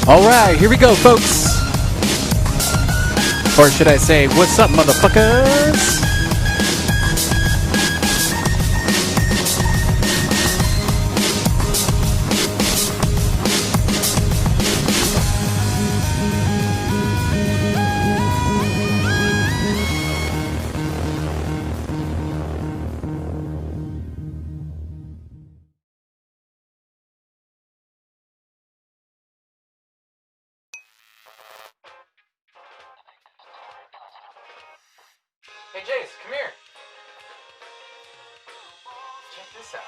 Alright, here we go, folks. Or should I say, what's up, motherfuckers? Hey Jace, come here. Check this out.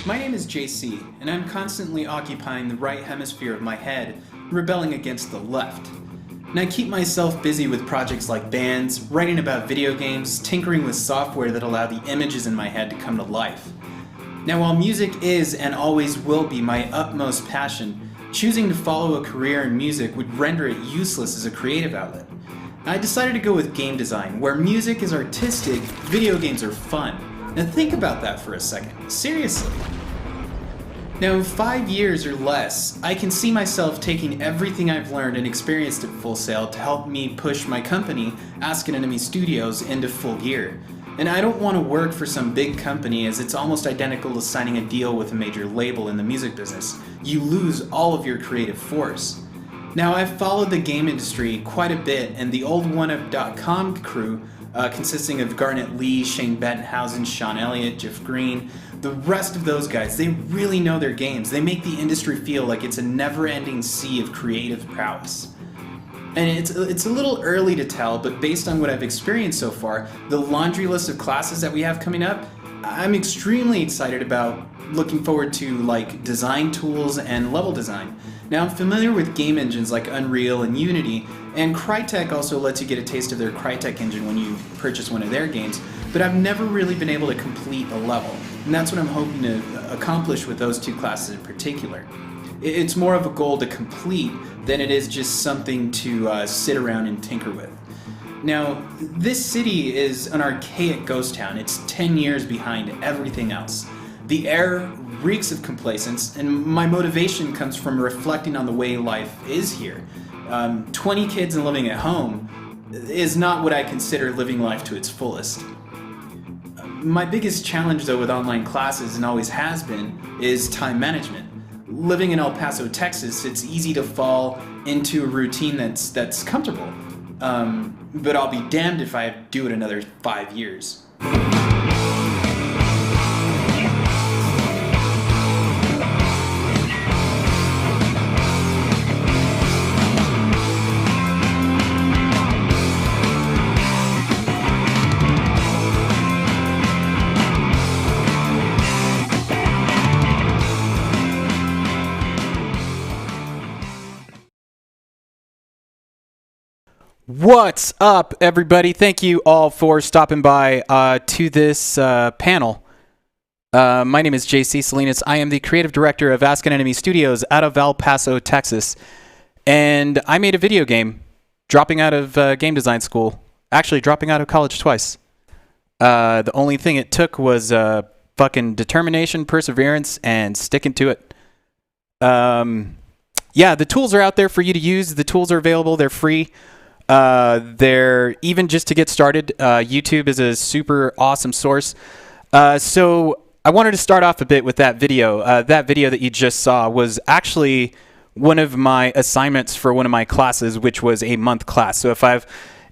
My name is JC, and I'm constantly occupying the right hemisphere of my head, rebelling against the left. And I keep myself busy with projects like bands, writing about video games, tinkering with software that allow the images in my head to come to life. Now, while music is and always will be my utmost passion, choosing to follow a career in music would render it useless as a creative outlet. I decided to go with game design, where music is artistic, video games are fun. Now think about that for a second. Seriously. Now, in 5 years or less, I can see myself taking everything I've learned and experienced at Full Sail to help me push my company, Ask an Enemy Studios, into full gear. And I don't want to work for some big company, as it's almost identical to signing a deal with a major label in the music business. You lose all of your creative force. Now, I've followed the game industry quite a bit, and the old OneUp.com crew, consisting of Garnet Lee, Shane Bettenhausen, Sean Elliott, Jeff Green, the rest of those guys, they really know their games. They make the industry feel like it's a never-ending sea of creative prowess. And it's a little early to tell, but based on what I've experienced so far, the laundry list of classes that we have coming up, I'm extremely excited about, looking forward to like design tools and level design. Now, I'm familiar with game engines like Unreal and Unity, and Crytek also lets you get a taste of their Crytek engine when you purchase one of their games, but I've never really been able to complete a level, and that's what I'm hoping to accomplish with those two classes in particular. It's more of a goal to complete than it is just something to sit around and tinker with. Now, this city is an archaic ghost town. It's 10 years behind everything else. The air reeks of complacence, and my motivation comes from reflecting on the way life is here. 20 kids and living at home is not what I consider living life to its fullest. My biggest challenge, though, with online classes, and always has been, is time management. Living in El Paso, Texas, it's easy to fall into a routine that's comfortable. But I'll be damned if I do it another 5 years. What's up, everybody? Thank you all for stopping by to this panel. My name is JC Salinas. I am the creative director of Ask an Enemy Studios out of El Paso, Texas. And I made a video game dropping out of game design school. Actually, dropping out of college twice. The only thing it took was fucking determination, perseverance, and sticking to it. Yeah, the tools are out there for you to use. The tools are available. They're free. They're even just to get started. YouTube is a super awesome source. So I wanted to start off a bit with that video. That video that you just saw was actually one of my assignments for one of my classes, which was a month class. So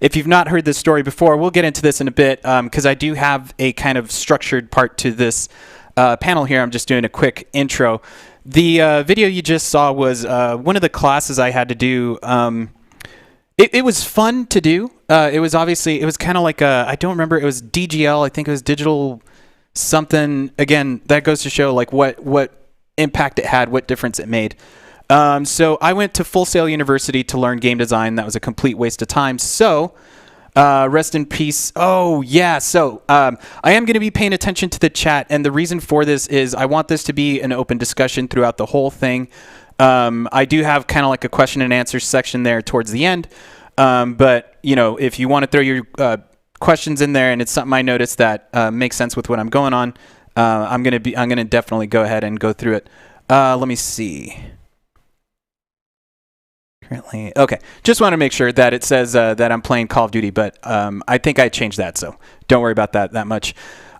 if you've not heard this story before, we'll get into this in a bit because I do have a kind of structured part to this panel here. I'm just doing a quick intro. The video you just saw was one of the classes I had to do. It was fun to do. It was kind of like I don't remember. It was DGL. I think it was digital something. Again, that goes to show like what impact it had, what difference it made. So I went to Full Sail University to learn game design. That was a complete waste of time. So rest in peace. Oh yeah. So I am going to be paying attention to the chat, and the reason for this is I want this to be an open discussion throughout the whole thing. I do have kind of like a question and answer section there towards the end. But you know, if you want to throw your questions in there and it's something I noticed that makes sense with what I'm going on, I'm going to definitely go ahead and go through it. Let me see. Currently, okay. Just want to make sure that it says that I'm playing Call of Duty, but I think I changed that, so don't worry about that much.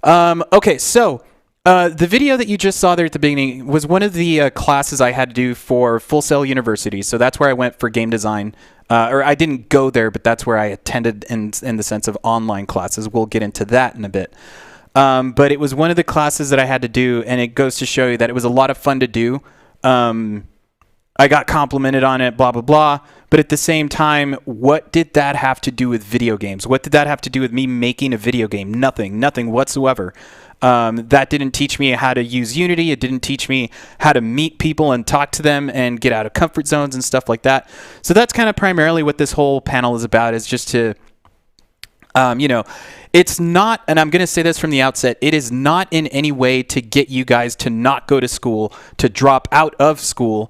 Okay, so the video that you just saw there at the beginning was one of the classes I had to do for Full Sail University. So that's where I went for game design. Or I didn't go there, but that's where I attended in the sense of online classes. We'll get into that in a bit. But it was one of the classes that I had to do, and it goes to show you that it was a lot of fun to do. I got complimented on it, blah, blah, blah. But at the same time, what did that have to do with video games? What did that have to do with me making a video game? Nothing whatsoever. That didn't teach me how to use Unity. It didn't teach me how to meet people and talk to them and get out of comfort zones and stuff like that. So that's kind of primarily what this whole panel is about, is just to, it's not, and I'm going to say this from the outset, it is not in any way to get you guys to not go to school, to drop out of school.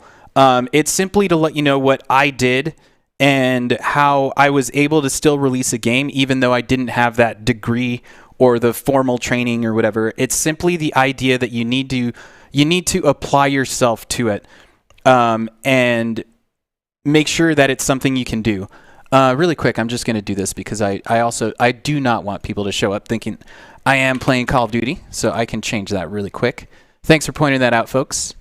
It's simply to let you know what I did and how I was able to still release a game even though I didn't have that degree or the formal training or whatever. It's simply the idea that you need to apply yourself to it and make sure that it's something you can do. Really quick, I'm just going to do this because I do not want people to show up thinking I am playing Call of Duty, so I can change that really quick. Thanks for pointing that out, folks.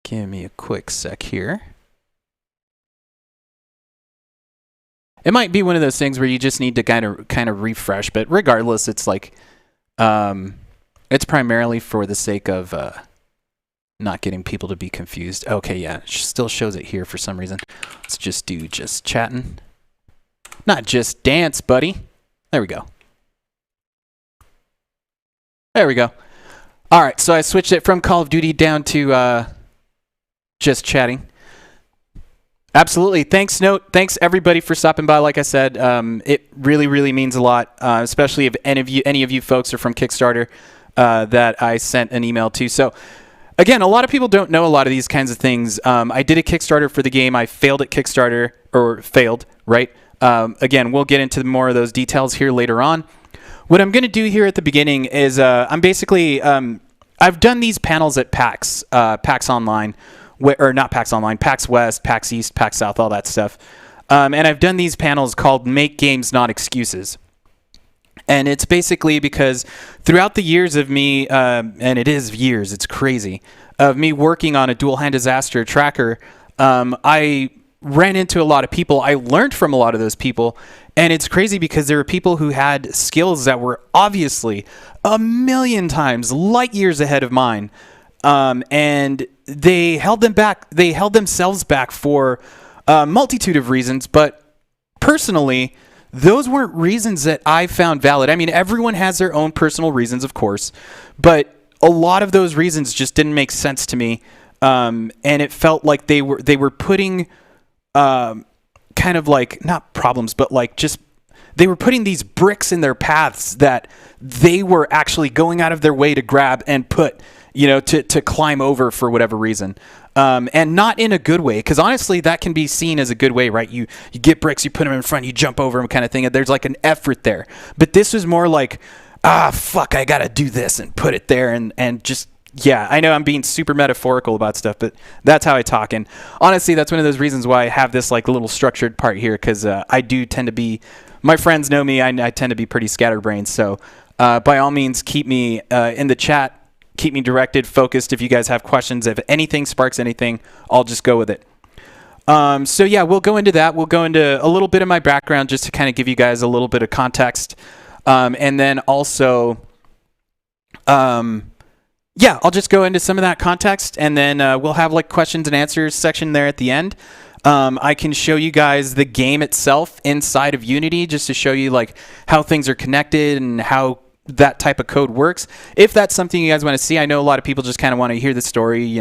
Give me a quick sec here. It might be one of those things where you just need to kind of refresh, but regardless, it's like it's primarily for the sake of not getting people to be confused. Okay, yeah, it still shows it here for some reason. Let's just do just chatting. Not just dance, buddy. There we go. There we go. All right, so I switched it from Call of Duty down to just chatting. Absolutely. Thanks everybody for stopping by. Like I said, it really means a lot, especially if any of you folks are from Kickstarter that I sent an email to. So again, a lot of people don't know a lot of these kinds of things. I did a Kickstarter for the game. I failed at Kickstarter, or failed, right? Again, we'll get into more of those details here later on. What I'm going to do here at the beginning is I'm basically, I've done these panels at PAX, PAX Online, or not PAX Online, PAX West, PAX East, PAX South, all that stuff. And I've done these panels called Make Games Not Excuses. And it's basically because throughout the years of me, and it is years, it's crazy, of me working on a dual hand disaster tracker, I ran into a lot of people. I learned from a lot of those people. And it's crazy because there were people who had skills that were obviously a million times light years ahead of mine. And they held them back. They held themselves back for a multitude of reasons. But personally, those weren't reasons that I found valid. I mean, everyone has their own personal reasons, of course, but a lot of those reasons just didn't make sense to me, and it felt like they were putting kind of like, not problems, but like just they were putting these bricks in their paths that they were actually going out of their way to grab and put, to climb over for whatever reason. And not in a good way, because honestly, that can be seen as a good way, right? You get bricks, you put them in front, you jump over them kind of thing, and there's like an effort there. But this was more like, fuck, I got to do this and put it there and just, yeah, I know I'm being super metaphorical about stuff, but that's how I talk. And honestly, that's one of those reasons why I have this like little structured part here, because I do tend to be, my friends know me, I tend to be pretty scatterbrained. So by all means, keep me in the chat. Keep me directed, focused. If you guys have questions, if anything sparks anything, I'll just go with it. So yeah, we'll go into that. We'll go into a little bit of my background just to kind of give you guys a little bit of context. And then also, yeah, I'll just go into some of that context, and then we'll have like questions and answers section there at the end. I can show you guys the game itself inside of Unity just to show you like how things are connected and how that type of code works. If that's something you guys want to see, I know a lot of people just kind of want to hear the story,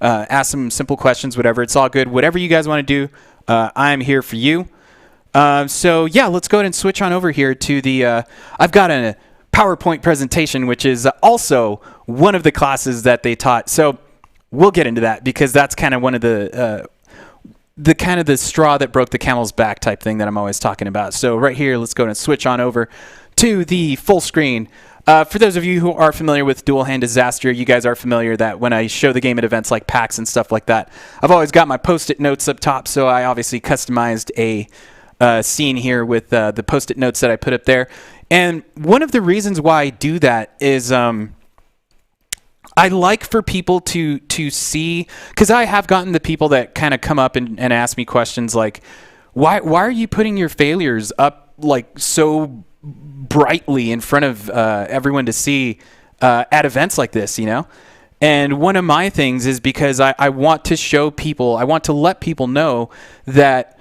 ask some simple questions, whatever. It's all good. Whatever you guys want to do, I'm here for you. So yeah, let's go ahead and switch on over here to the, I've got a PowerPoint presentation, which is also one of the classes that they taught. So we'll get into that because that's kind of one of the kind of the straw that broke the camel's back type thing that I'm always talking about. So right here, let's go ahead and switch on over to the full screen. For those of you who are familiar with Dual Hand Disaster, you guys are familiar that when I show the game at events like PAX and stuff like that, I've always got my post-it notes up top, so I obviously customized a scene here with the post-it notes that I put up there. And one of the reasons why I do that is I like for people to see, because I have gotten the people that kind of come up and ask me questions like, why are you putting your failures up like so brightly in front of everyone to see at events like this, And one of my things is because I want to show people, I want to let people know that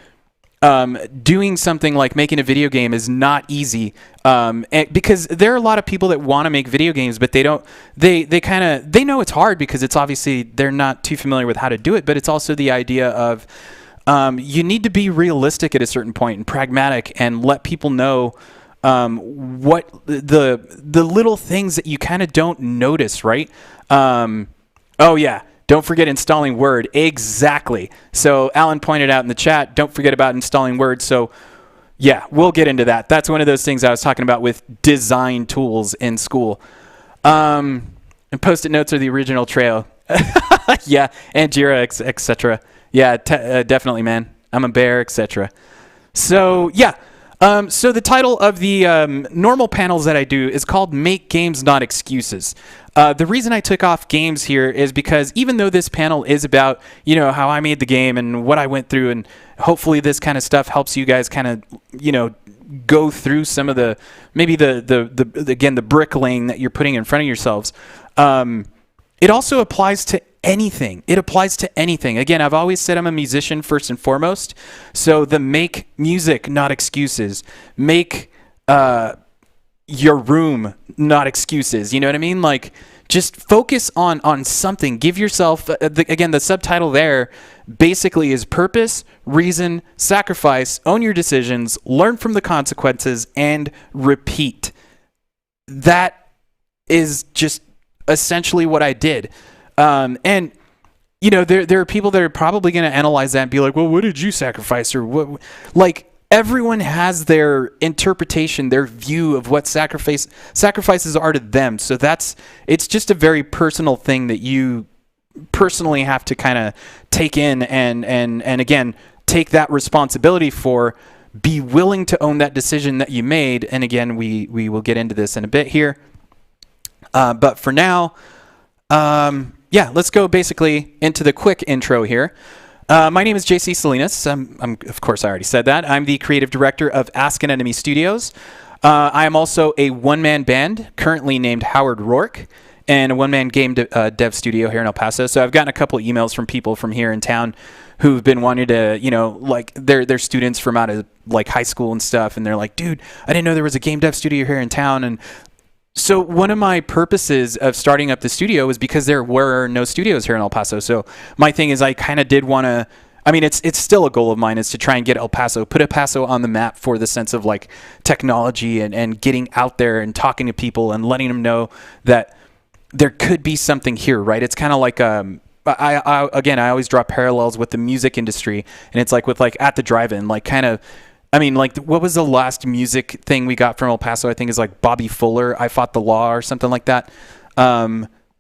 doing something like making a video game is not easy, because there are a lot of people that want to make video games, but they don't. They know it's hard because it's obviously they're not too familiar with how to do it. But it's also the idea of you need to be realistic at a certain point and pragmatic, and let people know what the little things that you kind of don't notice, right? Oh yeah. Don't forget installing Word. Exactly. So Alan pointed out in the chat, don't forget about installing Word. So yeah, we'll get into that. That's one of those things I was talking about with design tools in school. And Post-it notes are the original trail. Yeah, and Jira, etc. Yeah, definitely, man. I'm a bear, etc. So yeah. So the title of the normal panels that I do is called Make Games Not Excuses. The reason I took off games here is because even though this panel is about, how I made the game and what I went through, and hopefully this kind of stuff helps you guys kind of, go through some of the, maybe the brick laying that you're putting in front of yourselves. It also applies to anything. It applies to anything. Again, I've always said I'm a musician first and foremost. So the make music, not excuses. Make your room, not excuses. You know what I mean? Like, just focus on something. Give yourself, again, the subtitle there basically is purpose, reason, sacrifice, own your decisions, learn from the consequences, and repeat. That is just essentially what I did. And there are people that are probably going to analyze that and be like, well, what did you sacrifice? Or what? Like, everyone has their interpretation, their view of what sacrifices are to them. So it's just a very personal thing that you personally have to kind of take in and again, take that responsibility for, be willing to own that decision that you made. And again, we will get into this in a bit here. But for now, let's go basically into the quick intro here. My name is JC Salinas. I'm of course, I already said that. I'm the creative director of Ask an Enemy Studios. I am also a one-man band currently named Howard Rourke, and a one-man game dev studio here in El Paso. So I've gotten a couple of emails from people from here in town who've been wanting to, like they're students from out of like high school and stuff, and they're like, dude, I didn't know there was a game dev studio here in town. And so one of my purposes of starting up the studio was because there were no studios here in El Paso. So my thing is I kind of did want to, I mean, it's still a goal of mine is to try and get put El Paso on the map for the sense of like technology and getting out there and talking to people and letting them know that there could be something here, right? It's kind of like, I always draw parallels with the music industry, and it's like with like At the Drive-In, like kind of, I mean, like, what was the last music thing we got from El Paso? I think is like Bobby Fuller, I Fought the Law or something like that.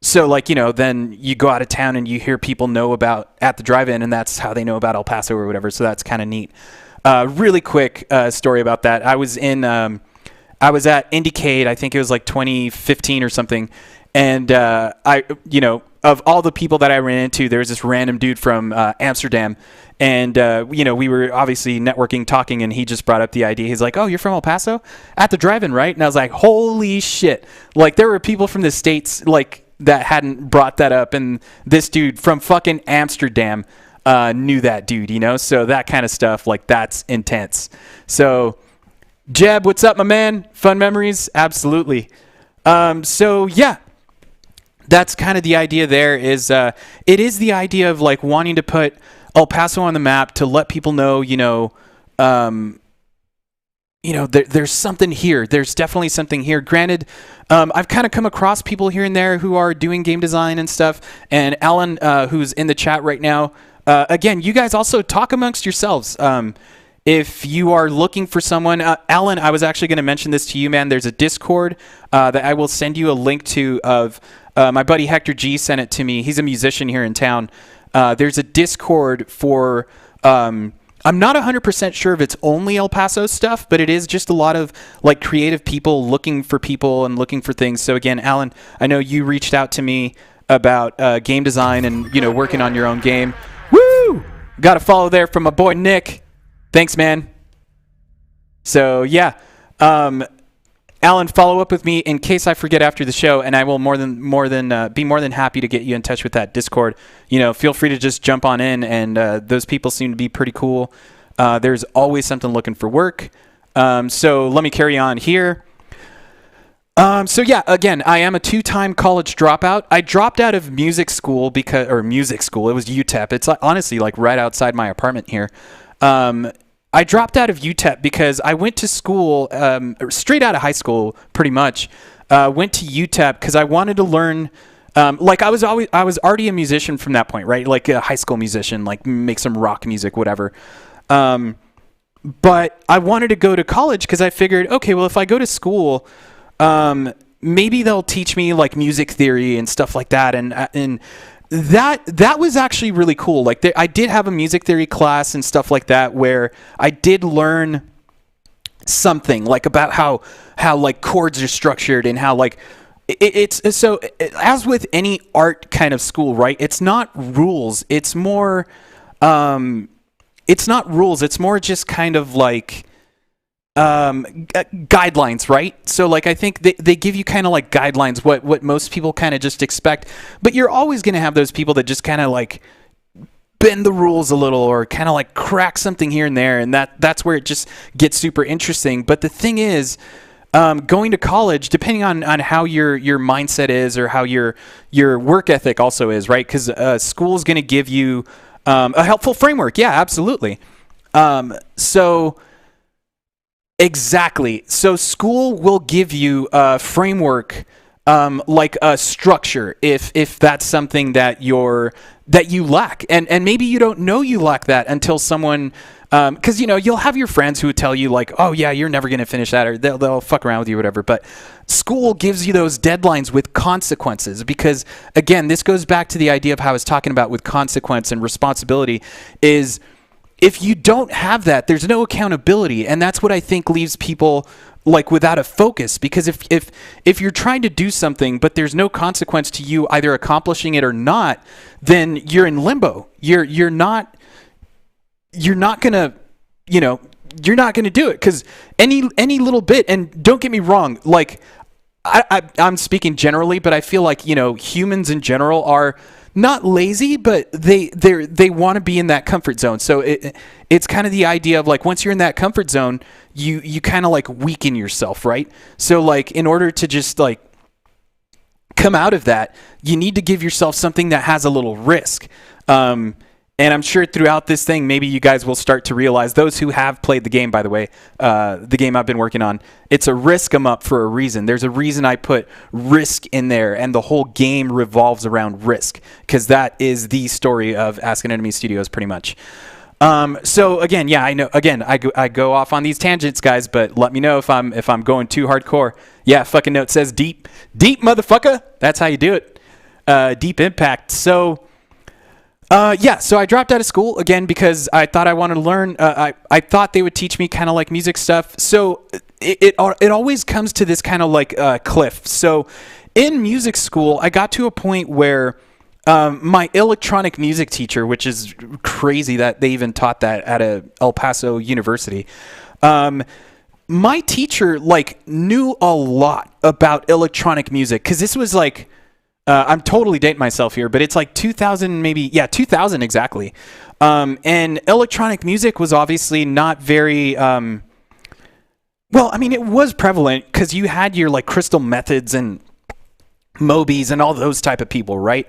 So like, then you go out of town and you hear people know about At the Drive-In, and that's how they know about El Paso or whatever. So that's kind of neat. Really quick story about that. I was at Indiecade, I think it was like 2015 or something. And of all the people that I ran into, there was this random dude from Amsterdam. And, we were obviously networking, talking, and he just brought up the idea. He's like, oh, you're from El Paso? At the Drive-In, right? And I was like, holy shit. Like, there were people from the States, like, that hadn't brought that up. And this dude from fucking Amsterdam knew that dude, So that kind of stuff, like, that's intense. So, Jeb, what's up, my man? Fun memories? Absolutely. That's kind of the idea there is, it is the idea of like wanting to put El Paso on the map to let people know, there's something here. There's definitely something here. Granted, I've kind of come across people here and there who are doing game design and stuff. And Alan, who's in the chat right now, again, you guys also talk amongst yourselves. If you are looking for someone, Alan, I was actually going to mention this to you, man. There's a Discord that I will send you a link to of my buddy Hector G sent it to me. He's a musician here in town. There's a Discord for, I'm not 100% sure if it's only El Paso stuff, but it is just a lot of like creative people looking for people and looking for things. So again, Alan, I know you reached out to me about game design and, working on your own game. Woo! Got a follow there from my boy Nick. Thanks, man. So yeah, Alan, follow up with me in case I forget after the show, and I will be more than happy to get you in touch with that Discord. Feel free to just jump on in, and those people seem to be pretty cool. There's always something looking for work. So let me carry on here. Again, I am a 2-time college dropout. I dropped out of music school it was UTEP. It's honestly like right outside my apartment here. I dropped out of UTEP because I went to school straight out of high school, pretty much. Went to UTEP because I wanted to learn. I was already a musician from that point, right? Like a high school musician, like make some rock music, whatever. But I wanted to go to college because I figured, okay, well, if I go to school, maybe they'll teach me like music theory and stuff like that, and that was actually really cool. Like I did have a music theory class and stuff like that where I did learn something like about how like chords are structured and how like as with any art kind of school, right? It's not rules. It's more it's more just kind of like guidelines, right? So like I think they give you kind of like guidelines, what most people kind of just expect, but you're always going to have those people that just kind of like bend the rules a little or kind of like crack something here and there, and that's where it just gets super interesting. But the thing is, going to college, depending on how your mindset is or how your work ethic also is, right? Because school is going to give you a helpful framework. Yeah, absolutely. Exactly. So school will give you a framework like a structure if that's something that you lack, and maybe you don't know you lack that until someone, because you'll have your friends who would tell you like, oh yeah, you're never going to finish that, or they'll fuck around with you or whatever. But school gives you those deadlines with consequences, because again, this goes back to the idea of how I was talking about with consequence and responsibility is, if you don't have that, there's no accountability, and that's what I think leaves people like without a focus. Because if you're trying to do something but there's no consequence to you either accomplishing it or not, then you're in limbo. You're not gonna you're not gonna do it, because any little bit. And don't get me wrong, like I'm speaking generally, but I feel like humans in general are not lazy, but they want to be in that comfort zone. So it's kind of the idea of like, once you're in that comfort zone, you kind of like weaken yourself, right? So like, in order to just like come out of that, you need to give yourself something that has a little risk. And I'm sure throughout this thing, maybe you guys will start to realize, those who have played the game, by the way, the game I've been working on, it's a risk 'em up for a reason. There's a reason I put risk in there, and the whole game revolves around risk, because that is the story of Ask an Enemy Studios, pretty much. So again, yeah, I know. Again, I go off on these tangents, guys, but let me know if I'm going too hardcore. Yeah, fucking note says deep, motherfucker. That's how you do it. Deep impact. So. So I dropped out of school again because I thought I wanted to learn. I thought they would teach me kind of like music stuff. So it always comes to this kind of like cliff. So in music school, I got to a point where my electronic music teacher, which is crazy that they even taught that at a El Paso university, my teacher like knew a lot about electronic music, because this was like. I'm totally dating myself here, but it's like 2000, maybe, yeah, 2000 exactly. And electronic music was obviously not very, well, I mean, it was prevalent because you had your like Crystal Methods and Mobies and all those type of people, right?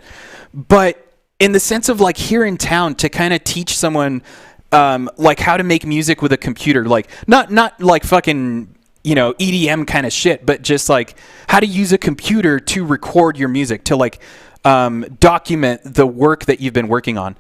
But in the sense of like here in town, to kind of teach someone like how to make music with a computer, like not like fucking EDM kind of shit, but just like how to use a computer to record your music, to like document the work that you've been working on.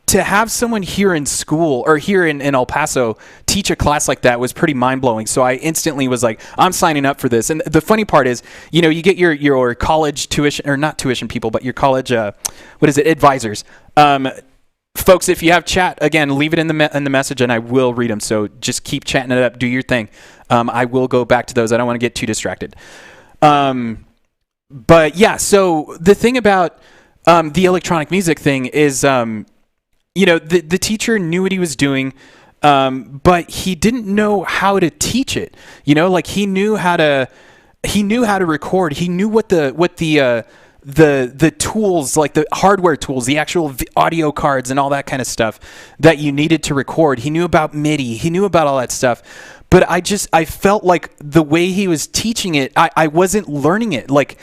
To have someone here in school, or here in El Paso, teach a class like that was pretty mind-blowing. So I instantly was like, I'm signing up for this. And the funny part is, you get your college tuition, or not tuition people, but your college, advisors. Folks, if you have chat, again, leave it in the message, and I will read them. So just keep chatting it up. Do your thing. I will go back to those. I don't want to get too distracted. But yeah, so the thing about the electronic music thing is, the teacher knew what he was doing, but he didn't know how to teach it. Like he knew how to record. He knew what the tools, like the hardware tools, the actual audio cards and all that kind of stuff that you needed to record. He knew about MIDI. He knew about all that stuff. But I felt like the way he was teaching it, I wasn't learning it. Like,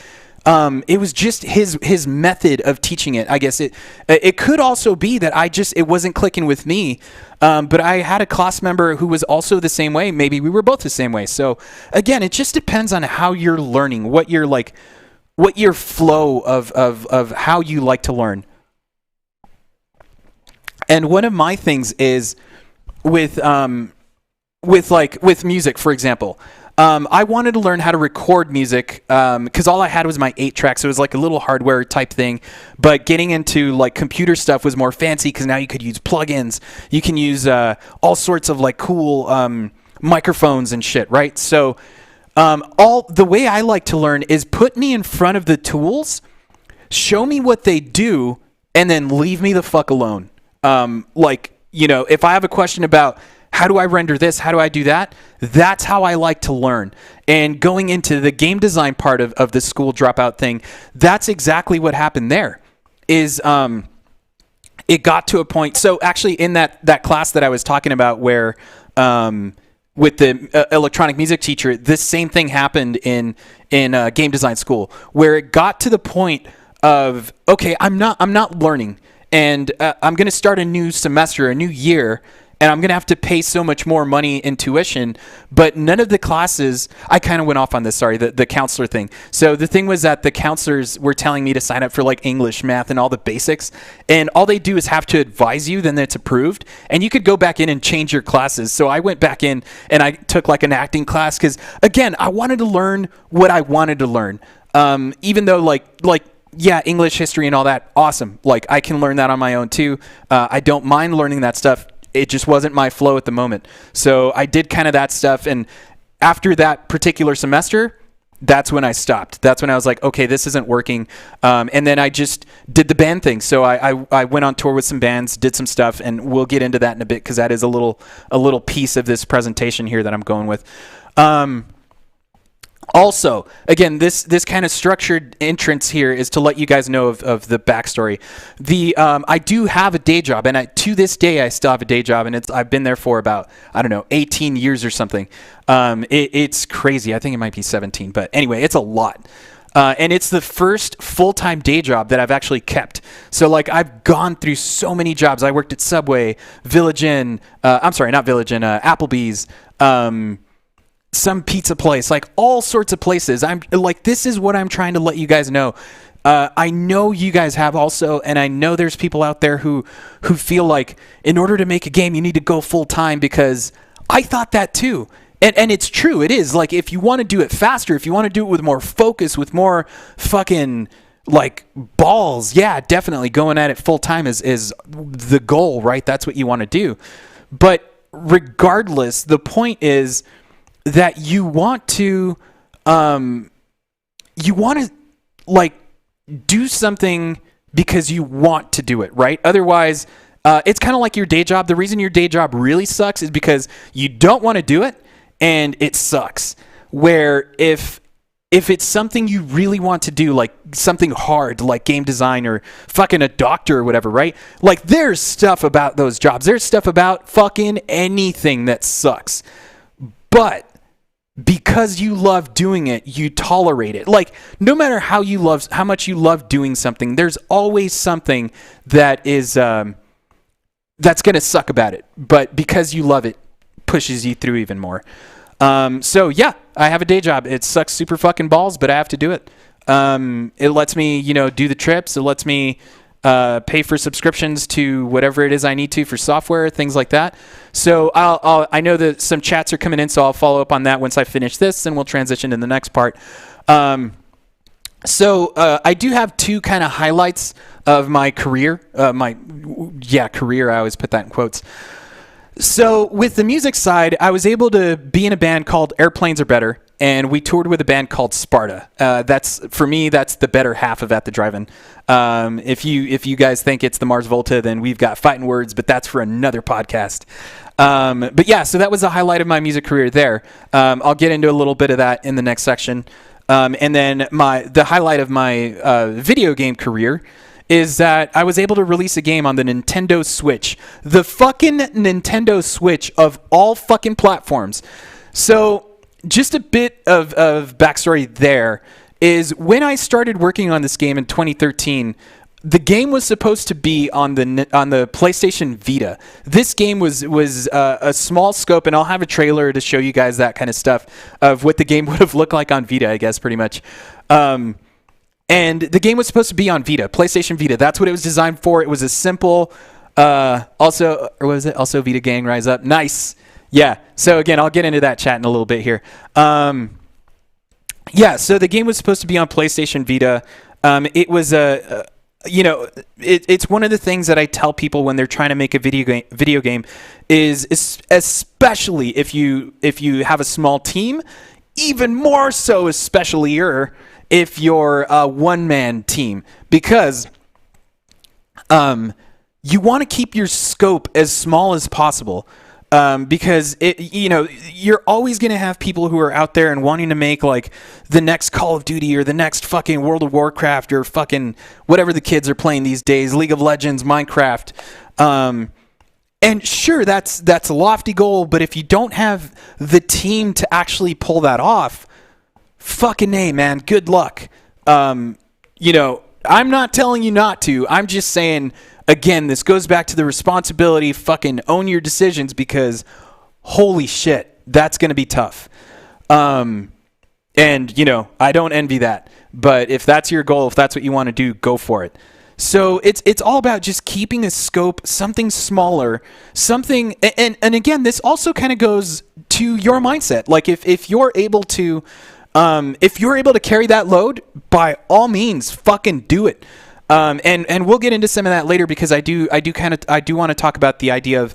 it was just his method of teaching it. I guess it could also be that it wasn't clicking with me. But I had a class member who was also the same way. Maybe we were both the same way. So again, it just depends on how you're learning, what your flow of how you like to learn. And one of my things is with music, for example. I wanted to learn how to record music because all I had was my 8-track, so it was like a little hardware type thing. But getting into like computer stuff was more fancy, because now you could use plugins. You can use all sorts of like cool microphones and shit, right? So the way I like to learn is put me in front of the tools, show me what they do, and then leave me the fuck alone. If I have a question about how do I render this, how do I do that, that's how I like to learn. And going into the game design part of the school dropout thing, that's exactly what happened there. Is it got to a point. So actually, in that class that I was talking about, where with the electronic music teacher, this same thing happened in game design school, where it got to the point of, okay, I'm not learning, and I'm going to start a new semester, a new year, and I'm going to have to pay so much more money in tuition. But none of the classes, I kind of went off on this, sorry, the counselor thing. So the thing was that the counselors were telling me to sign up for like English, math, and all the basics. And all they do is have to advise you, then it's approved. And you could go back in and change your classes. So I went back in and I took like an acting class because, again, I wanted to learn what I wanted to learn. Even though yeah, English, history, and all that, awesome. Like, I can learn that on my own, too. I don't mind learning that stuff. It just wasn't my flow at the moment. So I did kind of that stuff, and after that particular semester, that's when I stopped. That's when I was like, okay, this isn't working. And then I just did the band thing. So I went on tour with some bands, did some stuff, and we'll get into that in a bit because that is a little piece of this presentation here that I'm going with. Also, again, this kind of structured entrance here is to let you guys know of the backstory. I do have a day job, and to this day, I still have a day job, and I've been there for about, 18 years or something. It's crazy. I think it might be 17, but anyway, it's a lot. And it's the first full-time day job that I've actually kept. So, like, I've gone through so many jobs. I worked at Subway, Village Inn, Applebee's, some pizza place, like all sorts of places. I'm like, this is what I'm trying to let you guys know. I know you guys have also, and I know there's people out there who feel like in order to make a game, you need to go full time, because I thought that too. And it's true. It is like, if you want to do it faster, if you want to do it with more focus, with more fucking like balls, yeah, definitely going at it full time is the goal, right? That's what you want to do. But regardless, the point is that you want to like do something because you want to do it, right? Otherwise, it's kind of like your day job. The reason your day job really sucks is because you don't want to do it and it sucks. Where if it's something you really want to do, like something hard, like game design or fucking a doctor or whatever, right? Like, there's stuff about those jobs. There's stuff about fucking anything that sucks. But because you love doing it, you tolerate it. Like, no matter how much you love doing something, there's always something that is that's gonna suck about it. But because you love it, pushes you through even more. So yeah, I have a day job. It sucks super fucking balls, but I have to do it. It lets me, do the trips. It lets me pay for subscriptions to whatever it is I need to for software, things like that. So I know that some chats are coming in, so I'll follow up on that once I finish this, and we'll transition to the next part. So I do have two kind of highlights of my career. Career, I always put that in quotes. So with the music side, I was able to be in a band called Airplanes Are Better, and we toured with a band called Sparta. That's the better half of At the Drive-In. If you guys think it's the Mars Volta, then we've got Fighting Words, but that's for another podcast. But yeah, so that was the highlight of my music career there. I'll get into a little bit of that in the next section. And then the highlight of my video game career is that I was able to release a game on the Nintendo Switch. The fucking Nintendo Switch of all fucking platforms. So just a bit of backstory there is when I started working on this game in 2013, the game was supposed to be on the PlayStation Vita. This game was a small scope, and I'll have a trailer to show you guys that kind of stuff of what the game would have looked like on Vita, I guess, pretty much. And the game was supposed to be on Vita, PlayStation Vita. That's what it was designed for. It was a simple, also Vita Gang Rise Up. Nice. Yeah. So again, I'll get into that chat in a little bit here. So the game was supposed to be on PlayStation Vita. It was it's one of the things that I tell people when they're trying to make a video game is especially if you have a small team, even more so especially if you're a one-man team, because you want to keep your scope as small as possible, because you're always going to have people who are out there and wanting to make like the next Call of Duty or the next fucking World of Warcraft or fucking whatever the kids are playing these days, League of Legends, Minecraft. And sure, that's a lofty goal, but if you don't have the team to actually pull that off, fucking A, man, good luck. I'm not telling you not to. I'm just saying again, this goes back to the responsibility. Fucking own your decisions, because holy shit, that's going to be tough. And, you know, I don't envy that. But if that's your goal, if that's what you want to do, go for it. So it's all about just keeping a scope, something smaller, something, and again, this also kind of goes to your mindset. Like if you're able to carry that load, by all means, fucking do it. And we'll get into some of that later, because I do want to talk about the idea of,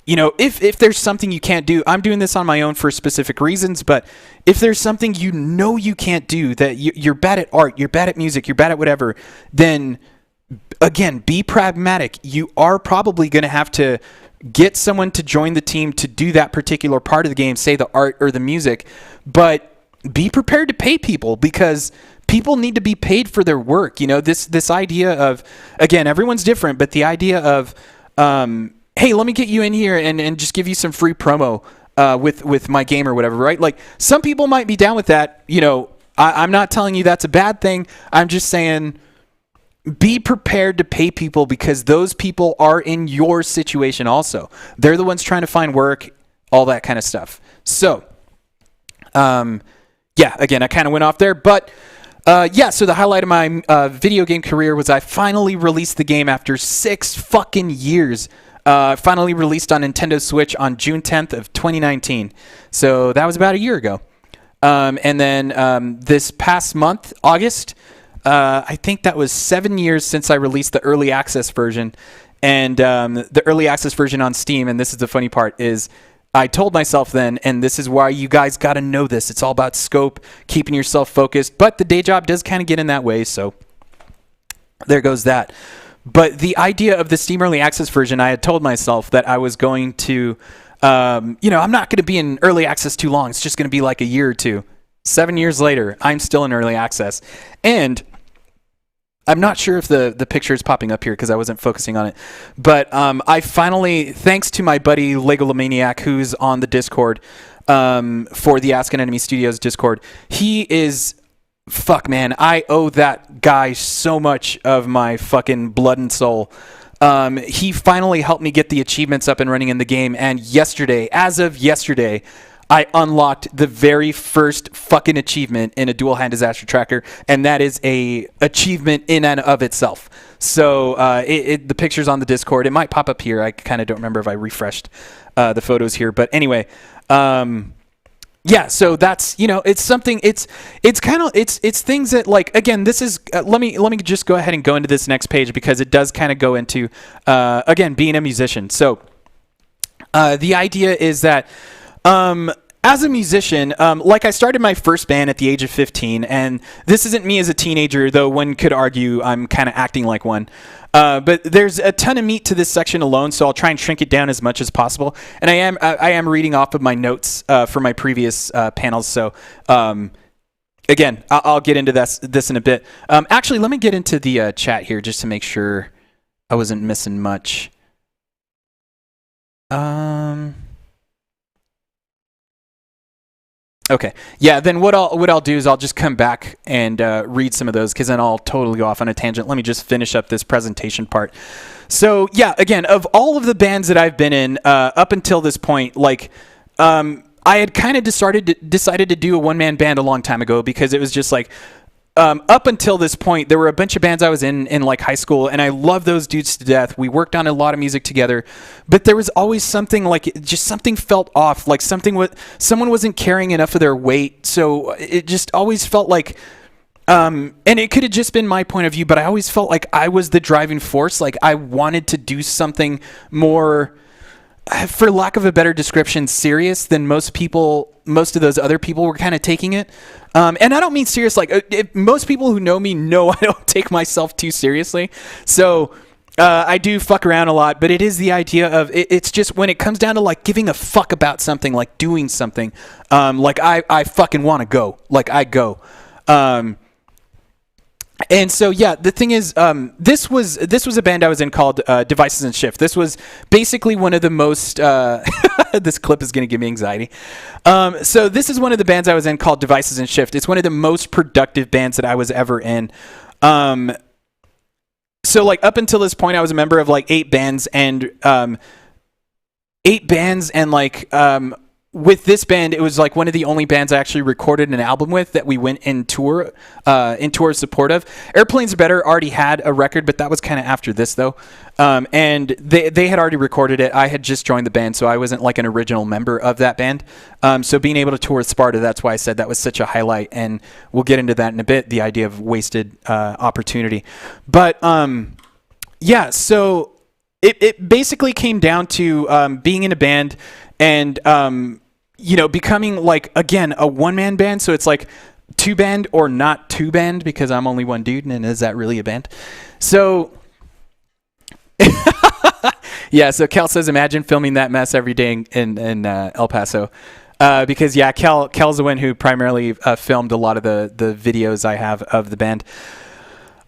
you know, if there's something you can't do. I'm doing this on my own for specific reasons, but if there's something you know you can't do, that you're bad at art, you're bad at music, you're bad at whatever, then again, be pragmatic. You are probably going to have to get someone to join the team to do that particular part of the game, say the art or the music, but be prepared to pay people, because people need to be paid for their work. You know, this idea of, again, everyone's different, but the idea of, hey, let me get you in here and just give you some free promo with my game or whatever, right? Like, some people might be down with that. You know, I'm not telling you that's a bad thing. I'm just saying, be prepared to pay people, because those people are in your situation also. They're the ones trying to find work, all that kind of stuff. So, yeah, again, I kind of went off there, but so the highlight of my video game career was I finally released the game after 6 fucking years. Finally released on Nintendo Switch on June 10th of 2019. So that was about a year ago. And then this past month, August, I think that was 7 years since I released the early access version. And the early access version on Steam, and this is the funny part, is I told myself then, and this is why you guys got to know this, it's all about scope, keeping yourself focused, but the day job does kind of get in that way, so there goes that. But the idea of the Steam Early Access version, I had told myself that I was going to, I'm not going to be in early access too long. It's just going to be like a year or two. 7 years later, I'm still in early access. And I'm not sure if the picture is popping up here because I wasn't focusing on it. But I finally, thanks to my buddy Legolomaniac, who's on the Discord for the Ask an Enemy Studios Discord, he is... Fuck, man, I owe that guy so much of my fucking blood and soul. He finally helped me get the achievements up and running in the game, and as of yesterday, I unlocked the very first fucking achievement in a dual hand disaster tracker, and that is a achievement in and of itself. So the picture's on the Discord. It might pop up here. I kind of don't remember if I refreshed the photos here, but anyway, yeah, so that's, it's something, it's things that, like, again, this is, let me just go ahead and go into this next page, because it does kind of go into, again, being a musician. So, the idea is that, as a musician, like, I started my first band at the age of 15, and this isn't me as a teenager, though one could argue I'm kind of acting like one. But there's a ton of meat to this section alone, so I'll try and shrink it down as much as possible. And I am reading off of my notes for my previous panels. So again, I'll get into this in a bit. Actually, let me get into the chat here just to make sure I wasn't missing much. Okay. Yeah, then what I'll do is I'll just come back and read some of those, because then I'll totally go off on a tangent. Let me just finish up this presentation part. So, yeah, again, of all of the bands that I've been in up until this point, like, I had kind of decided to do a one-man band a long time ago, because it was just like, up until this point, there were a bunch of bands I was in like high school, and I love those dudes to death. We worked on a lot of music together, but there was always something, like, just something felt off, like someone wasn't carrying enough of their weight. So it just always felt like, and it could have just been my point of view, but I always felt like I was the driving force. Like, I wanted to do something more, for lack of a better description, serious than most of those other people were kind of taking it. And I don't mean serious, like, most people who know me know I don't take myself too seriously. So I do fuck around a lot, but it is the idea of, it's just when it comes down to, like, giving a fuck about something, like doing something, like, I fucking want to go. Like, I go. And so, yeah, the thing is, this was a band I was in called Devices and Shift. This was basically one of the most... this clip is going to give me anxiety. So this is one of the bands I was in called Devices and Shift. It's one of the most productive bands that I was ever in. so like up until this point, I was a member of like 8 bands, and like with this band, it was like one of the only bands I actually recorded an album with that we went in tour support of. Airplanes Are Better already had a record, but that was kind of after this though. And they had already recorded it. I had just joined the band, so I wasn't like an original member of that band. So being able to tour with Sparta, that's why I said that was such a highlight, and we'll get into that in a bit, the idea of wasted opportunity. But yeah, so it basically came down to being in a band and becoming like, again, a one-man band. So it's like 2-band or not 2-band, because I'm only one dude, and is that really a band? So yeah, so Cal says, imagine filming that mess every day in El Paso. Because yeah, Cal's the one who primarily filmed a lot of the videos I have of the band.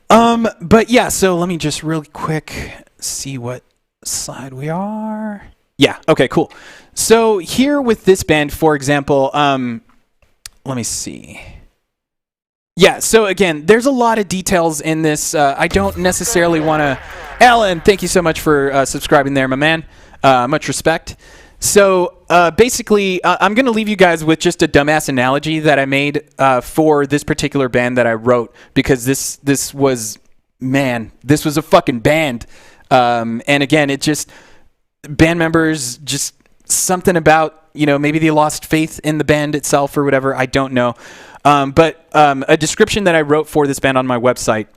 But yeah, so let me just really quick see what slide we are. Yeah, okay, cool. So here with this band, for example, let me see. Yeah, so again, there's a lot of details in this. I don't necessarily want to... Alan, thank you so much for subscribing there, my man. Much respect. So basically, I'm going to leave you guys with just a dumbass analogy that I made for this particular band that I wrote, because this was a fucking band. And again, it just... band members, just something about, maybe they lost faith in the band itself or whatever. I don't know. But a description that I wrote for this band on my website,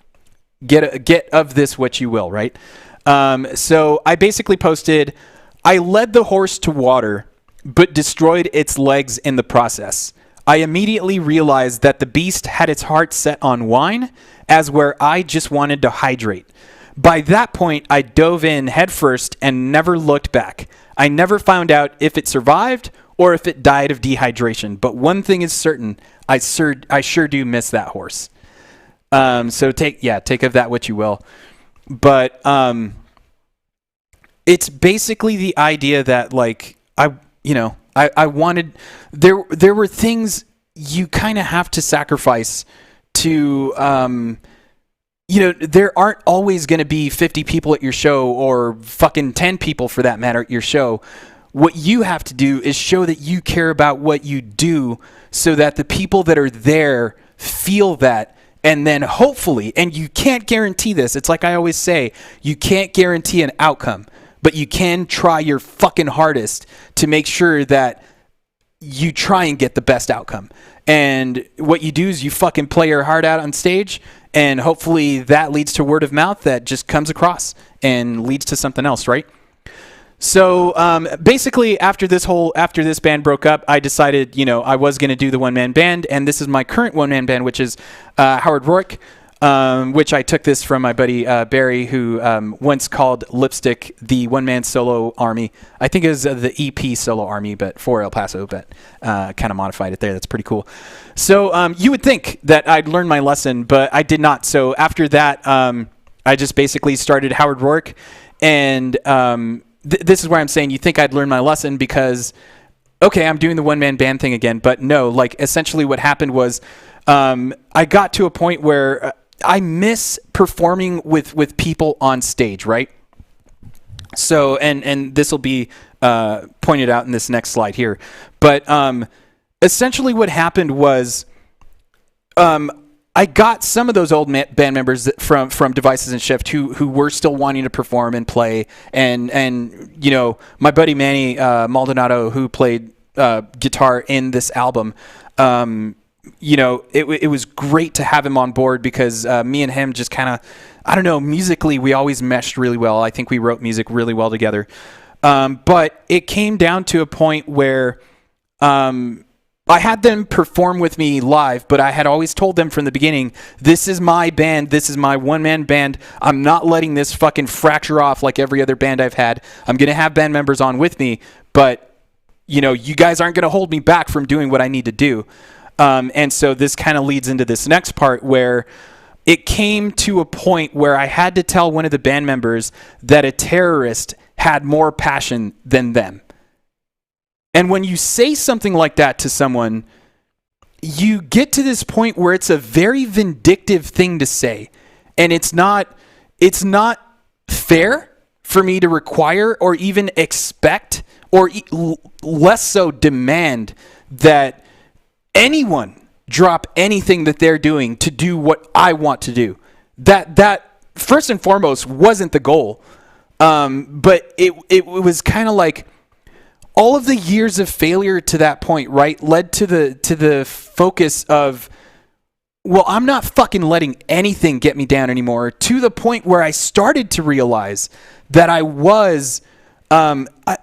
get of this what you will, right? So I basically posted, I led the horse to water, but destroyed its legs in the process. I immediately realized that the beast had its heart set on wine, as where I just wanted to hydrate. By that point, I dove in headfirst and never looked back. I never found out if it survived or if it died of dehydration. But one thing is certain, I sure do miss that horse. So take of that what you will. But it's basically the idea that like I wanted, there were things you kind of have to sacrifice to there aren't always going to be 50 people at your show, or fucking 10 people for that matter at your show. What you have to do is show that you care about what you do, so that the people that are there feel that. And then hopefully, and you can't guarantee this, it's like I always say, you can't guarantee an outcome, but you can try your fucking hardest to make sure that you try and get the best outcome. And what you do is you fucking play your heart out on stage, and hopefully that leads to word of mouth that just comes across and leads to something else, right? So basically, after this band broke up, I decided, I was going to do the one-man band, and this is my current one-man band, which is Howard Rourke, which I took this from my buddy Barry, who once called Lipstick the one-man solo army. I think it was the EP solo army, but for El Paso, but kind of modified it there. That's pretty cool. So you would think that I'd learned my lesson, but I did not. So after that, I just basically started Howard Rourke, and this is where I'm saying you think I'd learned my lesson, because, okay, I'm doing the one-man band thing again, but no, like essentially what happened was I got to a point where I miss performing with people on stage, right? So, and this will be pointed out in this next slide here. But essentially what happened was I got some of those old band members from Devices and Shift who were still wanting to perform and play. And my buddy Manny Maldonado, who played guitar in this album, it was great to have him on board, because me and him just kind of, I don't know, musically we always meshed really well. I think we wrote music really well together. But it came down to a point where I had them perform with me live, but I had always told them from the beginning, this is my band, this is my one-man band. I'm not letting this fucking fracture off like every other band I've had. I'm going to have band members on with me, but you guys aren't going to hold me back from doing what I need to do. And so this kind of leads into this next part, where it came to a point where I had to tell one of the band members that a terrorist had more passion than them. And when you say something like that to someone, you get to this point where it's a very vindictive thing to say. And it's not it's not fair for me to require or even expect or less so demand that anyone drop anything that they're doing to do what I want to do. That first and foremost wasn't the goal. But it was kind of like all of the years of failure to that point, right, led to the focus of, well, I'm not fucking letting anything get me down anymore, to the point where I started to realize that I was, and I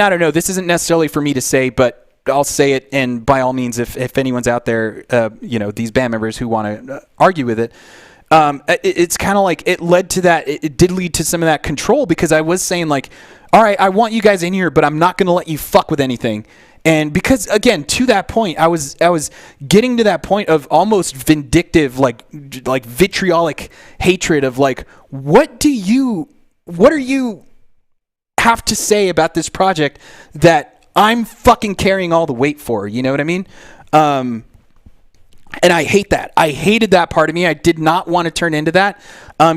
don't know, this isn't necessarily for me to say, but I'll say it, and by all means, if anyone's out there, these band members who want to argue with it, it's kind of like it led to that. It did lead to some of that control, because I was saying like, all right, I want you guys in here, but I'm not going to let you fuck with anything. And because, again, to that point, I was getting to that point of almost vindictive, like vitriolic hatred of like, what do you have to say about this project that I'm fucking carrying all the weight for? You know what I mean? And I hate that. I hated that part of me. I did not want to turn into that,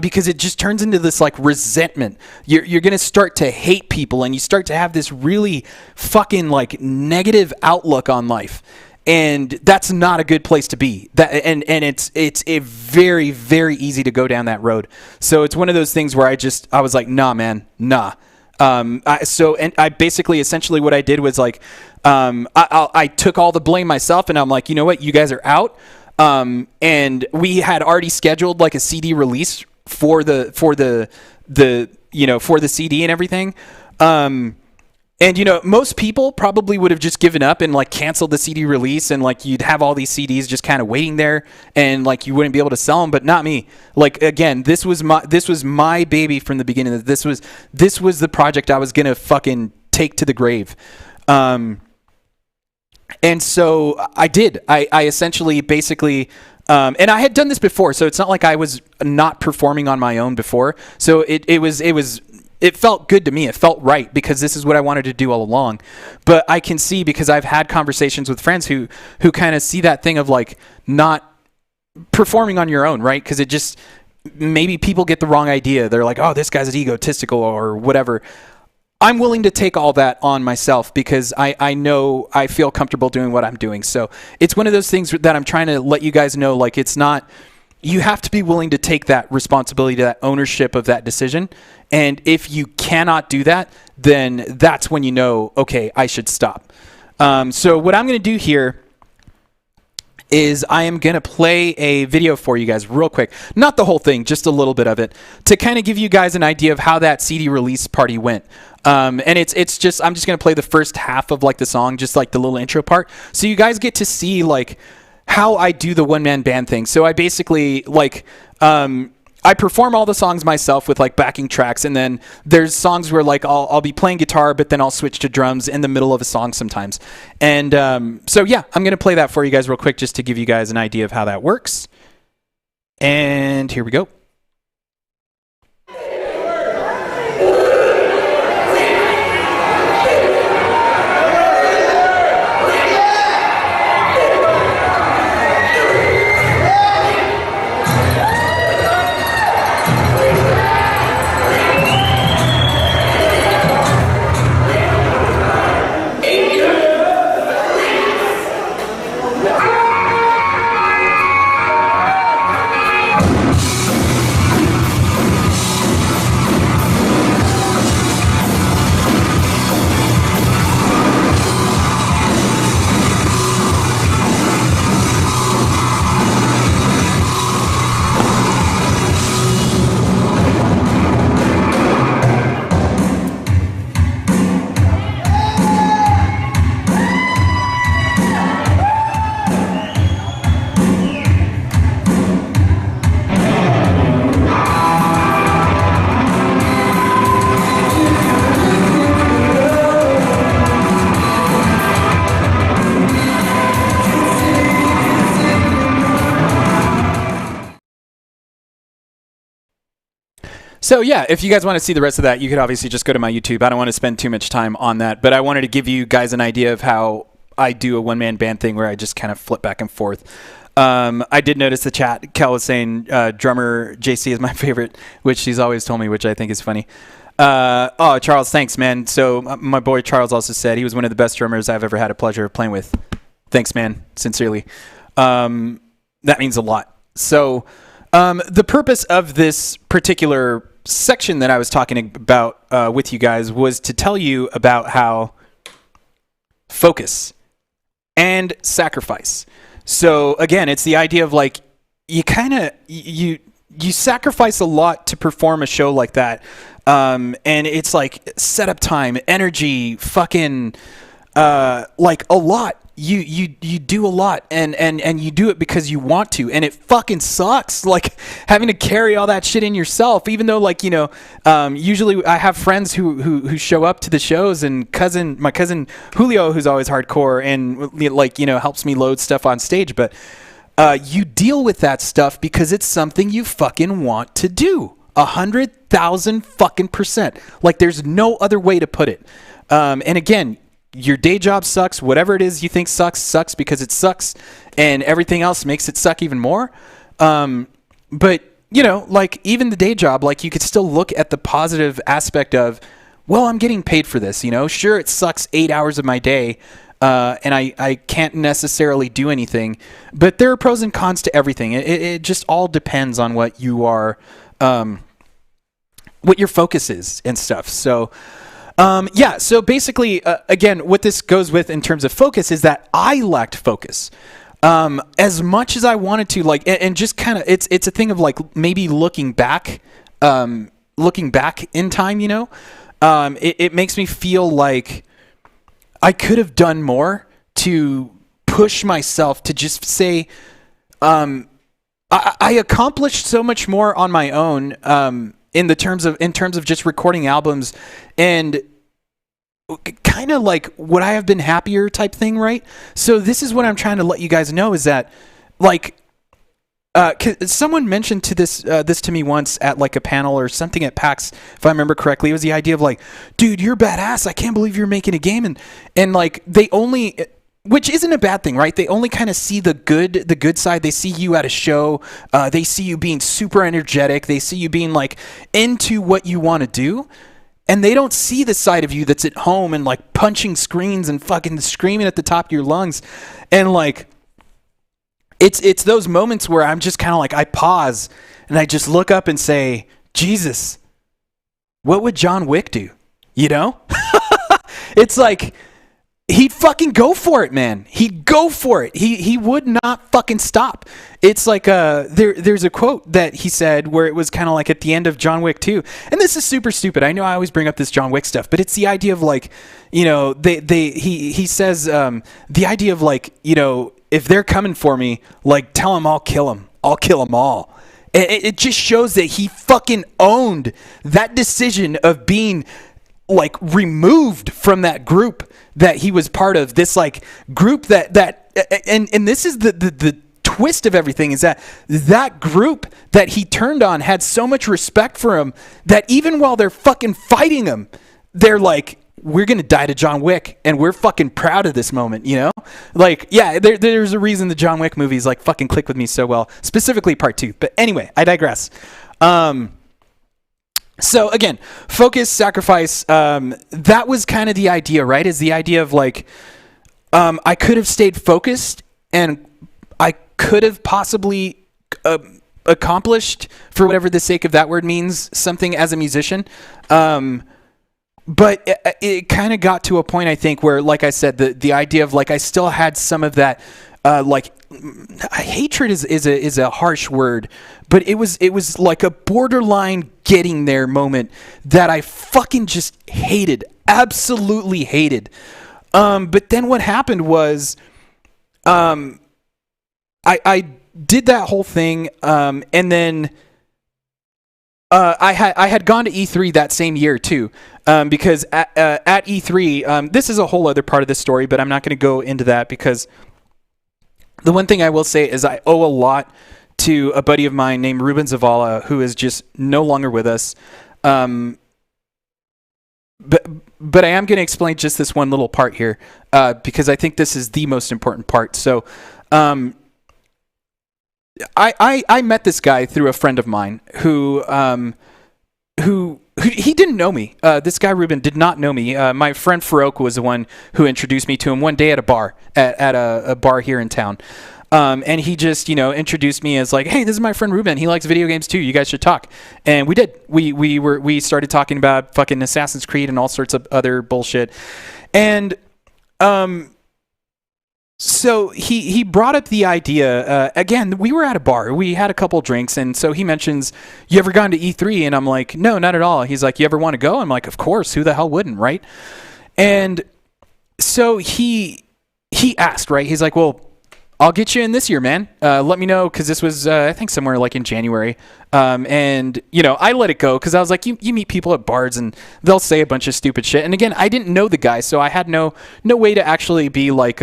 because it just turns into this like resentment. You're going to start to hate people, and you start to have this really fucking like negative outlook on life. And that's not a good place to be. And it's a very, very easy to go down that road. So it's one of those things where I was like, nah, man, nah. I basically, essentially what I did was like, I took all the blame myself, and I'm like, you know what, you guys are out. And we had already scheduled like a CD release for the CD and everything. And most people probably would have just given up and like canceled the CD release, and like you'd have all these CDs just kind of waiting there, and like you wouldn't be able to sell them. But not me. Like, again, this was my baby from the beginning. This was the project I was gonna fucking take to the grave. And so I did. I essentially basically. And I had done this before, so it's not like I was not performing on my own before. So it felt good to me. It felt right, because this is what I wanted to do all along. But I can see, because I've had conversations with friends who kind of see that thing of like not performing on your own, right? Because it just, maybe people get the wrong idea. They're like, oh, this guy's egotistical or whatever. I'm willing to take all that on myself, because I know I feel comfortable doing what I'm doing. So it's one of those things that I'm trying to let you guys know, like, it's not, you have to be willing to take that responsibility, that ownership of that decision. And if you cannot do that, then that's when you know, okay, I should stop. So what I'm going to do here is I am going to play a video for you guys real quick. Not the whole thing, just a little bit of it, to kind of give you guys an idea of how that CD release party went. And it's just, I'm just going to play the first half of like the song, just like the little intro part. So you guys get to see like how I do the one-man band thing. So I basically like, I perform all the songs myself with like backing tracks, and then there's songs where like I'll be playing guitar, but then I'll switch to drums in the middle of a song sometimes. And so yeah, I'm gonna play that for you guys real quick, just to give you guys an idea of how that works. And here we go. So yeah, if you guys want to see the rest of that, you could obviously just go to my YouTube. I don't want to spend too much time on that, but I wanted to give you guys an idea of how I do a one-man band thing where I just kind of flip back and forth. I did notice the chat. Kel was saying drummer JC is my favorite, which she's always told me, which I think is funny. Oh, Charles, thanks, man. So my boy Charles also said he was one of the best drummers I've ever had a pleasure of playing with. Thanks, man. Sincerely. That means a lot. So the purpose of this particular section that I was talking about with you guys was to tell you about how focus and sacrifice. So again, it's the idea of like you sacrifice a lot to perform a show like that. And it's like setup time, energy, fucking like a lot. You do a lot and you do it because you want to, and it fucking sucks like having to carry all that shit in yourself, even though like, you know, usually I have friends who show up to the shows, and my cousin Julio, who's always hardcore and like, you know, helps me load stuff on stage, but you deal with that stuff because it's something you fucking want to do 100,000 fucking %. Like there's no other way to put it. And again, your day job sucks. Whatever it is you think sucks because it sucks, and everything else makes it suck even more. But, you know, like even the day job, like you could still look at the positive aspect of, well, I'm getting paid for this, you know? Sure, it sucks 8 hours of my day, and I can't necessarily do anything, but there are pros and cons to everything. It just all depends on what you are, what your focus is and stuff. So, yeah, so basically, again, what this goes with in terms of focus is that I lacked focus. As much as I wanted to, like, and just kind of, it's a thing of like maybe looking back in time, you know, it makes me feel like I could have done more to push myself to just say, I accomplished so much more on my own, in terms of just recording albums and kind of like would I have been happier type thing, right? So this is what I'm trying to let you guys know is that like someone mentioned this to me once at like a panel or something at PAX, if I remember correctly. It was the idea of like, dude, you're badass. I can't believe you're making a game, and like they only, which isn't a bad thing, right? They only kind of see the good side. They see you at a show. They see you being super energetic. They see you being like into what you want to do. And they don't see the side of you that's at home and like punching screens and fucking screaming at the top of your lungs. And like, it's those moments where I'm just kind of like, I pause and I just look up and say, Jesus, what would John Wick do? You know? It's like, he'd fucking go for it, man. He'd go for it. He would not fucking stop. It's like there's a quote that he said where it was kind of like at the end of John Wick 2. And this is super stupid. I know I always bring up this John Wick stuff, but it's the idea of like, you know, he says the idea of like, you know, if they're coming for me, like tell them I'll kill them. I'll kill them all. It just shows that he fucking owned that decision of being like removed from that group that he was part of, this like group that and this is the twist of everything, is that group that he turned on had so much respect for him that even while they're fucking fighting him, they're like, we're gonna die to John Wick and we're fucking proud of this moment, you know? Like, yeah, there's a reason the John Wick movies like fucking click with me so well, specifically part 2. But anyway, I digress. So again, focus, sacrifice, that was kind of the idea, right? Is the idea of like, I could have stayed focused and I could have possibly accomplished, for whatever the sake of that word means, something as a musician. But it kind of got to a point, I think, where, like I said, the idea of like, I still had some of that, like, hatred is a harsh word, but it was like a borderline getting there moment that I fucking just hated, absolutely hated. But then what happened was, I did that whole thing, and then I had gone to E3 that same year too, because at E3, this is a whole other part of the story, but I'm not going to go into that because the one thing I will say is I owe a lot to a buddy of mine named Ruben Zavala, who is just no longer with us. But I am going to explain just this one little part here, because I think this is the most important part. So, I met this guy through a friend of mine who he didn't know me. This guy Ruben did not know me. My friend Farouk was the one who introduced me to him one day at a bar at a bar here in town. And he just, introduced me as like, hey, this is my friend Ruben. He likes video games too. You guys should talk. And we did. We started talking about fucking Assassin's Creed and all sorts of other bullshit. And so he brought up the idea, again, we were at a bar, we had a couple drinks, and so he mentions, you ever gone to E3? And I'm like, no, not at all. He's like, you ever want to go? I'm like, of course, who the hell wouldn't, right? And so he asked, right? He's like, well, I'll get you in this year, man. Let me know, because this was, I think, somewhere like in January. And, I let it go, because I was like, you meet people at bars, and they'll say a bunch of stupid shit. And again, I didn't know the guy, so I had no way to actually be like,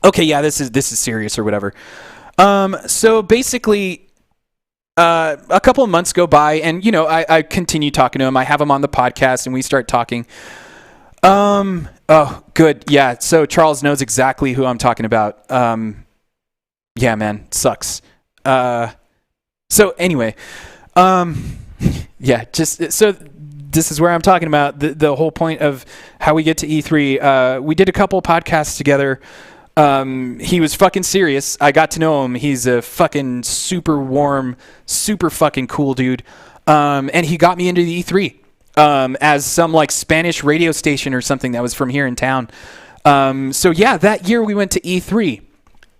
okay, yeah, this is serious or whatever. So basically, a couple of months go by, and I continue talking to him. I have him on the podcast, and we start talking. Oh, good, yeah. So Charles knows exactly who I'm talking about. Yeah, man, sucks. So anyway, yeah, just so. This is where I'm talking about the whole point of how we get to E3. We did a couple podcasts together. He was fucking serious. I got to know him. He's a fucking super warm, super fucking cool dude. And he got me into the E3 as some like Spanish radio station or something that was from here in town. So yeah, that year we went to E3.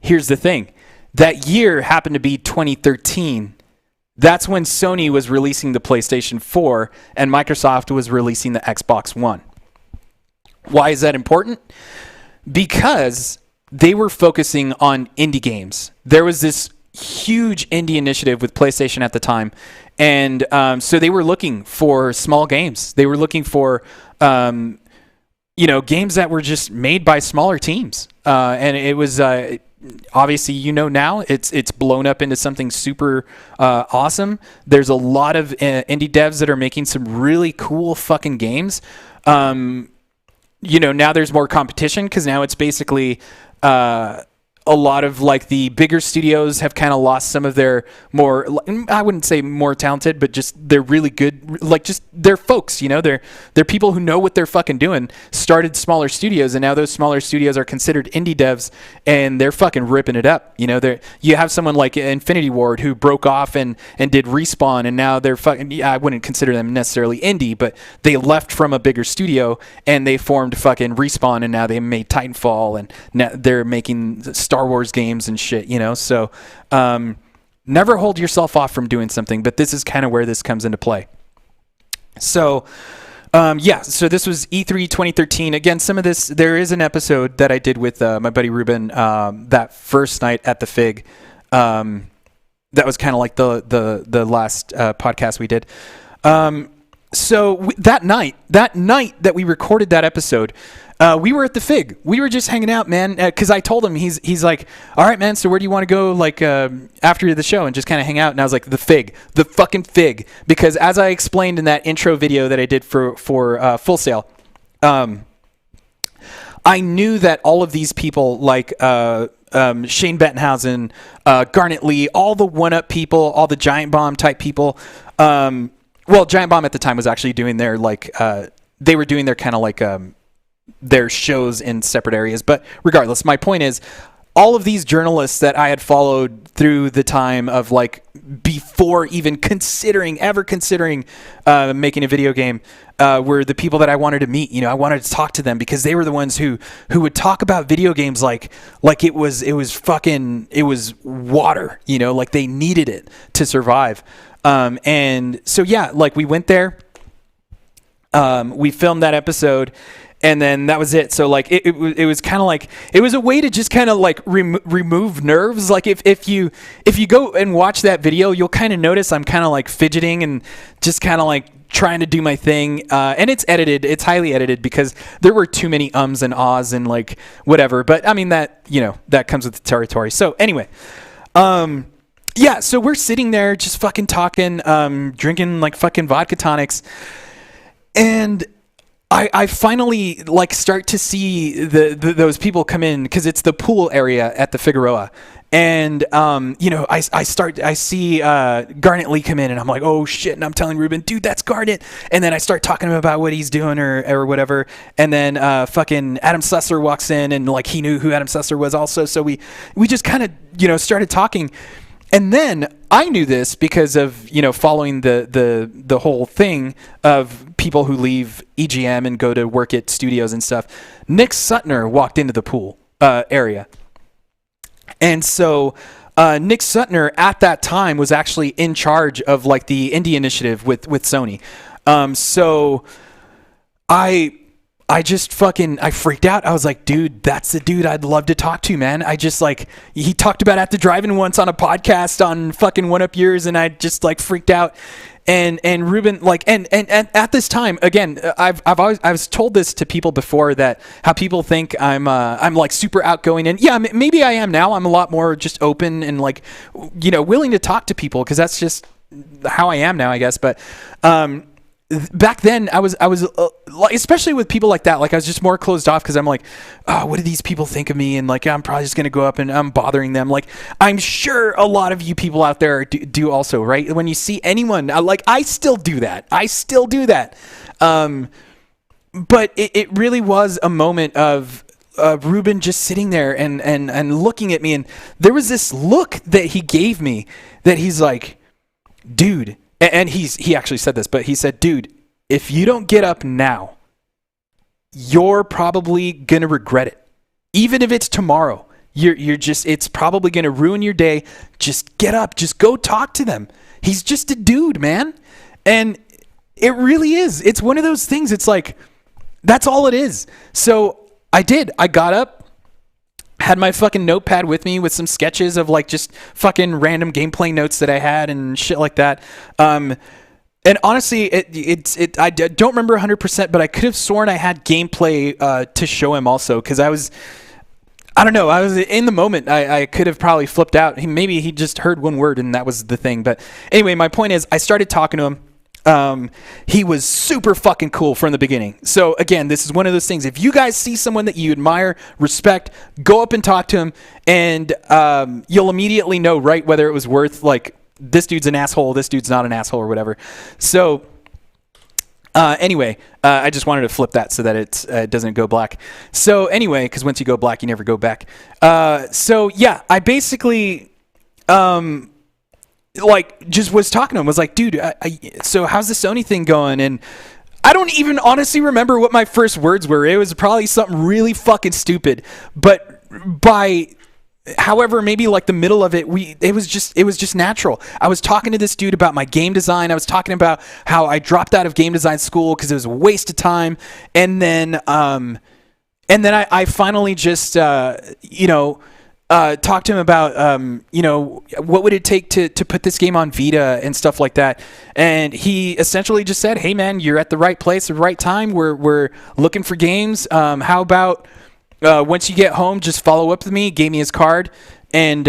Here's the thing. That year happened to be 2013. That's when Sony was releasing the PlayStation 4 and Microsoft was releasing the Xbox One. Why is that important? Because they were focusing on indie games. There was this huge indie initiative with PlayStation at the time. And so they were looking for small games. They were looking for, games that were just made by smaller teams. And it was, obviously, now it's blown up into something super awesome. There's a lot of indie devs that are making some really cool fucking games. Now there's more competition because now it's basically a lot of like the bigger studios have kind of lost some of their more, I wouldn't say more talented, but just they're really good, like just they're folks, they're people who know what they're fucking doing, started smaller studios, and now those smaller studios are considered indie devs and they're fucking ripping it up. You have someone like Infinity Ward who broke off and did Respawn, and now they're fucking, I wouldn't consider them necessarily indie, but they left from a bigger studio and they formed fucking Respawn, and now they made Titanfall, and now they're making Star Wars games and shit, so never hold yourself off from doing something, but this is kind of where this comes into play. So so this was E3 2013. Again, some of this, there is an episode that I did with my buddy Ruben that first night at the Fig. That was kind of like the last podcast we did. That night that we recorded that episode, we were at the Fig. We were just hanging out, man, because I told him, he's like, all right, man, so where do you want to go, like, after the show and just kind of hang out? And I was like, the Fig, the fucking Fig, because as I explained in that intro video that I did for Full Sail, I knew that all of these people, like Shane Bettenhausen, Garnet Lee, all the one-up people, all the Giant Bomb type people, well, Giant Bomb at the time was actually doing their, like, they were doing their kind of like their shows in separate areas. But regardless, my point is, all of these journalists that I had followed through the time of, like, before even considering making a video game, were the people that I wanted to meet. I wanted to talk to them because they were the ones who would talk about video games like it was water, like they needed it to survive. And so, yeah, like we went there, we filmed that episode, and then that was it. So like it was kind of like, it was a way to just kind of like remove nerves. Like if you go and watch that video, you'll kind of notice I'm kind of like fidgeting and just kind of like trying to do my thing. And it's edited. It's highly edited because there were too many ums and ahs and like whatever. But I mean that, that comes with the territory. So anyway, yeah, so we're sitting there just fucking talking, drinking like fucking vodka tonics. And I finally like start to see those people come in because it's the pool area at the Figueroa. And, I see Garnet Lee come in and I'm like, oh shit. And I'm telling Ruben, dude, that's Garnet. And then I start talking to him about what he's doing or whatever. And then fucking Adam Sessler walks in and like he knew who Adam Sessler was also. So we just kind of, started talking. And then I knew this because of, following the whole thing of people who leave EGM and go to work at studios and stuff. Nick Sutner walked into the pool area. And so Nick Sutner at that time was actually in charge of like the indie initiative with Sony. So I just I freaked out. I was like, dude, that's the dude I'd love to talk to, man. I just he talked about At the Drive-In once on a podcast on fucking One Up Years, and I just freaked out. And Ruben and at this time again, I've told this to people before that how people think I'm like super outgoing, and yeah, maybe I am now. I'm a lot more just open and willing to talk to people because that's just how I am now, I guess. But back then I was especially with people like that, I was just more closed off because I'm like, oh, what do these people think of me? And I'm probably just going to go up and I'm bothering them. I'm sure a lot of you people out there do also, right? When you see anyone, I still do that. But it really was a moment of Ruben just sitting there and looking at me. And there was this look that he gave me that he's like, dude, and he actually said this, but he said, dude, if you don't get up now, you're probably going to regret it. Even if it's tomorrow, it's probably going to ruin your day. Just get up, just go talk to them. He's just a dude, man. And it really is. It's one of those things. It's like, that's all it is. So I did. I got up, had my fucking notepad with me with some sketches of just fucking random gameplay notes that I had and shit like that. And honestly, I don't remember 100%, but I could have sworn I had gameplay to show him also because I don't know. I was in the moment. I could have probably flipped out. Maybe he just heard one word and that was the thing. But anyway, my point is I started talking to him. He was super fucking cool from the beginning. So again, this is one of those things. If you guys see someone that you admire, respect, go up and talk to him, and you'll immediately know, right, whether it was worth this dude's an asshole, this dude's not an asshole, or whatever. So anyway, I just wanted to flip that so that it doesn't go black. So anyway, because once you go black, you never go back. So yeah, I basically just was talking to him, was like, dude, so how's the Sony thing going? And I don't even honestly remember what my first words were. It was probably something really fucking stupid, but by however, maybe the middle of it, it was just natural. I was talking to this dude about my game design. I was talking about how I dropped out of game design school because it was a waste of time. And then I finally just, talk to him about, what would it take to put this game on Vita and stuff like that. And he essentially just said, hey man, you're at the right place at the right time. We're looking for games. How about, once you get home, just follow up with me, gave me his card and,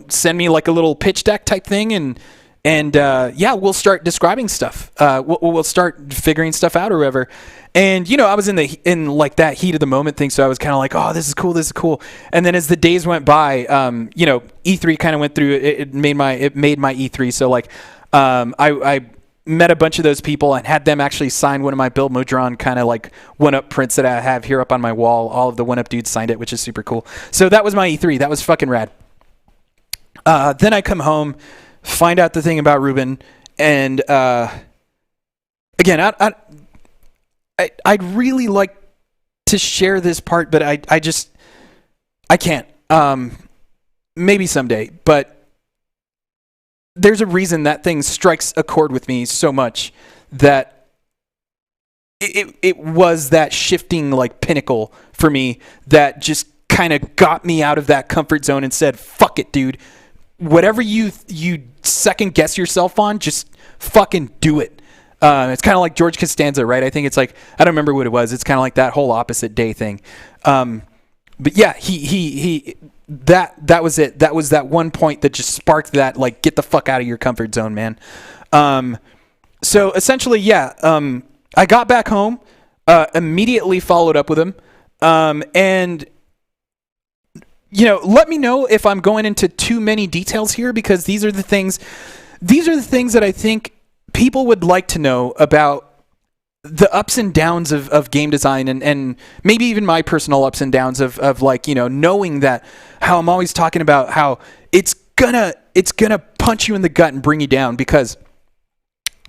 send me a little pitch deck type thing. And yeah, we'll start describing stuff. We'll start figuring stuff out or whatever. And, I was in that heat of the moment thing. So I was kind of like, oh, this is cool. And then as the days went by, E3 kind of went through, it made my E3. So I met a bunch of those people and had them actually sign one of my Bill Modron kind of one-up prints that I have here up on my wall. All of the one-up dudes signed it, which is super cool. So that was my E3. That was fucking rad. Then I come home, find out the thing about Ruben, and again, I'd really like to share this part, but I can't. Maybe someday, but there's a reason that thing strikes a chord with me so much that it was that shifting pinnacle for me that just kind of got me out of that comfort zone and said, fuck it, dude. Whatever you second guess yourself on, just fucking do it. It's kind of like George Costanza, right? I think it's I don't remember what it was. It's kind of like that whole opposite day thing. But yeah, that was it. That was that one point that just sparked that, get the fuck out of your comfort zone, man. So essentially, yeah, I got back home. Immediately followed up with him, and let me know if I'm going into too many details here, because these are the things that I think people would like to know about the ups and downs of game design, and maybe even my personal ups and downs of like, knowing that how I'm always talking about how it's gonna punch you in the gut and bring you down. Because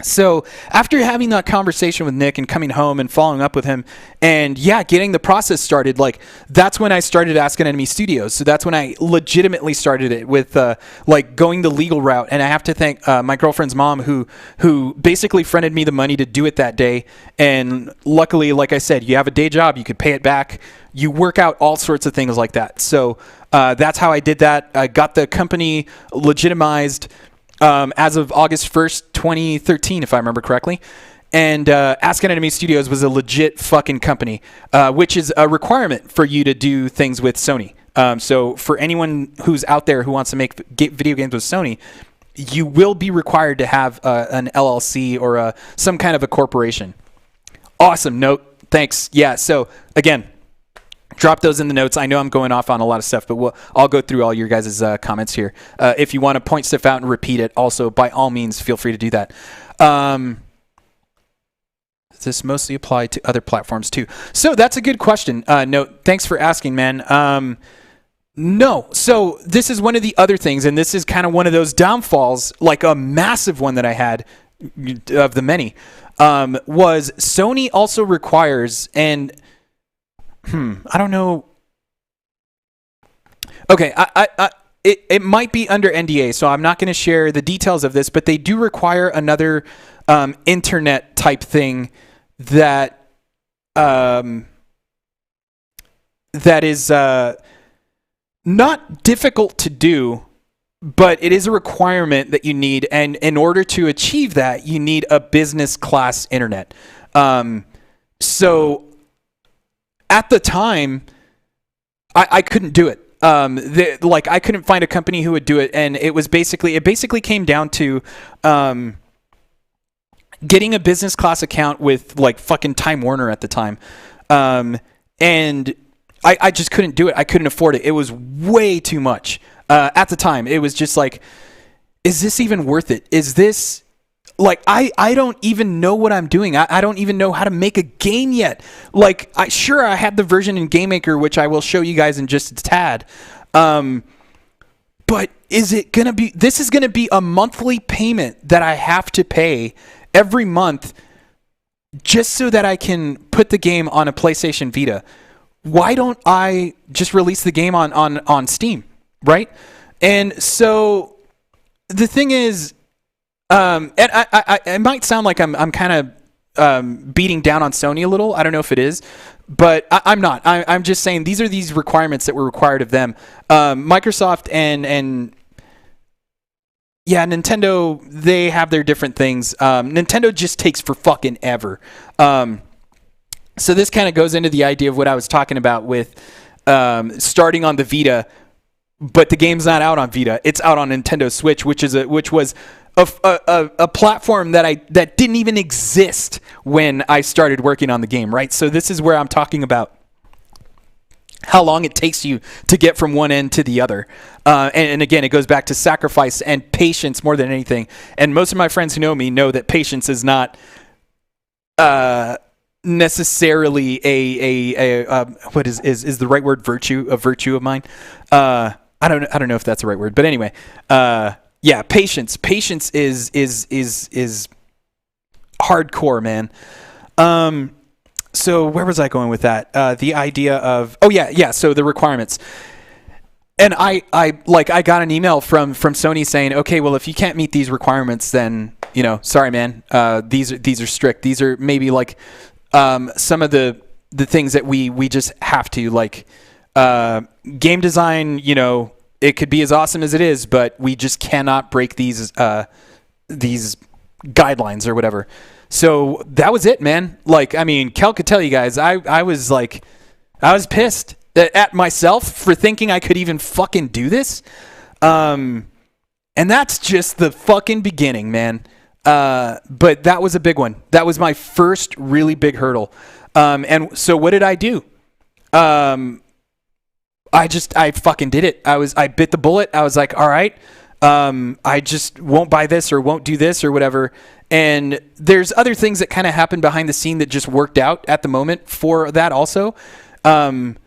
so after having that conversation with Nick and coming home and following up with him and getting the process started, like that's when I started Ask an Enemy Studios. So that's when I legitimately started it with like going the legal route. And I have to thank my girlfriend's mom who basically fronted me the money to do it that day. And luckily, like I said, you have a day job, you could pay it back. You work out all sorts of things like that. So that's how I did that. I got the company legitimized as of August 1st, 2013, if I remember correctly. And Ask an Enemy Studios was a legit fucking company, which is a requirement for you to do things with Sony. So for anyone who's out there who wants to make video games with Sony, you will be required to have an LLC or some kind of a corporation. Awesome note. Thanks. Yeah, so again, drop those in the notes. I know I'm going off on a lot of stuff, but I'll go through all your guys' comments here. If you want to point stuff out and repeat it, also, by all means, feel free to do that. Does this mostly apply to other platforms too? So that's a good question. No, thanks for asking, man. No. So this is one of the other things, and this is kind of one of those downfalls, like a massive one that I had of the many, was Sony also requires, and I don't know. Okay, it might be under NDA, so I'm not going to share the details of this, but they do require another internet type thing that is not difficult to do, but it is a requirement that you need, and in order to achieve that, you need a business class internet. So at the time, I couldn't do it. I couldn't find a company who would do it, and it basically came down to getting a business class account with like fucking Time Warner at the time, and I just couldn't do it. I couldn't afford it. It was way too much at the time. It was just like, is this even worth it? Is this like, I don't even know what I'm doing. I don't even know how to make a game yet. Like, I had the version in GameMaker, which I will show you guys in just a tad. But this is going to be a monthly payment that I have to pay every month just so that I can put the game on a PlayStation Vita. Why don't I just release the game on Steam, right? And so the thing is, and it might sound like I'm kind of beating down on Sony a little. I don't know if it is, but I'm not. I'm just saying these are these requirements that were required of them. Microsoft and Nintendo, they have their different things. Nintendo just takes for fucking ever. So this kind of goes into the idea of what I was talking about with starting on the Vita, but the game's not out on Vita. It's out on Nintendo Switch, which was a platform that didn't even exist when I started working on the game, right? So this is where I'm talking about how long it takes you to get from one end to the other. And again, it goes back to sacrifice and patience more than anything. And most of my friends who know me know that patience is not necessarily a what is the right word? A virtue of mine. I don't know if that's the right word, but anyway, patience. Patience is hardcore, man. So where was I going with that? The idea of so the requirements. And I got an email from Sony saying, okay, well, if you can't meet these requirements, then sorry, man. These are strict. These are maybe like some of the things that we just have to, like game design. It could be as awesome as it is, but we just cannot break these guidelines or whatever. So that was it, man. Like, I mean, Kel could tell you guys, I was pissed at myself for thinking I could even fucking do this. And that's just the fucking beginning, man. But that was a big one. That was my first really big hurdle. And so what did I do? I fucking did it. I bit the bullet. I was like, all right, I just won't buy this or won't do this or whatever. And there's other things that kind of happened behind the scene that just worked out at the moment for that also. And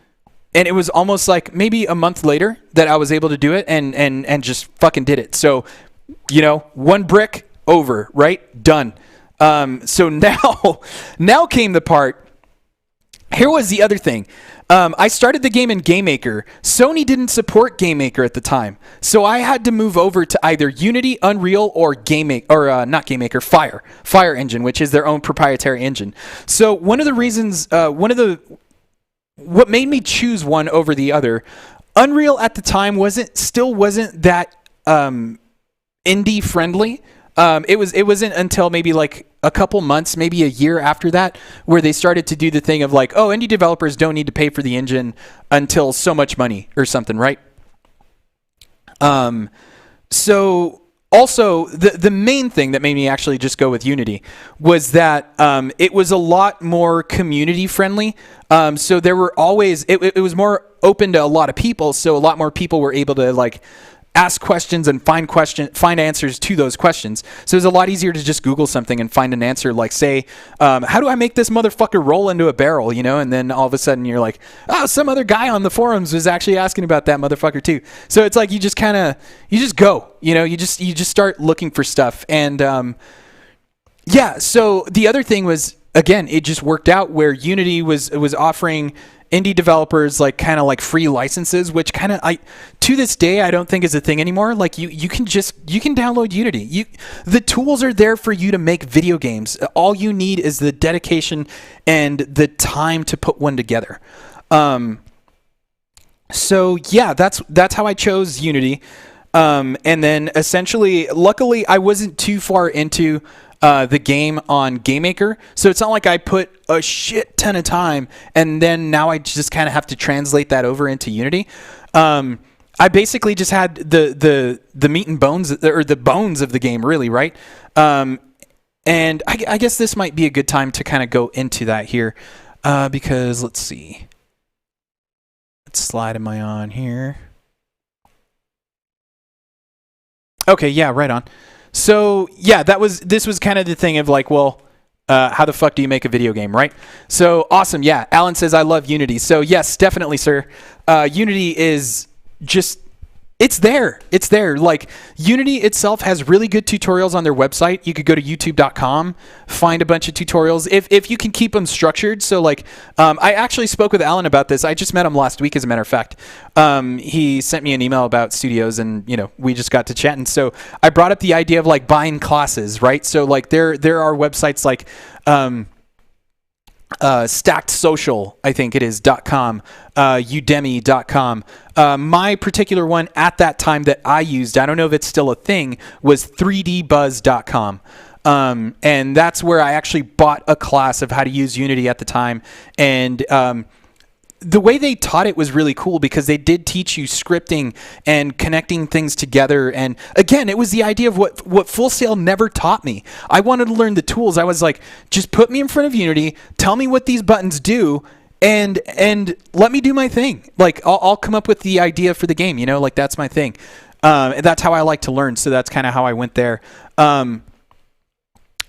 it was almost like maybe a month later that I was able to do it and just fucking did it. So, one brick over, right? Done. So now came the part. Here was the other thing. I started the game in GameMaker. Sony didn't support GameMaker at the time, so I had to move over to either Unity, Unreal, or not GameMaker, Fire Engine, which is their own proprietary engine. So one of the reasons, what made me choose one over the other, Unreal at the time still wasn't that indie friendly. It wasn't until maybe like a couple months, maybe a year after that, where they started to do the thing of like, oh, indie developers don't need to pay for the engine until so much money or something, right? So also the main thing that made me actually just go with Unity was that it was a lot more community friendly. So there were always it was more open to a lot of people, so a lot more people were able to like ask questions and find answers to those questions. So it's a lot easier to just Google something and find an answer, like say, how do I make this motherfucker roll into a barrel, and then all of a sudden you're like, oh, some other guy on the forums was actually asking about that motherfucker too. So it's like you just go, you just start looking for stuff. And so the other thing was, again, it just worked out where Unity was offering indie developers like kind of like free licenses, which kind of to this day I don't think is a thing anymore. Like you can download Unity. The tools are there for you to make video games. All you need is the dedication and the time to put one together. So yeah, that's how I chose Unity. And then essentially, luckily, I wasn't too far into the game on GameMaker, so it's not like I put a shit ton of time and then now I just kind of have to translate that over into Unity. I basically just had the meat and bones, or the bones of the game, really, right? And I guess this might be a good time to kind of go into that here, because let's see. What slide am I on here? Okay, yeah, right on. So yeah, this was kind of the thing of like, well, how the fuck do you make a video game, right? So awesome, yeah. Alan says I love Unity. So yes, definitely, sir. Unity is just it's there. Like Unity itself has really good tutorials on their website. You could go to youtube.com, find a bunch of tutorials if you can keep them structured. So like, I actually spoke with Alan about this. I just met him last week, as a matter of fact. He sent me an email about studios, and we just got to chatting. So I brought up the idea of like buying classes, right? So like there are websites like Stacked Social, I think it is .com, Udemy.com. My particular one at that time that I used, I don't know if it's still a thing, was 3dbuzz.com. And that's where I actually bought a class of how to use Unity at the time. And the way they taught it was really cool, because they did teach you scripting and connecting things together. And again, it was the idea of what Full Sail never taught me. I wanted to learn the tools. I was like, just put me in front of Unity, tell me what these buttons do, and let me do my thing. Like I'll come up with the idea for the game, like that's my thing. And that's how I like to learn. So that's kind of how I went there.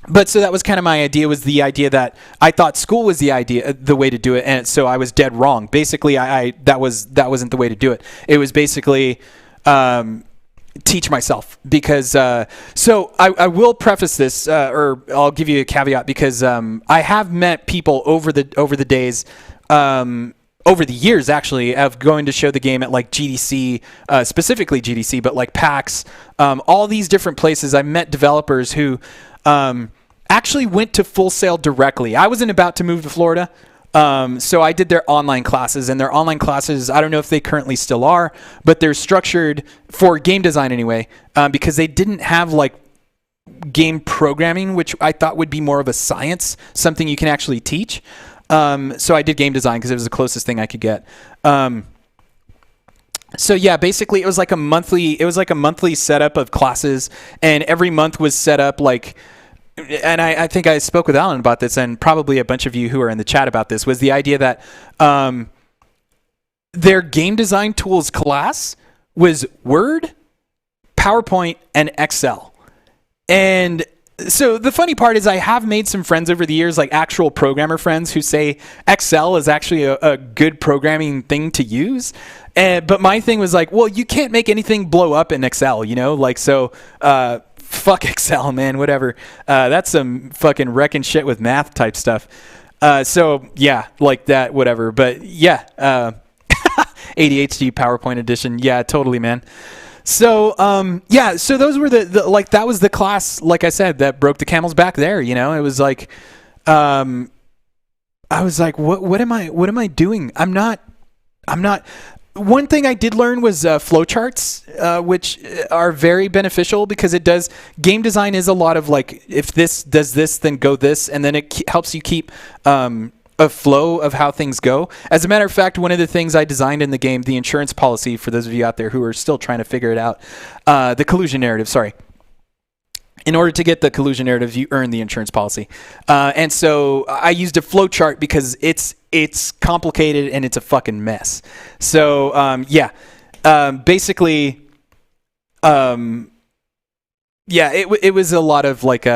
But so that was kind of my idea, was the idea that I thought school was the way to do it, and so I was dead wrong. Basically, that wasn't the way to do it. It was basically teach myself, because so I will preface this, or I'll give you a caveat, because I have met people over the days, over the years actually, of going to show the game at like GDC, specifically GDC, but like PAX, all these different places. I met developers who actually went to Full Sail directly. I wasn't about to move to Florida, so I did their online classes, and their online classes, I don't know if they currently still are, but they're structured for game design anyway, because they didn't have like game programming, which I thought would be more of a science, something you can actually teach. So I did game design because it was the closest thing I could get. So yeah, basically it was like a monthly setup of classes, and every month was set up like and I think I spoke with Alan about this, and probably a bunch of you who are in the chat about this, was the idea that their game design tools class was Word, PowerPoint, and Excel. And so the funny part is I have made some friends over the years, like actual programmer friends, who say Excel is actually a good programming thing to use. But my thing was like, well, you can't make anything blow up in Excel, you know? Like, so fuck Excel, man, whatever. That's some fucking wrecking shit with math type stuff. So, yeah, like that, whatever. But, yeah, ADHD PowerPoint edition. Yeah, totally, man. So, yeah, so those were the like, that was the class, like I said, that broke the camel's back there, you know? It was like, I was like, what am I doing? I'm not. One thing I did learn was flowcharts, which are very beneficial because it does, game design is a lot of like, if this does this, then go this, and then it helps you keep a flow of how things go. As a matter of fact, one of the things I designed in the game, the insurance policy, for those of you out there who are still trying to figure it out, the collusion narrative, sorry. In order to get the collusion narrative, you earn the insurance policy. And so I used a flowchart because it's complicated and it's a fucking mess. So, yeah, basically, yeah, it was a lot of like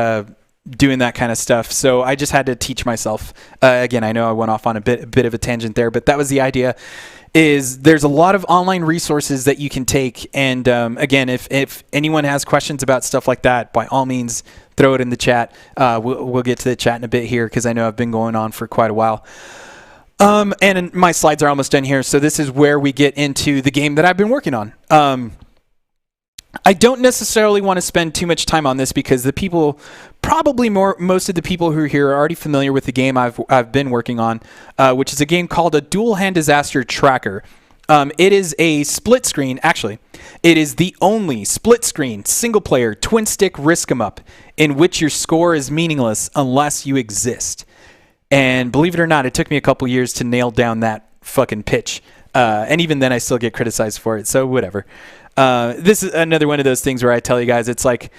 doing that kind of stuff. So I just had to teach myself. Again, I know I went off on a bit of a tangent there, but that was the idea. Is there's a lot of online resources that you can take, and again, if anyone has questions about stuff like that, by all means, throw it in the chat. We'll get to the chat in a bit here because I know I've been going on for quite a while. And my slides are almost done here, so this is where we get into the game that I've been working on. I don't necessarily want to spend too much time on this because the people, probably most of the people who are here are already familiar with the game I've been working on, which is a game called a Dual Hand Disaster Tracker. It is a split screen, actually, it is the only split screen, single player, twin stick risk 'em up in which your score is meaningless unless you exist. And believe it or not, it took me a couple years to nail down that fucking pitch. And even then I still get criticized for it, so whatever. This is another one of those things where I tell you guys, it's like,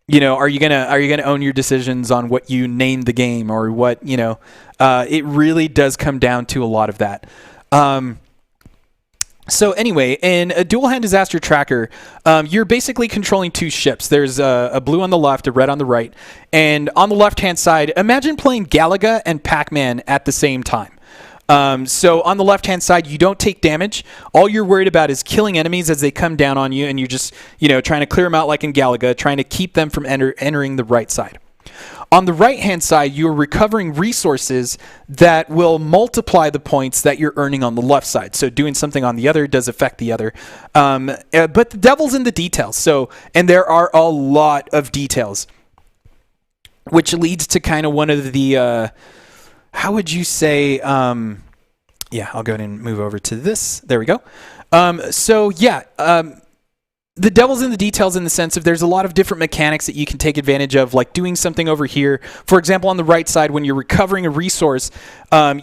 you know, are you gonna own your decisions on what you name the game or what, you know? It really does come down to a lot of that. So anyway, in a dual hand disaster tracker, you're basically controlling two ships. There's a blue on the left, a red on the right, and on the left hand side, imagine playing Galaga and Pac-Man at the same time. So on the left-hand side, you don't take damage. All you're worried about is killing enemies as they come down on you, and you're just, you know, trying to clear them out like in Galaga, trying to keep them from entering the right side. On the right-hand side, you're recovering resources that will multiply the points that you're earning on the left side. So doing something on the other does affect the other. But the devil's in the details. So, and there are a lot of details, which leads to kind of one of the... how would you say, yeah, I'll go ahead and move over to this. There we go. So, yeah, the devil's in the details in the sense of there's a lot of different mechanics that you can take advantage of, like doing something over here. For example, on the right side, when you're recovering a resource,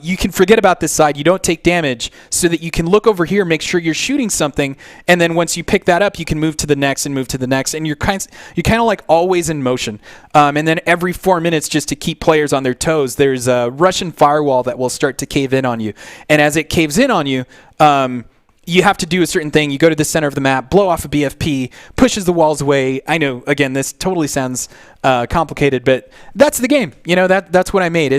you can forget about this side. You don't take damage so that you can look over here, make sure you're shooting something, and then once you pick that up, you can move to the next and move to the next, and you're kind of like always in motion. And then every 4 minutes, just to keep players on their toes, there's a Russian firewall that will start to cave in on you. And as it caves in on you, you have to do a certain thing. You go to the center of the map, blow off a BFP, pushes the walls away. I know, again, this totally sounds complicated, but that's the game. You know, that's what I made.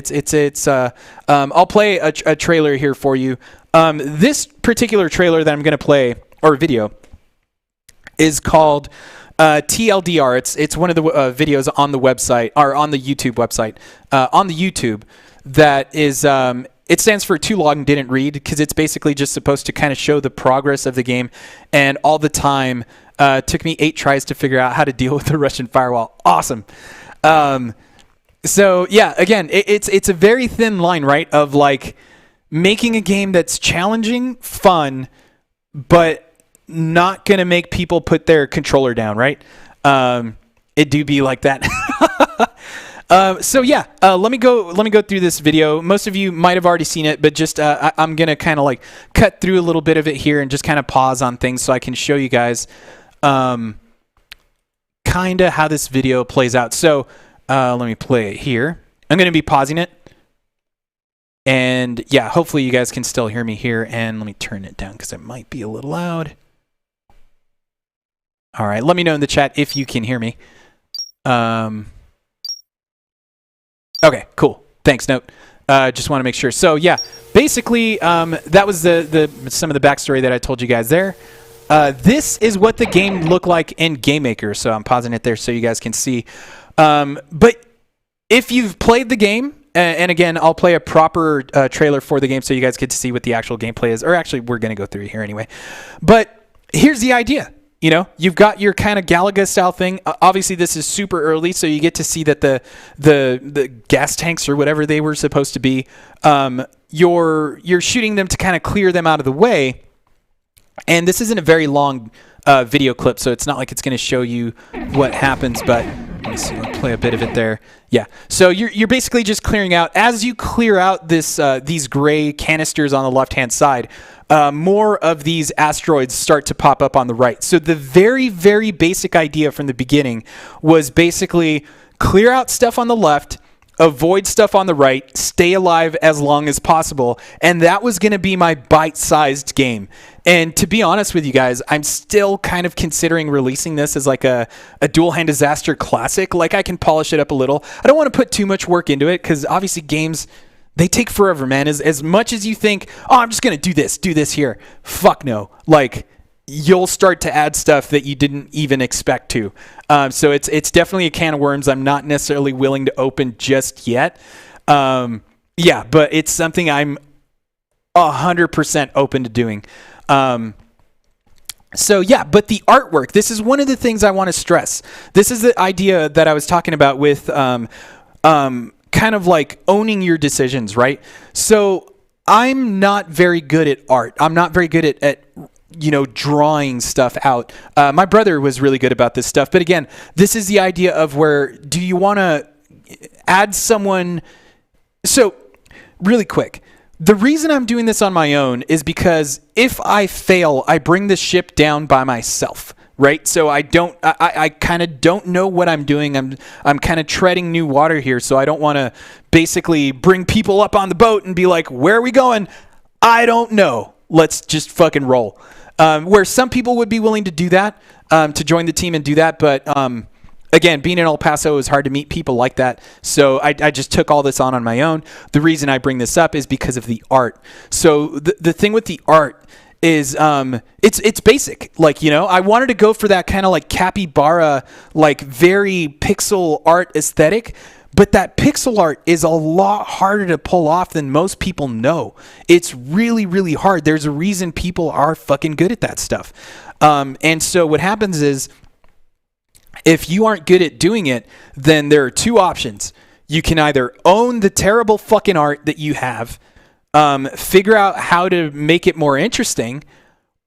I'll play a trailer here for you. This particular trailer that I'm going to play, or video, is called TLDR. It's one of the videos on the website, or on the YouTube website, on the YouTube, that is... it stands for Too Long Didn't Read, because it's basically just supposed to kind of show the progress of the game, and all the time took me 8 tries to figure out how to deal with the Russian firewall. Awesome. So yeah, again, it's a very thin line, right, of like making a game that's challenging, fun, but not gonna make people put their controller down, right? It do be like that. So yeah, let me go through this video. Most of you might have already seen it, but just I'm gonna kind of like cut through a little bit of it here and just kind of pause on things so I can show you guys kind of how this video plays out. So Let me play it here. I'm going to be pausing it. And yeah, hopefully you guys can still hear me here. And let me turn it down because it might be a little loud. All right, let me know in the chat if you can hear me. Okay, cool. Thanks, Note. Just want to make sure. So yeah, basically that was the some of the backstory that I told you guys there. This is what the game looked like in Game Maker. So I'm pausing it there so you guys can see. But if you've played the game, and again, I'll play a proper trailer for the game so you guys get to see what the actual gameplay is. Or actually, we're going to go through it here anyway. But here's the idea. You know, you've got your kind of Galaga style thing. Obviously, this is super early, so you get to see that the gas tanks or whatever they were supposed to be, you're shooting them to kind of clear them out of the way. And this isn't a very long video clip, so it's not like it's going to show you what happens. But let me see. I'll play a bit of it there. Yeah. So you're basically just clearing out. As you clear out these gray canisters on the left-hand side, more of these asteroids start to pop up on the right. So the very, very basic idea from the beginning was basically clear out stuff on the left, avoid stuff on the right, stay alive as long as possible. And that was going to be my bite-sized game. And to be honest with you guys, I'm still kind of considering releasing this as like a Dual Hand Disaster classic. Like I can polish it up a little. I don't want to put too much work into it because obviously games, they take forever, man. As much as you think, oh, I'm just going to do this here. Fuck no. Like, you'll start to add stuff that you didn't even expect to. So it's definitely a can of worms I'm not necessarily willing to open just yet. Yeah, but it's something I'm 100% open to doing. So yeah, but the artwork, this is one of the things I want to stress. This is the idea that I was talking about with kind of like owning your decisions, right? So I'm not very good at art. I'm not very good at drawing stuff out. My brother was really good about this stuff. But again, this is the idea of where do you want to add someone? So really quick, the reason I'm doing this on my own is because if I fail, I bring the ship down by myself. Right, so I kind of don't know what I'm doing. I'm kind of treading new water here, so I don't want to basically bring people up on the boat and be like, "Where are we going?" I don't know. Let's just fucking roll. Where some people would be willing to do that, to join the team and do that, but again, being in El Paso is hard to meet people like that. So I just took all this on my own. The reason I bring this up is because of the art. So the thing with the art is it's basic. Like, I wanted to go for that kind of like capybara, like very pixel art aesthetic, but that pixel art is a lot harder to pull off than most people know. It's really, really hard. There's a reason people are fucking good at that stuff. And so what happens is if you aren't good at doing it, then there are two options. You can either own the terrible fucking art that you have, figure out how to make it more interesting,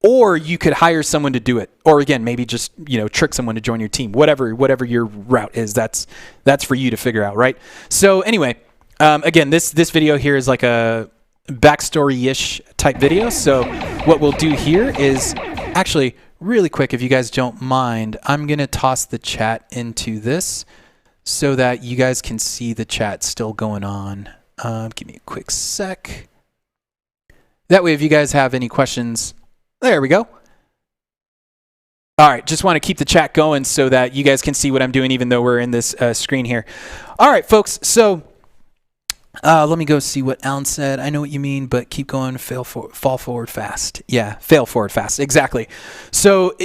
or you could hire someone to do it. Or again, maybe just, trick someone to join your team. Whatever your route is, that's for you to figure out, right? So anyway, again, this video here is like a backstory-ish type video. So what we'll do here is actually really quick, if you guys don't mind, I'm going to toss the chat into this so that you guys can see the chat still going on. Give me a quick sec. That way, if you guys have any questions, there we go. All right, just want to keep the chat going so that you guys can see what I'm doing, even though we're in this screen here. All right, folks, so let me go see what Alan said. I know what you mean, but keep going, fall forward fast. Yeah, fail forward fast, exactly. So,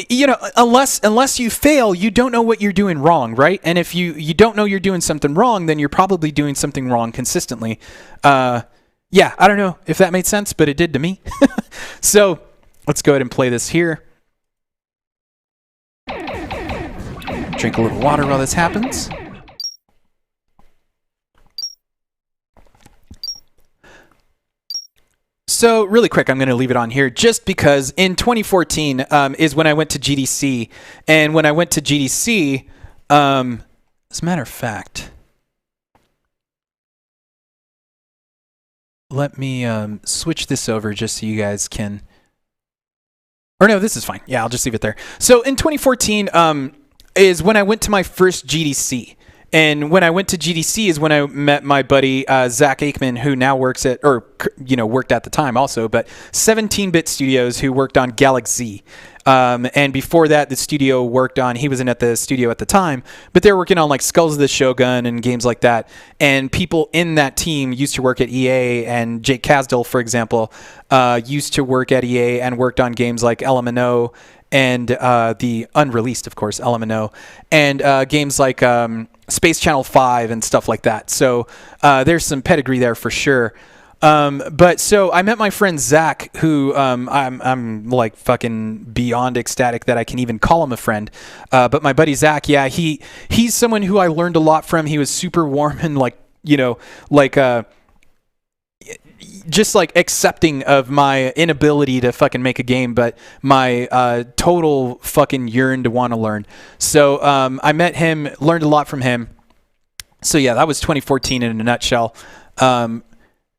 unless you fail, you don't know what you're doing wrong, right? And if you don't know you're doing something wrong, then you're probably doing something wrong consistently. Yeah, I don't know if that made sense, but it did to me. So let's go ahead and play this here. Drink a little water while this happens. So really quick, I'm going to leave it on here just because in 2014 is when I went to GDC. And when I went to GDC, as a matter of fact, let me switch this over just so you guys can... Or no, this is fine. Yeah, I'll just leave it there. So in 2014 is when I went to my first GDC. And when I went to GDC is when I met my buddy Zach Aikman, who now works at, or worked at the time also, but 17-Bit Studios, who worked on Galaxy. And before that, the studio worked on, he wasn't at the studio at the time, but they were working on like Skulls of the Shogun and games like that. And people in that team used to work at EA, and Jake Kasdal, for example, used to work at EA and worked on games like LMNO and the unreleased, of course, LMNO, and games like Space Channel 5 and stuff like that. So there's some pedigree there for sure. But so I met my friend Zach, who I'm like fucking beyond ecstatic that I can even call him a friend. But my buddy Zach, yeah, he's someone who I learned a lot from. He was super warm and just like accepting of my inability to fucking make a game, but my total fucking yearn to want to learn. So I met him, learned a lot from him. So yeah, that was 2014 in a nutshell.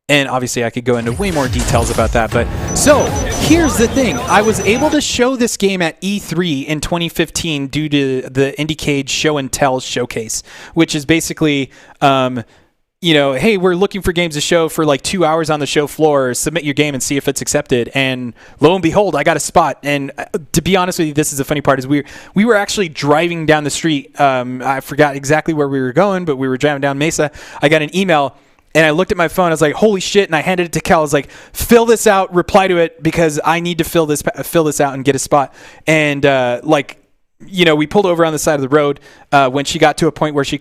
And obviously I could go into way more details about that. But so here's the thing. I was able to show this game at E3 in 2015 due to the IndieCade Show and Tell showcase, which is basically, hey, we're looking for games to show for like 2 hours on the show floor. Submit your game and see if it's accepted. And lo and behold, I got a spot. And to be honest with you, this is the funny part: is we were actually driving down the street. I forgot exactly where we were going, but we were driving down Mesa. I got an email. And I looked at my phone. I was like, "Holy shit!" And I handed it to Cal. I was like, "Fill this out. Reply to it because I need to fill this out and get a spot." And we pulled over on the side of the road when she got to a point where she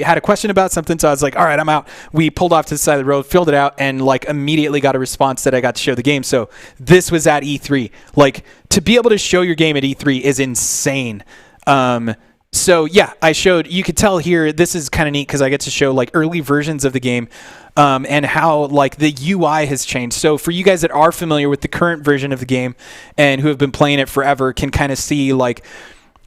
had a question about something. So I was like, "All right, I'm out." We pulled off to the side of the road, filled it out, and like immediately got a response that I got to show the game. So this was at E3. Like, to be able to show your game at E3 is insane. So yeah, I showed, you could tell here, this is kind of neat because I get to show like early versions of the game and how like the UI has changed. So for you guys that are familiar with the current version of the game and who have been playing it forever can kind of see like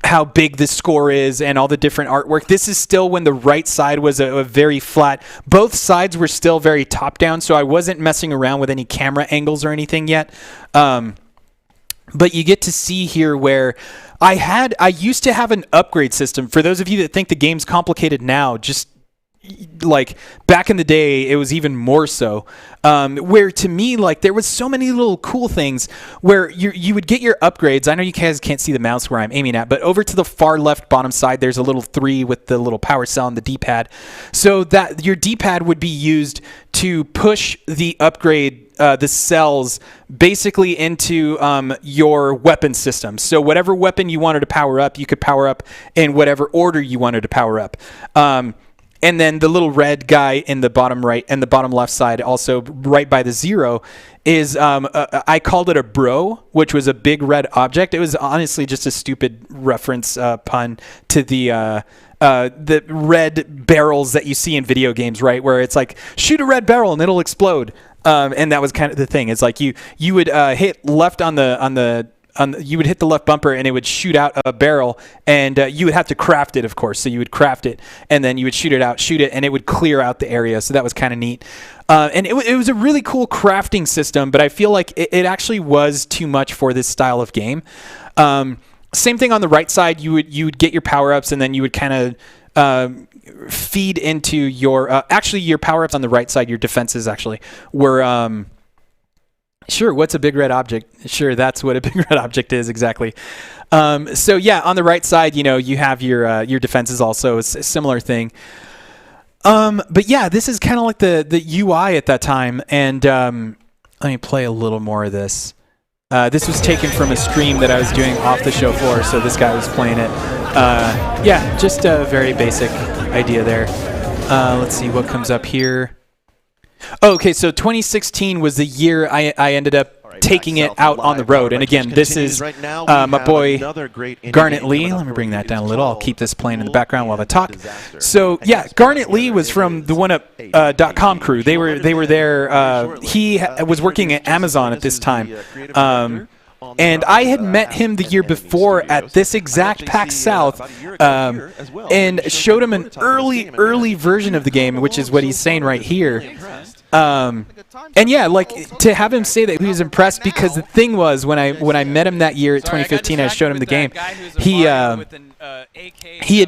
how big the score is and all the different artwork. This is still when the right side was a very flat. Both sides were still very top down, so I wasn't messing around with any camera angles or anything yet. But you get to see here where I used to have an upgrade system. For those of you that think the game's complicated now, just like back in the day, it was even more so. Where to me, like there was so many little cool things where you would get your upgrades. I know you guys can't see the mouse where I'm aiming at, but over to the far left bottom side, there's a little 3 with the little power cell on the D-pad. So that your D-pad would be used to push the upgrade, the cells basically into your weapon system. So whatever weapon you wanted to power up, you could power up in whatever order you wanted to power up. And then the little red guy in the bottom right and the bottom left side, also right by the 0, is I called it a bro, which was a big red object. It was honestly just a stupid reference pun to the red barrels that you see in video games, right? Where it's like, shoot a red barrel and it'll explode. And that was kind of the thing. It's like you would hit left you would hit the left bumper and it would shoot out a barrel, and you would have to craft it, of course. So you would craft it and then you would shoot it, and it would clear out the area. So that was kind of neat. And it was a really cool crafting system, but I feel like it actually was too much for this style of game. Same thing on the right side. You would get your power-ups, and then you would kind of feed into your actually your power-ups on the right side, your defenses actually were sure, what's a big red object? Sure, that's what a big red object is, exactly. So yeah, on the right side, you have your defenses also. It's a similar thing. But yeah, this is kind of like the UI at that time. And let me play a little more of this. This was taken from a stream that I was doing off the show floor, so this guy was playing it. Yeah, just a very basic idea there. Let's see what comes up here. Oh, okay, so 2016 was the year I ended up taking it out on the road. And again, this is my boy Garnet Lee. Let me bring that down a little. I'll keep this playing in the background while I talk. So yeah, Garnet Lee was from the OneUp.com crew. They were there. He was working at Amazon at this time. And I had met him the year before at this exact PAX South and showed him an early version of the game, which is what he's saying right here. And yeah, like to have him say that he was impressed, because the thing was when I met him that year at 2015, I showed him the game. He had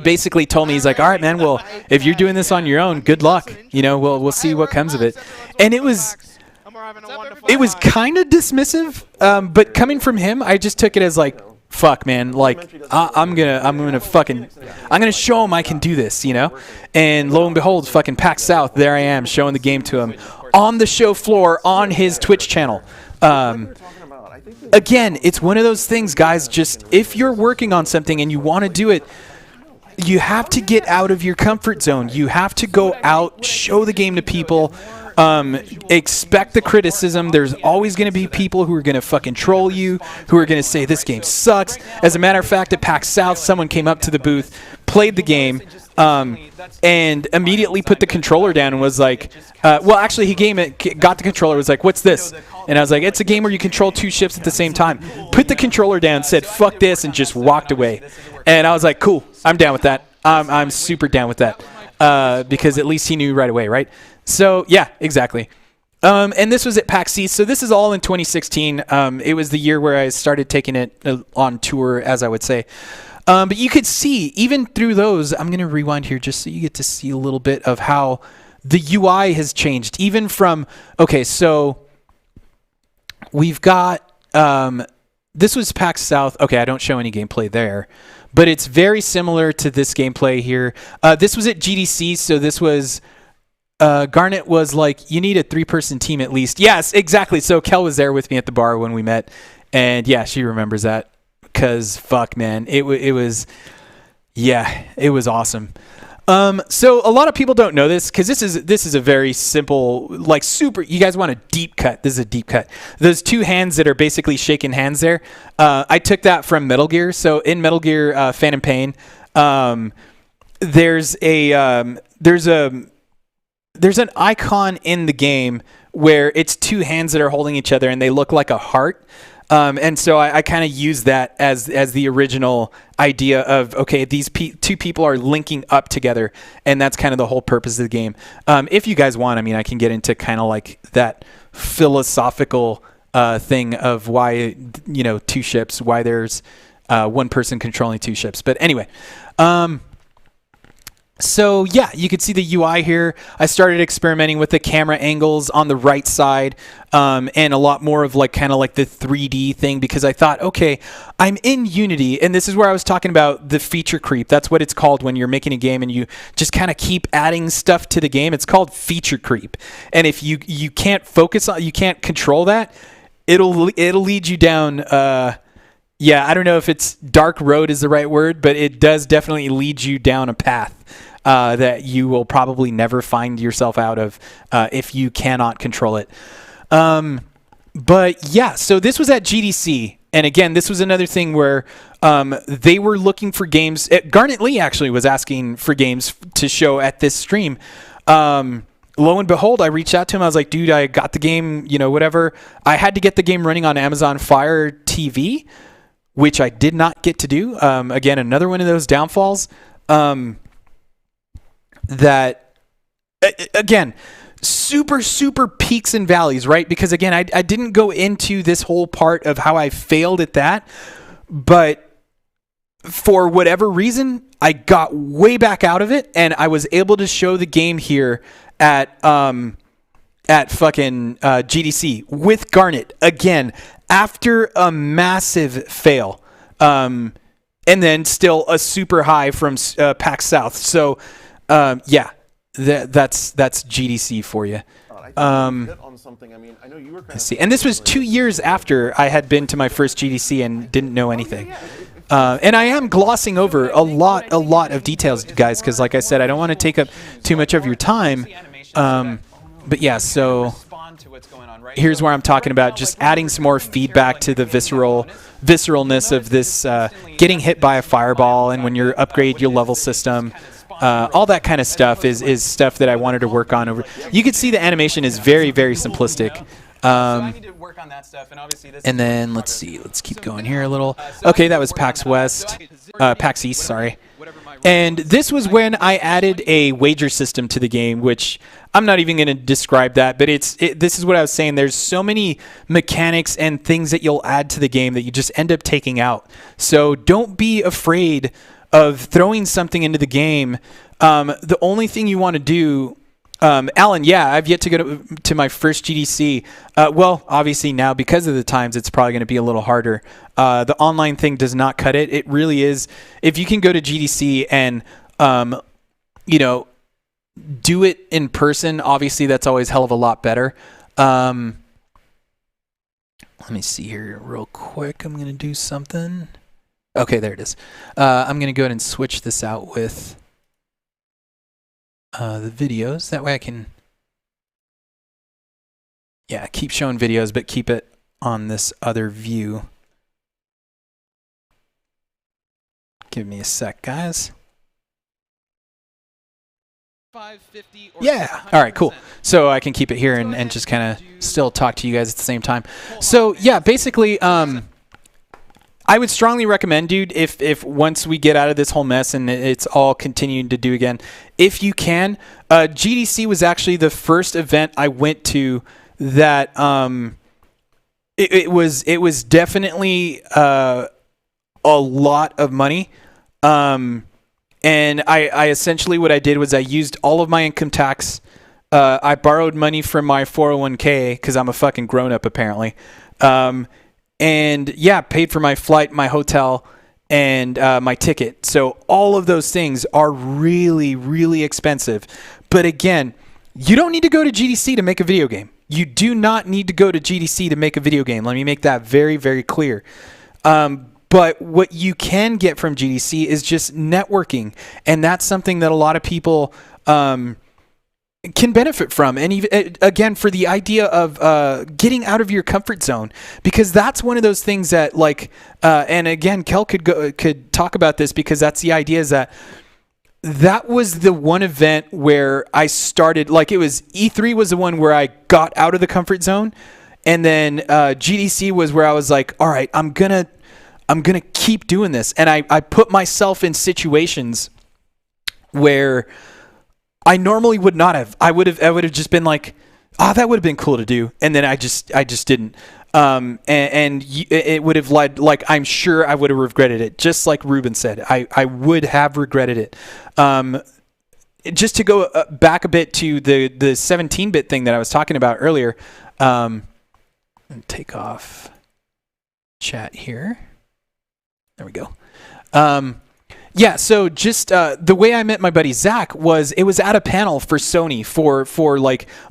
basically told me, he's like, all right, man, well, if you're doing this on your own, good luck. You know, we'll see what comes of it. And it was kind of dismissive, but coming from him, I just took it as like, fuck, man, like I'm gonna show him I can do this, you know. And lo and behold, fucking PAX South, there I am showing the game to him on the show floor on his Twitch channel. Again, it's one of those things, guys. Just if you're working on something and you want to do it, you have to get out of your comfort zone. You have to go out, show the game to people. Expect the criticism. There's always going to be people who are going to fucking troll you, who are going to say this game sucks. As a matter of fact, at PAX South, someone came up to the booth, played the game, and immediately put the controller down and was like, well, actually, he got the controller, was like, what's this? And I was like, it's a game where you control 2 ships at the same time. Put the controller down, said, fuck this, and just walked away. And I was like, cool, I'm down with that. I'm super down with that, because at least he knew right away, right? So, yeah, exactly. And this was at PAX East, so this is all in 2016. It was the year where I started taking it on tour, as I would say. But you could see, even through those, I'm going to rewind here just so you get to see a little bit of how the UI has changed. Even from, okay, so we've got, this was PAX South. Okay, I don't show any gameplay there, but it's very similar to this gameplay here. This was at GDC, so this was... Garnet was like, you need a 3-person team at least. Yes, exactly. So Kel was there with me at the bar when we met, and yeah, she remembers that, because fuck, man, it was awesome. So a lot of people don't know this, because this is a very simple, like super. You guys want a deep cut? This is a deep cut. Those 2 hands that are basically shaking hands there. I took that from Metal Gear. So in Metal Gear Phantom Pain, there's an icon in the game where it's 2 hands that are holding each other and they look like a heart. And so I kind of use that as the original idea of, okay, these 2 people are linking up together, and that's kind of the whole purpose of the game. If you guys want, I mean, I can get into kind of like that philosophical thing of why, 2 ships, why there's 1 person controlling 2 ships. But anyway, so yeah, you could see the UI here. I started experimenting with the camera angles on the right side, and a lot more of like kind of like the 3D thing, because I thought, okay, I'm in Unity, and this is where I was talking about the feature creep. That's what it's called when you're making a game and you just kind of keep adding stuff to the game. It's called feature creep. And if you can't focus on, you can't control that, it'll lead you down. Yeah, I don't know if it's dark road is the right word, but it does definitely lead you down a path that you will probably never find yourself out of if you cannot control it. But yeah, so this was at GDC. And again, this was another thing where they were looking for games. Garnet Lee actually was asking for games to show at this stream. Lo and behold, I reached out to him. I was like, dude, I got the game, whatever. I had to get the game running on Amazon Fire TV, which I did not get to do. Again, another one of those downfalls. That, again, super, super peaks and valleys, right? Because, again, I didn't go into this whole part of how I failed at that. But for whatever reason, I got way back out of it, and I was able to show the game here at fucking GDC with Garnet, again, after a massive fail. And then still a super high from PAX South. So... yeah, that's GDC for you. Let's see. And this was 2 years after I had been to my first GDC and didn't know anything. And I am glossing over a lot of details, guys, because like I said, I don't want to take up too much of your time. But yeah, so here's where I'm talking about just adding some more feedback to the visceralness of this getting hit by a fireball, and when you upgrade your level system. All that kind of stuff is stuff that I wanted to work on over. You can see the animation is very, very simplistic. So I need to work on that stuff, and obviously this. And then let's see. Let's keep going here a little. Okay, that was PAX West, PAX East. Sorry. And this was when I added a wager system to the game, which I'm not even going to describe that, but this is what I was saying. There's so many mechanics and things that you'll add to the game that you just end up taking out. So don't be afraid of throwing something into the game. The only thing you want to do, Alan, yeah, I've yet to go to my first GDC. Well, obviously now because of the times, it's probably going to be a little harder. The online thing does not cut it. It really is. If you can go to GDC and, do it in person, obviously that's always a hell of a lot better. Let me see here real quick. I'm going to do something. Okay, there it is. I'm going to go ahead and switch this out with the videos. That way I can, keep showing videos, but keep it on this other view. Give me a sec, guys. Yeah. All right, cool. So I can keep it here and just kind of still talk to you guys at the same time. So yeah, basically, I would strongly recommend, dude, if once we get out of this whole mess and it's all continuing to do again, if you can, GDC was actually the first event I went to that it was definitely a lot of money. And I essentially what I did was I used all of my income tax. I borrowed money from my 401k because I'm a fucking grown up apparently. And yeah, paid for my flight, my hotel, and my ticket. So all of those things are really, really expensive. But again, you don't need to go to GDC to make a video game. You do not need to go to GDC to make a video game. Let me make that very, very clear. But what you can get from GDC is just networking. And that's something that a lot of people can benefit from. And even, again, for the idea of getting out of your comfort zone, because that's one of those things that and again, Kel could talk about this, because that's the idea, is that was the one event where I started, it was E3 was the one where I got out of the comfort zone. And then GDC was where I was like, all right, I'm going to keep doing this. And I put myself in situations where I normally would not have. I would have just been like, oh, that would have been cool to do. And then I just didn't. It would have led, I'm sure I would have regretted it. Just like Ruben said, I would have regretted it. Just to go back a bit to the 17-bit thing that I was talking about earlier, and take off chat here. There we go. Yeah, so just the way I met my buddy Zach was, it was at a panel for Sony for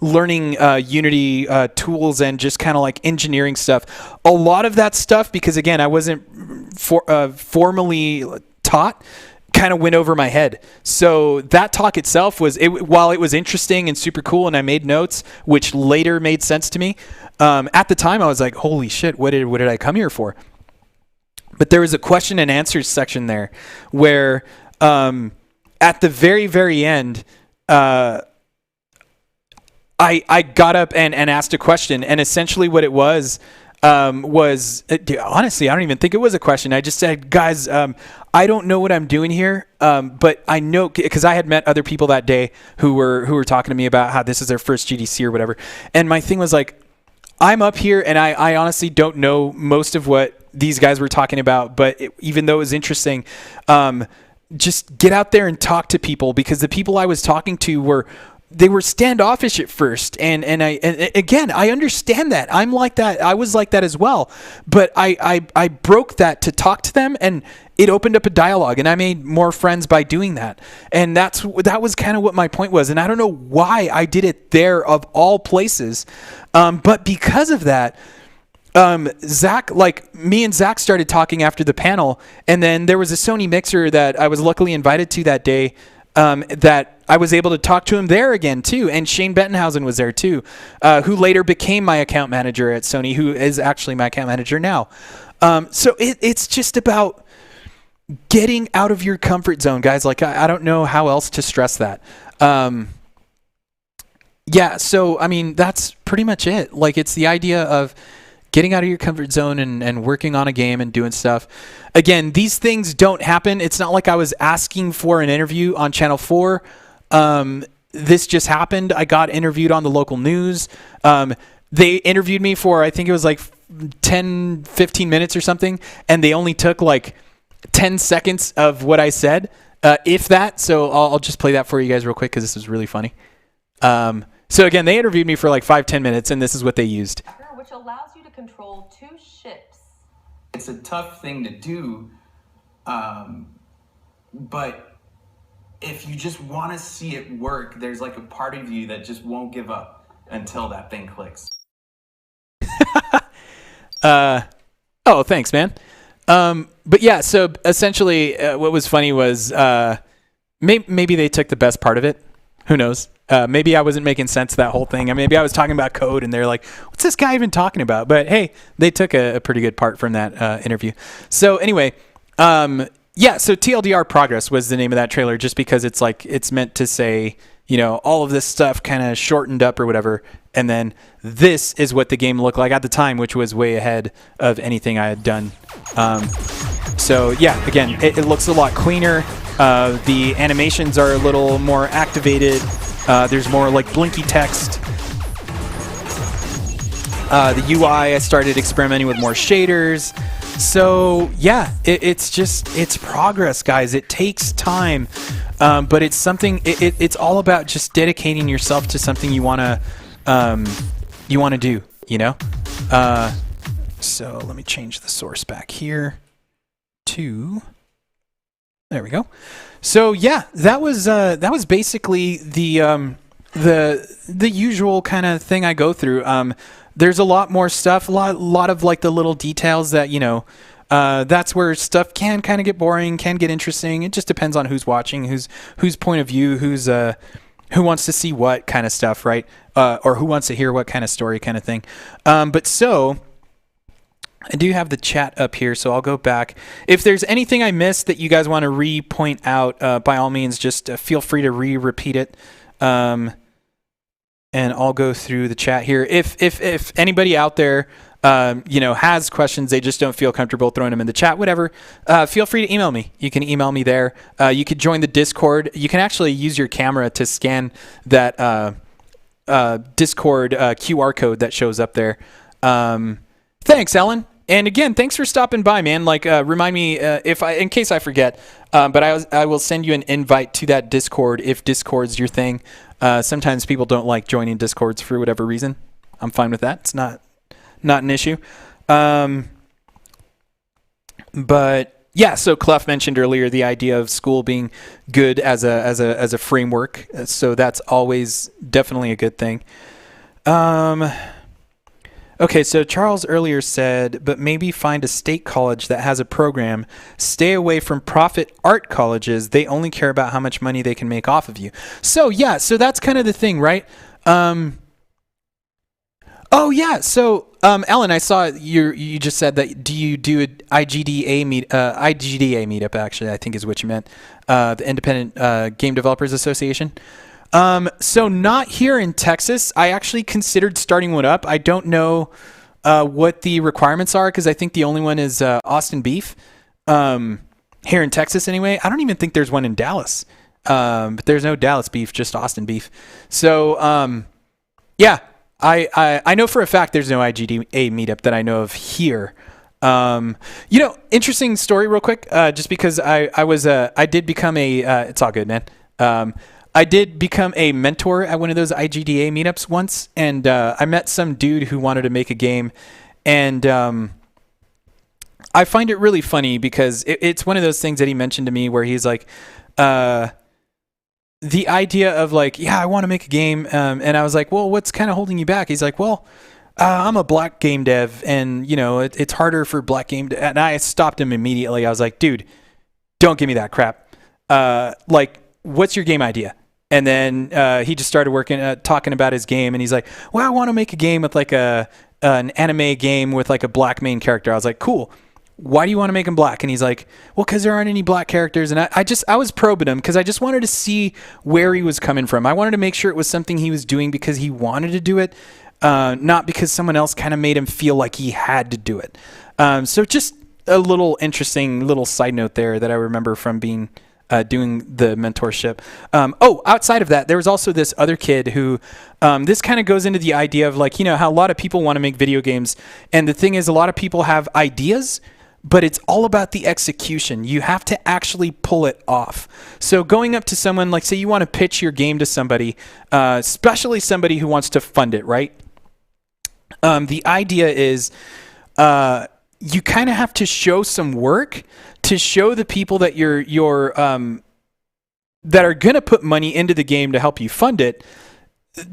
learning Unity tools and just kind of engineering stuff. A lot of that stuff, because again, I wasn't formally taught, kind of went over my head. So that talk itself while it was interesting and super cool, and I made notes, which later made sense to me. At the time, I was like, holy shit, what did I come here for? But there was a question and answers section there where at the very, very end, I got up and asked a question. And essentially what it was honestly, I don't even think it was a question. I just said, guys, I don't know what I'm doing here, but I know, because I had met other people that day who were talking to me about how this is their first GDC or whatever. And my thing was I'm up here and I honestly don't know most of what these guys were talking about, but even though it was interesting, just get out there and talk to people, because the people I was talking to were standoffish at first. And again, I understand that. I'm like that. I was like that as well, but I broke that to talk to them, and it opened up a dialogue, and I made more friends by doing that. And that was kind of what my point was. And I don't know why I did it there of all places. But because of that, Zach, me and Zach started talking after the panel, and then there was a Sony mixer that I was luckily invited to that day, that I was able to talk to him there again too. And Shane Bettenhausen was there too, who later became my account manager at Sony, who is actually my account manager now. So it's just about getting out of your comfort zone, guys. I don't know how else to stress that. Yeah, so I mean that's pretty much it. Like it's the idea of getting out of your comfort zone and working on a game and doing stuff. Again, these things don't happen. It's not like I was asking for an interview on Channel 4. This just happened. I got interviewed on the local news. They interviewed me for, I think it was like 10, 15 minutes or something, and they only took like 10 seconds of what I said, if that. So I'll just play that for you guys real quick because this is really funny. So again, they interviewed me for like 5-10 minutes, and this is what they used. Which allows you to control 2 ships. It's a tough thing to do, but if you just want to see it work, there's like a part of you that just won't give up until that thing clicks. Oh, thanks, man. But yeah, so essentially, what was funny was maybe they took the best part of it. Who knows? Maybe I wasn't making sense of that whole thing. Maybe I was talking about code, and they're like, "What's this guy even talking about?" But hey, they took a pretty good part from that interview. So anyway, yeah. So TLDR Progress was the name of that trailer, just because it's like it's meant to say, you know, all of this stuff kind of shortened up or whatever, and then this is what the game looked like at the time, which was way ahead of anything I had done. So yeah, again, it looks a lot cleaner. The animations are a little more activated. There's more like blinky text. The UI, I started experimenting with more shaders. So yeah, it's progress, guys. It takes time, but it's something. It's all about just dedicating yourself to something you wanna do. You know. So let me change the source back here to. There we go. So yeah, that was basically the usual kind of thing I go through. There's a lot more stuff, a lot of like the little details that, you know, that's where stuff can kind of get boring, can get interesting. It just depends on who's watching, whose point of view, who wants to see what kind of stuff, right? Or who wants to hear what kind of story kind of thing. But so I do have the chat up here, so I'll go back. If there's anything I missed that you guys want to re-point out, by all means, just feel free to repeat it. And I'll go through the chat here. If anybody out there, you know, has questions, they just don't feel comfortable throwing them in the chat, whatever, feel free to email me. You can email me there. You could join the Discord. You can actually use your camera to scan that Discord QR code that shows up there. Thanks, Ellen. And again, thanks for stopping by, man. Like, remind me in case I forget. But I will send you an invite to that Discord if Discord's your thing. Sometimes people don't like joining Discords for whatever reason. I'm fine with that. It's not an issue. But yeah, so Clef mentioned earlier the idea of school being good as a framework. So that's always definitely a good thing. Okay, so Charles earlier said, but maybe find a state college that has a program. Stay away from profit art colleges. They only care about how much money they can make off of you. So yeah, so that's kind of the thing, right? Oh yeah, so Ellen, I saw you just said that. Do you do an IGDA meetup? Actually, I think is what you meant. The Independent Game Developers Association. So not here in Texas. I actually considered starting one up. I don't know what the requirements are because I think the only one is Austin Beef. Here in Texas anyway. I don't even think there's one in Dallas. But there's no Dallas Beef, just Austin Beef. So yeah, I know for a fact there's no IGDA meetup that I know of here. You know, interesting story real quick, just because I did become it's all good, man. I did become a mentor at one of those IGDA meetups once, and I met some dude who wanted to make a game, and I find it really funny because it's one of those things that he mentioned to me where he's like, the idea of like, yeah, I want to make a game, and I was like, well, what's kind of holding you back? He's like, well, I'm a black game dev, and you know, it's harder for black game dev. And I stopped him immediately. I was like, dude, don't give me that crap. Like, what's your game idea? And then he just started talking about his game, and he's like, well, I want to make a game with like an anime game with like a black main character. I was like, cool. why do you want to make him black? And he's like, well, because there aren't any black characters. And I was probing him because I just wanted to see where he was coming from. I wanted to make sure it was something he was doing because he wanted to do it, not because someone else kind of made him feel like he had to do it. So just a little interesting little side note there that I remember from being doing the mentorship. Outside of that, there was also this other kid who, this kind of goes into the idea of like, how a lot of people want to make video games. And the thing is, a lot of people have ideas, but it's all about the execution. You have to actually pull it off. So going up to someone, like say you want to pitch your game to somebody, especially somebody who wants to fund it, right? The idea is, you kind of have to show some work to show the people that you're that are going to put money into the game to help you fund it,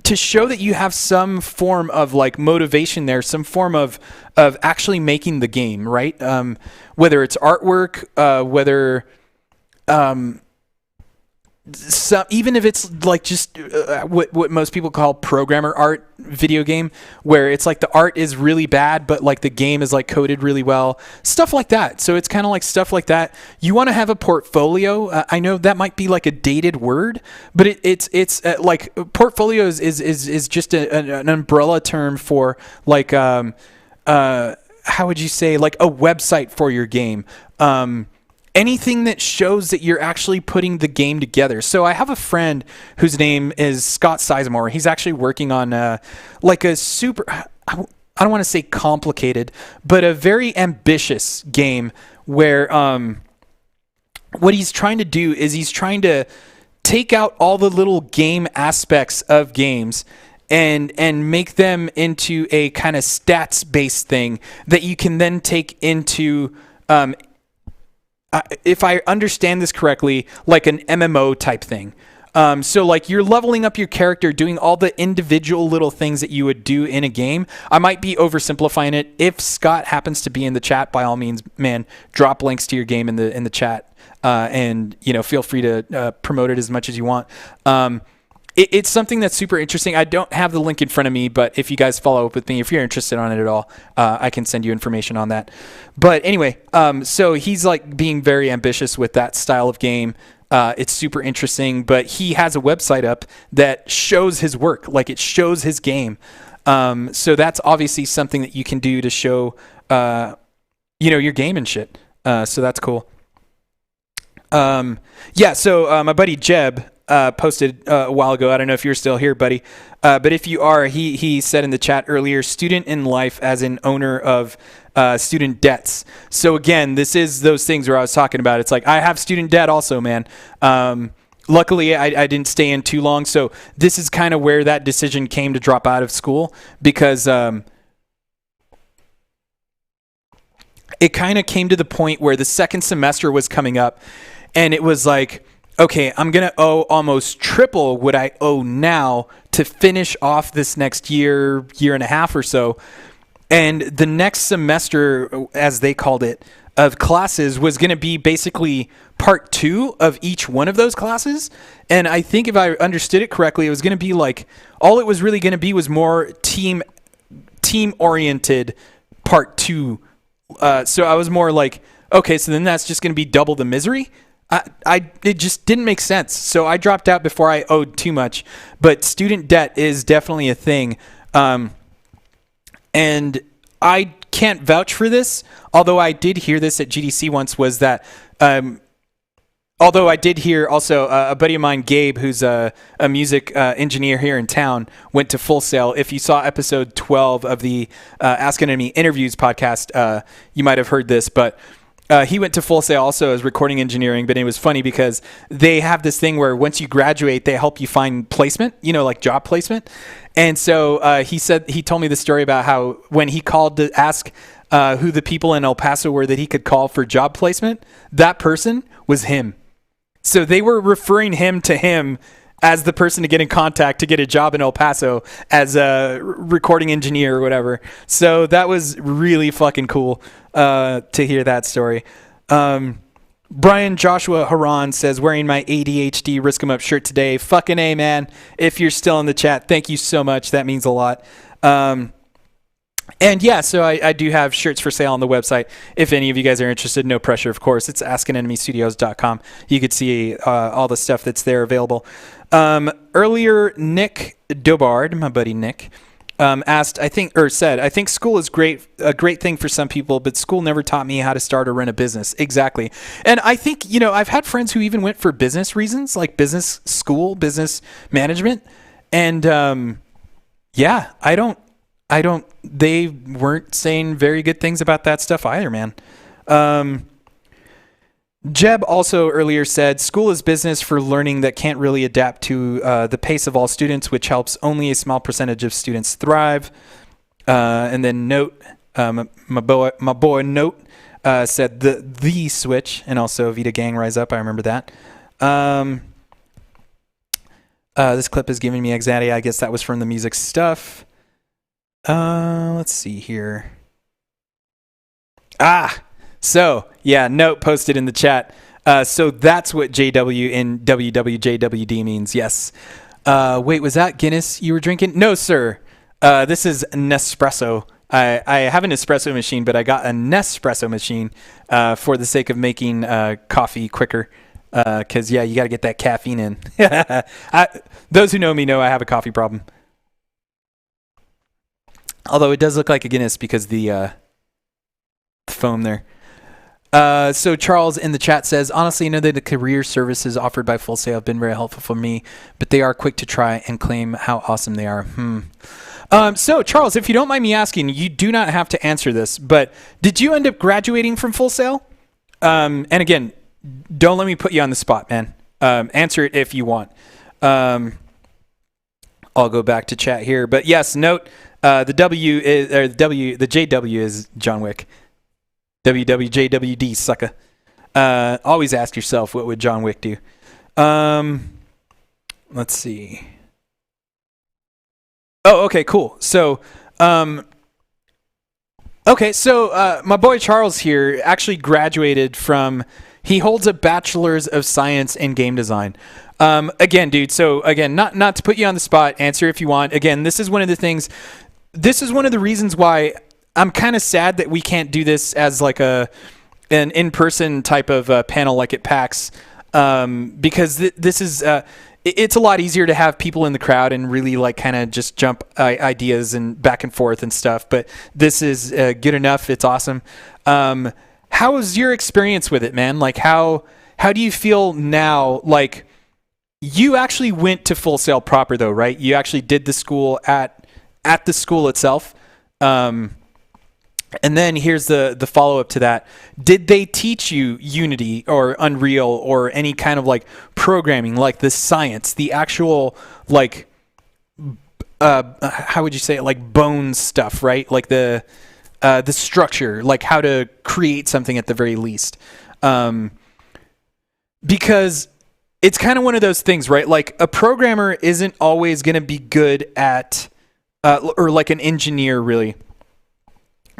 to show that you have some form of like motivation there, some form of actually making the game, right? Whether it's artwork, whether even if it's like just what most people call programmer art video game, where it's like the art is really bad, but like the game is like coded really well, stuff like that. So it's kind of like stuff like that. You want to have a portfolio. I know that might be like a dated word, but it's like portfolio is just an umbrella term for like how would you say, like a website for your game. Anything that shows that you're actually putting the game together. So I have a friend whose name is Scott Sizemore. He's actually working on like a super, I don't want to say complicated, but a very ambitious game where what he's trying to do is he's trying to take out all the little game aspects of games and make them into a kind of stats-based thing that you can then take into if I understand this correctly, like an MMO type thing. So like you're leveling up your character, doing all the individual little things that you would do in a game. I might be oversimplifying it. If Scott happens to be in the chat, by all means, man, drop links to your game in the chat, and feel free to promote it as much as you want. It's something that's super interesting. I don't have the link in front of me, but if you guys follow up with me, if you're interested on it at all, I can send you information on that. But anyway, so he's like being very ambitious with that style of game. It's super interesting, but he has a website up that shows his work, like it shows his game. So that's obviously something that you can do to show, your game and shit. So that's cool. So my buddy Jeb posted a while ago. I don't know if you're still here, buddy. But if you are, he said in the chat earlier, student in life as an owner of student debts. So again, this is those things where I was talking about. It's like, I have student debt also, man. Luckily, I didn't stay in too long. So this is kind of where that decision came to drop out of school, because it kind of came to the point where the second semester was coming up, and it was like, okay, I'm going to owe almost triple what I owe now to finish off this next year and a half or so. And the next semester, as they called it, of classes was going to be basically part 2 of each one of those classes. And I think if I understood it correctly, it was going to be like, all it was really going to be was more team-oriented part 2. So I was more like, okay, so then that's just going to be double the misery. It just didn't make sense. So I dropped out before I owed too much. But student debt is definitely a thing. And I can't vouch for this, although I did hear this at GDC once, was that, although I did hear also a buddy of mine, Gabe, who's a music engineer here in town, went to Full Sail. If you saw episode 12 of the Ask Enemy Interviews podcast, you might have heard this, but he went to Full Sail also as recording engineering. But it was funny because they have this thing where once you graduate, they help you find placement, like job placement. And so he told me the story about how when he called to ask who the people in El Paso were that he could call for job placement, that person was him. So they were referring him to him as the person to get in contact to get a job in El Paso as a recording engineer or whatever. So that was really fucking cool to hear that story. Brian Joshua Haran says, wearing my ADHD Risk 'em Up shirt today. Fucking A, man. If you're still in the chat, thank you so much. That means a lot. And yeah, so I do have shirts for sale on the website. If any of you guys are interested, no pressure, of course. It's askenenemystudios.com. You could see all the stuff that's there available. Earlier, Nick Dobard, my buddy Nick, asked, I think school is a great thing for some people, but school never taught me how to start or run a business. Exactly. And I think, I've had friends who even went for business reasons, like business school, business management. And yeah, they weren't saying very good things about that stuff either, man. Jeb also earlier said, school is business for learning that can't really adapt to the pace of all students, which helps only a small percentage of students thrive. And then Note, my boy Note, said the switch, and also Vita Gang Rise Up. I remember that. This clip is giving me anxiety. I guess that was from the music stuff. Let's see here. So yeah, Note posted in the chat. So that's what JW in WWJWD means. Yes. Wait, was that Guinness you were drinking? No, sir. This is Nespresso. I have an espresso machine, but I got a Nespresso machine for the sake of making coffee quicker. Because yeah, you got to get that caffeine in. Those who know me know I have a coffee problem. Although it does look like a Guinness because the foam there. So Charles in the chat says, honestly, I know that the career services offered by Full Sail have been very helpful for me, but they are quick to try and claim how awesome they are. So Charles, if you don't mind me asking, you do not have to answer this, but did you end up graduating from Full Sail? And again, don't let me put you on the spot, man. Answer it if you want. I'll go back to chat here, but yes, Note. The JW is John Wick. WWJWD, sucker. Always ask yourself, what would John Wick do? Let's see. Oh, okay, cool. So, my boy Charles here actually graduated from. He holds a bachelor's of science in game design. Again, dude. So again, not to put you on the spot. Answer if you want. Again, this is one of the things. This is one of the reasons why I'm kind of sad that we can't do this as like an in-person type of panel like at PAX, because this is it's a lot easier to have people in the crowd and really like kind of just jump ideas and back and forth and stuff. But this is good enough. It's awesome. How was your experience with it, man? Like how do you feel now? Like you actually went to Full Sail proper though, right? You actually did the school at the school itself. And then here's the follow-up to that. Did they teach you Unity or Unreal or any kind of like programming, like the science, the actual like, how would you say it? Like bones stuff, right? Like the structure, like how to create something at the very least. Because it's kind of one of those things, right? Like a programmer isn't always going to be good at, or like an engineer really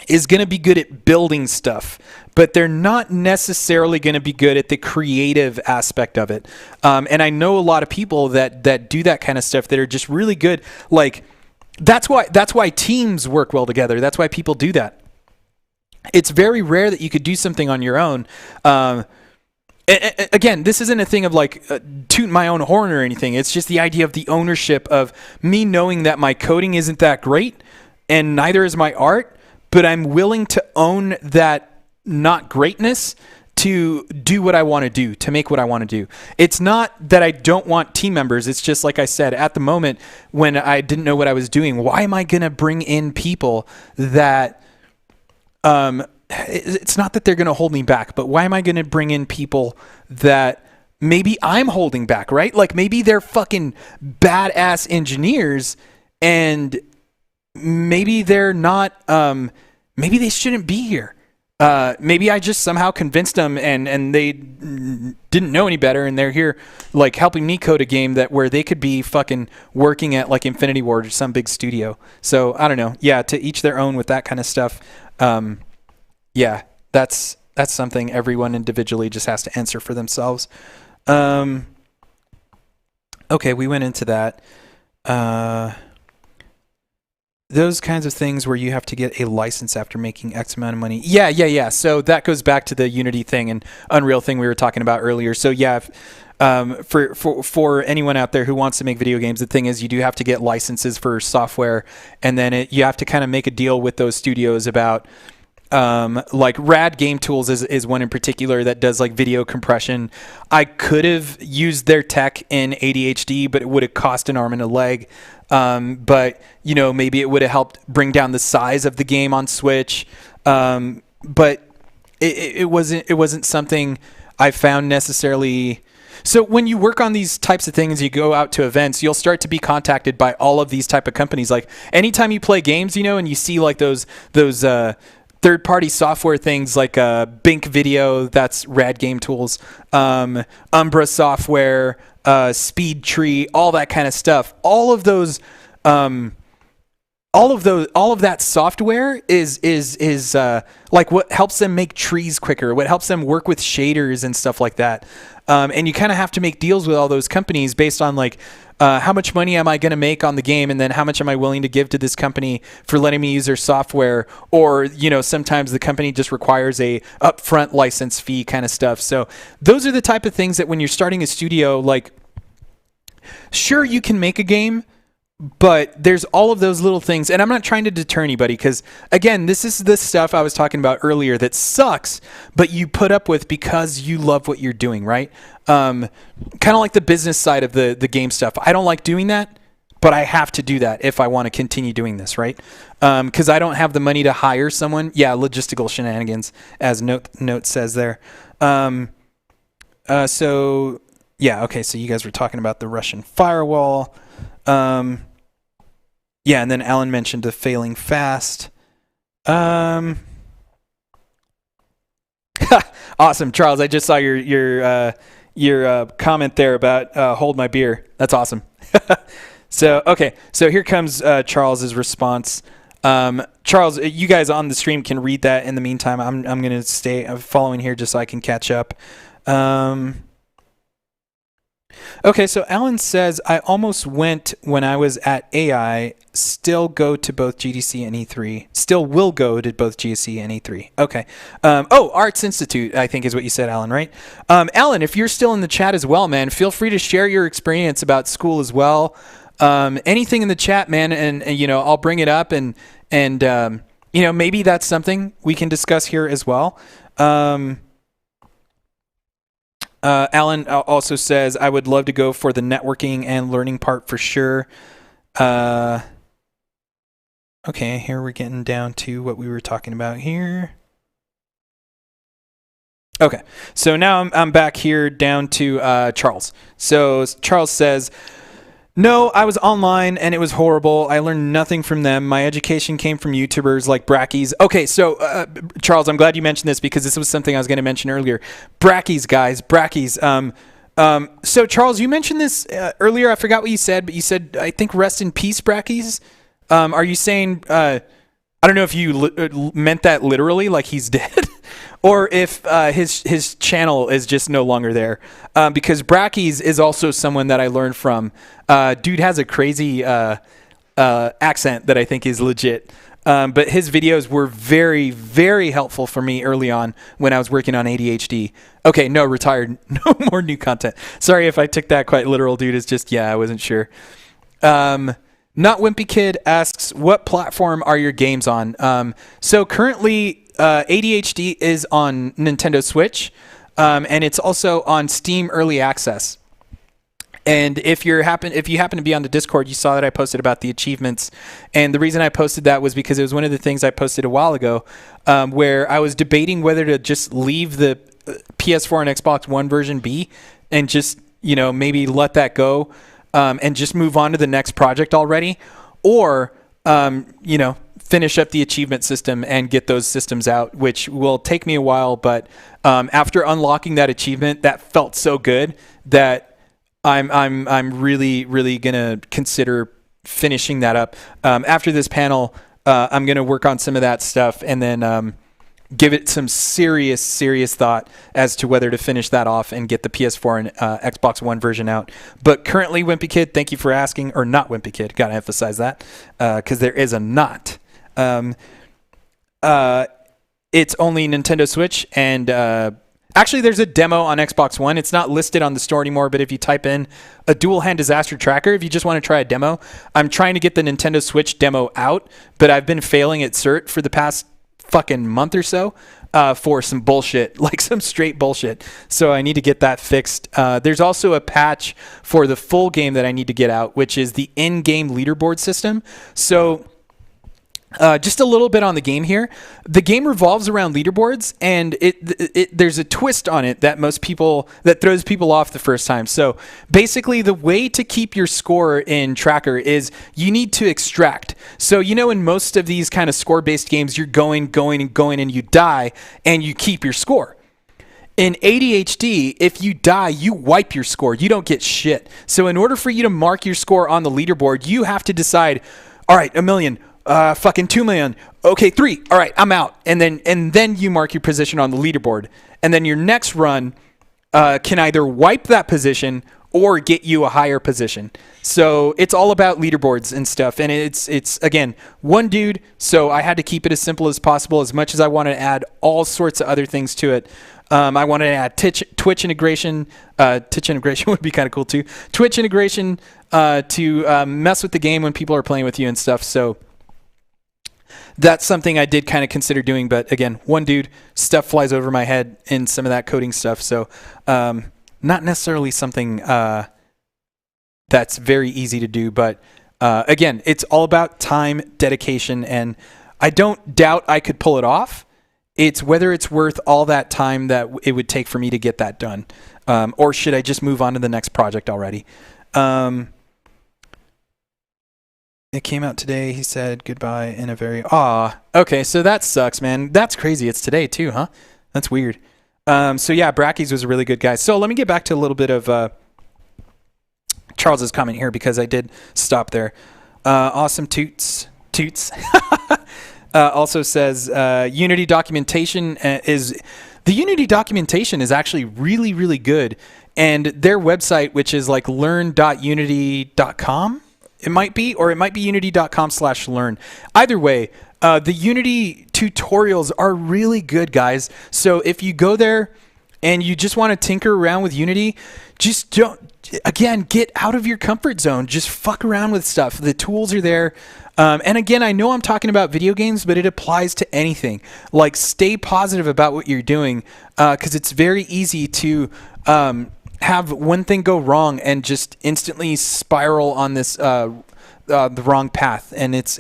is going to be good at building stuff, but they're not necessarily going to be good at the creative aspect of it. And I know a lot of people that do that kind of stuff that are just really good. Like that's why teams work well together. That's why people do that. It's very rare that you could do something on your own. Again, this isn't a thing of like tooting my own horn or anything. It's just the idea of the ownership of me knowing that my coding isn't that great and neither is my art, but I'm willing to own that not greatness to do what I want to do, to make what I want to do. It's not that I don't want team members. It's just like I said, at the moment when I didn't know what I was doing, why am I going to bring in people that it's not that they're going to hold me back, but why am I going to bring in people that maybe I'm holding back, right? Like maybe they're fucking badass engineers and maybe they're not, maybe they shouldn't be here. Maybe I just somehow convinced them and they didn't know any better and they're here like helping me code a game that where they could be fucking working at like Infinity Ward or some big studio. So I don't know. Yeah. To each their own with that kind of stuff. Yeah, that's something everyone individually just has to answer for themselves. Okay, we went into that. those kinds of things where you have to get a license after making X amount of money. Yeah. So that goes back to the Unity thing and Unreal thing we were talking about earlier. So yeah, for anyone out there who wants to make video games, the thing is you do have to get licenses for software, and then you have to kind of make a deal with those studios about like Rad Game Tools is one in particular that does like video compression. I could have used their tech in ADHD, but it would have cost an arm and a leg. But maybe it would have helped bring down the size of the game on Switch. But it wasn't something I found necessarily. So when you work on these types of things, you go out to events, you'll start to be contacted by all of these type of companies. Like anytime you play games, and you see like those third-party software things like Bink Video, that's Rad Game Tools, Umbra Software, Speed Tree, all that kind of stuff. All of that software is like what helps them make trees quicker, what helps them work with shaders and stuff like that. And you kind of have to make deals with all those companies based on like how much money am I going to make on the game, and then how much am I willing to give to this company for letting me use their software, or sometimes the company just requires a upfront license fee kind of stuff. So those are the type of things that when you're starting a studio, like sure you can make a game, but there's all of those little things, and I'm not trying to deter anybody because, again, this is the stuff I was talking about earlier that sucks, but you put up with because you love what you're doing, right? Kind of like the business side of the game stuff. I don't like doing that, but I have to do that if I want to continue doing this, right? Because I don't have the money to hire someone. Yeah, logistical shenanigans, as note says there. So, yeah, okay, so you guys were talking about the Russian firewall. Yeah, and then Alan mentioned the failing fast. Awesome, Charles. I just saw your comment there about hold my beer. That's awesome. So here comes Charles's response. Charles, you guys on the stream can read that. In the meantime, I'm gonna stay following here just so I can catch up. Okay, so Alan says, I almost went when I was at AI, still go to both GDC and E3. Still will go to both GDC and E3. Okay. Arts Institute, I think is what you said, Alan, right? Alan, if you're still in the chat as well, man, feel free to share your experience about school as well. Anything in the chat, man, and I'll bring it up and maybe that's something we can discuss here as well. Alan also says, I would love to go for the networking and learning part for sure. Okay, here we're getting down to what we were talking about here. Okay, so now I'm back here down to Charles. So Charles says, no, I was online and it was horrible. I learned nothing from them. My education came from YouTubers like Brackies. Okay, so Charles, I'm glad you mentioned this because this was something I was going to mention earlier. Brackies, guys, Brackies. So Charles, you mentioned this earlier. I forgot what you said, but you said, I think, rest in peace, Brackies. Are you saying, I don't know if you meant that literally, like he's dead, or if his channel is just no longer there. Because Brackies is also someone that I learned from. Dude has a crazy accent that I think is legit. But his videos were very, very helpful for me early on when I was working on ADHD. Okay, no, retired. No more new content. Sorry if I took that quite literal, dude. It's just, I wasn't sure. Not Wimpy Kid asks, what platform are your games on? So currently, ADHD is on Nintendo Switch, and it's also on Steam Early Access. And if you happen to be on the Discord, you saw that I posted about the achievements. And the reason I posted that was because it was one of the things I posted a while ago, where I was debating whether to just leave the PS4 and Xbox One version be and just, maybe let that go. And just move on to the next project already, or finish up the achievement system and get those systems out, which will take me a while. But after unlocking that achievement, that felt so good that I'm really gonna consider finishing that up. After this panel, I'm gonna work on some of that stuff, and then give it some serious thought as to whether to finish that off and get the PS4 and Xbox One version out. But currently, Wimpy Kid, thank you for asking, or not Wimpy Kid, gotta emphasize that, because there is a not. It's only Nintendo Switch, and actually there's a demo on Xbox One. It's not listed on the store anymore, but if you type in a dual hand disaster tracker, if you just want to try a demo, I'm trying to get the Nintendo Switch demo out, but I've been failing at cert for the past fucking month or so for some bullshit, like some straight bullshit. So I need to get that fixed. There's also a patch for the full game that I need to get out, which is the in-game leaderboard system. So just a little bit on the game here. The game revolves around leaderboards, and there's a twist on it that throws people off the first time. So basically, the way to keep your score in Tracker is you need to extract. So in most of these kind of score-based games, you're going, and you die, and you keep your score. In ADHD, if you die, you wipe your score. You don't get shit. So in order for you to mark your score on the leaderboard, you have to decide, all right, 1 million. Fucking 2 million. Okay, 3. All right, I'm out. And then you mark your position on the leaderboard. And then your next run can either wipe that position or get you a higher position. So it's all about leaderboards and stuff. And it's again, one dude. So I had to keep it as simple as possible, as much as I wanted to add all sorts of other things to it. I wanted to add Twitch integration. Twitch integration would be kind of cool too. Twitch integration to mess with the game when people are playing with you and stuff. So that's something I did kind of consider doing, but again, one dude, stuff flies over my head in some of that coding stuff, so not necessarily something that's very easy to do, but again, it's all about time, dedication, and I don't doubt I could pull it off. It's whether it's worth all that time that it would take for me to get that done, or should I just move on to the next project already? It came out today. He said goodbye in a very... Okay, so that sucks, man. That's crazy. It's today, too, huh? That's weird. So, yeah, Brackies was a really good guy. So let me get back to a little bit of Charles's comment here, because I did stop there. Awesome Toots. Also says Unity documentation is... The Unity documentation is actually really, really good. And their website, which is like learn.unity.com, it might be unity.com/learn. Either way, the Unity tutorials are really good, guys. So if you go there and you just want to tinker around with Unity, just get out of your comfort zone. Just fuck around with stuff. The tools are there. And again, I know I'm talking about video games, but it applies to anything. Like, stay positive about what you're doing, because it's very easy to have one thing go wrong and just instantly spiral on this the wrong path. And it's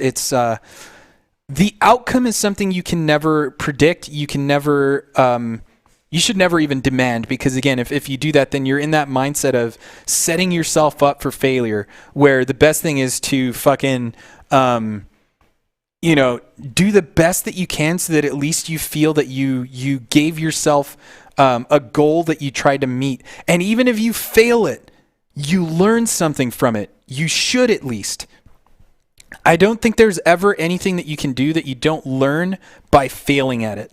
the outcome is something you can never predict. You can never you should never even demand, because again, if you do that, then you're in that mindset of setting yourself up for failure, where the best thing is to fucking do the best that you can, so that at least you feel that you gave yourself a goal that you tried to meet. And even if you fail it, you learn something from it. You should, at least. I don't think there's ever anything that you can do that you don't learn by failing at it.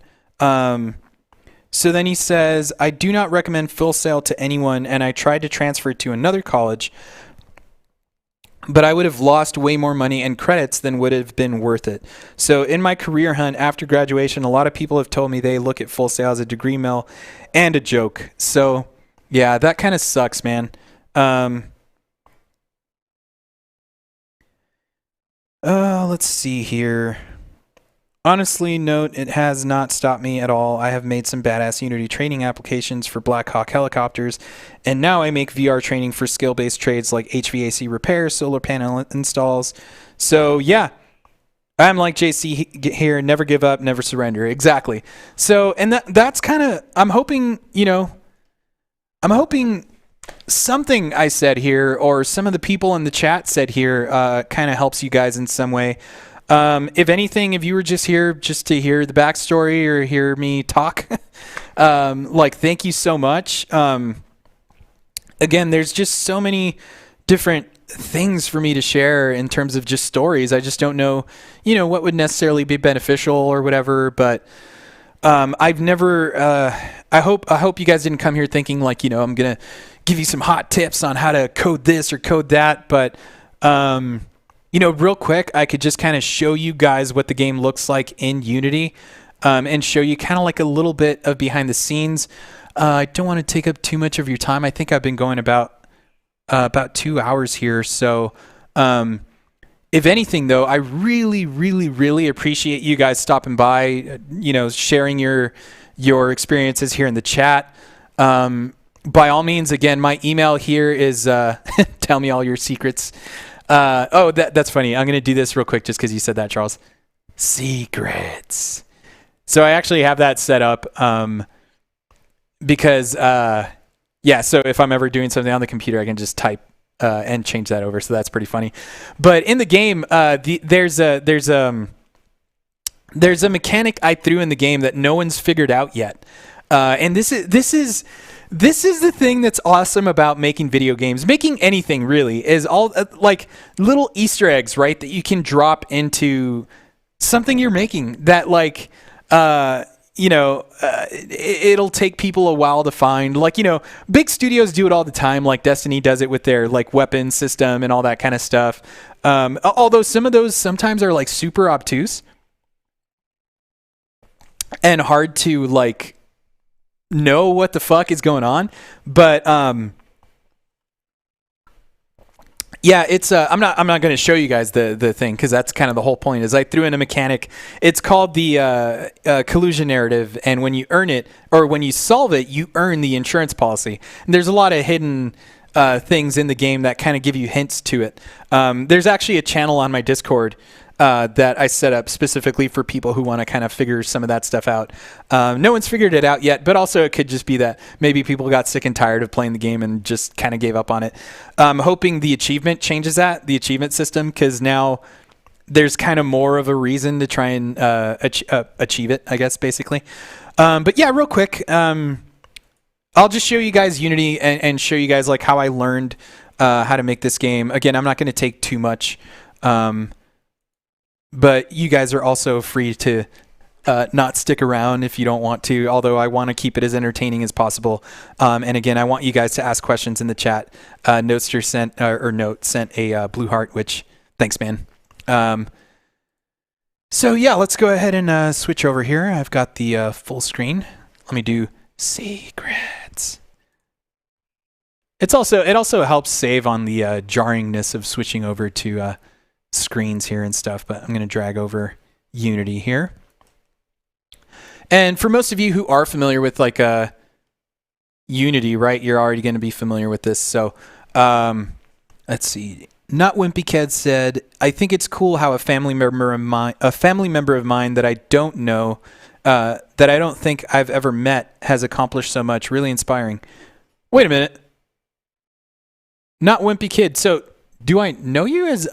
So then he says, I do not recommend Full Sail to anyone, and I tried to transfer it to another college, but I would have lost way more money and credits than would have been worth it. So in my career hunt after graduation, a lot of people have told me they look at Full Sail as a degree mill and a joke. So yeah, that kind of sucks, man. Let's see here. Honestly, note, it has not stopped me at all. I have made some badass Unity training applications for Black Hawk helicopters, and now I make VR training for skill-based trades like HVAC repair, solar panel installs. So yeah, I'm like JC here, never give up, never surrender. Exactly. So, and that's kind of, I'm hoping something I said here, or some of the people in the chat said here, kind of helps you guys in some way. If anything, if you were just here just to hear the backstory or hear me talk, thank you so much. Again, there's just so many different things for me to share in terms of just stories. I just don't know, what would necessarily be beneficial or whatever, but I've never. I hope you guys didn't come here thinking like, I'm gonna give you some hot tips on how to code this or code that. But real quick, I could just kind of show you guys what the game looks like in Unity, and show you kind of like a little bit of behind the scenes. I don't want to take up too much of your time. I think I've been going about 2 hours here. So, if anything, though, I really, really, really appreciate you guys stopping by, sharing your experiences here in the chat. By all means, again, my email here is tell me all your secrets. That's funny. I'm going to do this real quick just because you said that, Charles. Secrets. So I actually have that set up because, so if I'm ever doing something on the computer, I can just type and change that over. So that's pretty funny. But in the game, there's a mechanic I threw in the game that no one's figured out yet. And this is the thing that's awesome about making video games, making anything really, is all like little Easter eggs, right? That you can drop into something you're making that like, it'll take people a while to find. Like, big studios do it all the time. Like Destiny does it with their like weapon system and all that kind of stuff. Although some of those sometimes are like super obtuse and hard to like know what the fuck is going on. But it's I'm not going to show you guys the thing because that's kind of the whole point. Is I threw in a mechanic. It's called the collusion narrative, and when you earn it or when you solve it, you earn the insurance policy. And there's a lot of hidden things in the game that kind of give you hints to it. There's actually a channel on my Discord that I set up specifically for people who want to kind of figure some of that stuff out. No one's figured it out yet, but also it could just be that maybe people got sick and tired of playing the game and just kind of gave up on it. I'm hoping the achievement changes that, the achievement system, because now there's kind of more of a reason to try and achieve it, I guess, basically. But yeah, real quick, I'll just show you guys Unity and show you guys like how I learned how to make this game. Again, I'm not going to take too much. But you guys are also free to not stick around if you don't want to, although I want to keep it as entertaining as possible. And again, I want you guys to ask questions in the chat. Notester sent a blue heart, which thanks, man. So yeah, let's go ahead and switch over here. I've got the full screen. Let me do secrets. It also helps save on the jarringness of switching over to screens here and stuff, but I'm going to drag over Unity here. And for most of you who are familiar with like Unity, right, you're already going to be familiar with this. So let's see. Not Wimpy Ked said, I think it's cool how a family member of mine that I don't know, that I don't think I've ever met, has accomplished so much. Really inspiring. Wait a minute. Not Wimpy Kid. So do I know you as...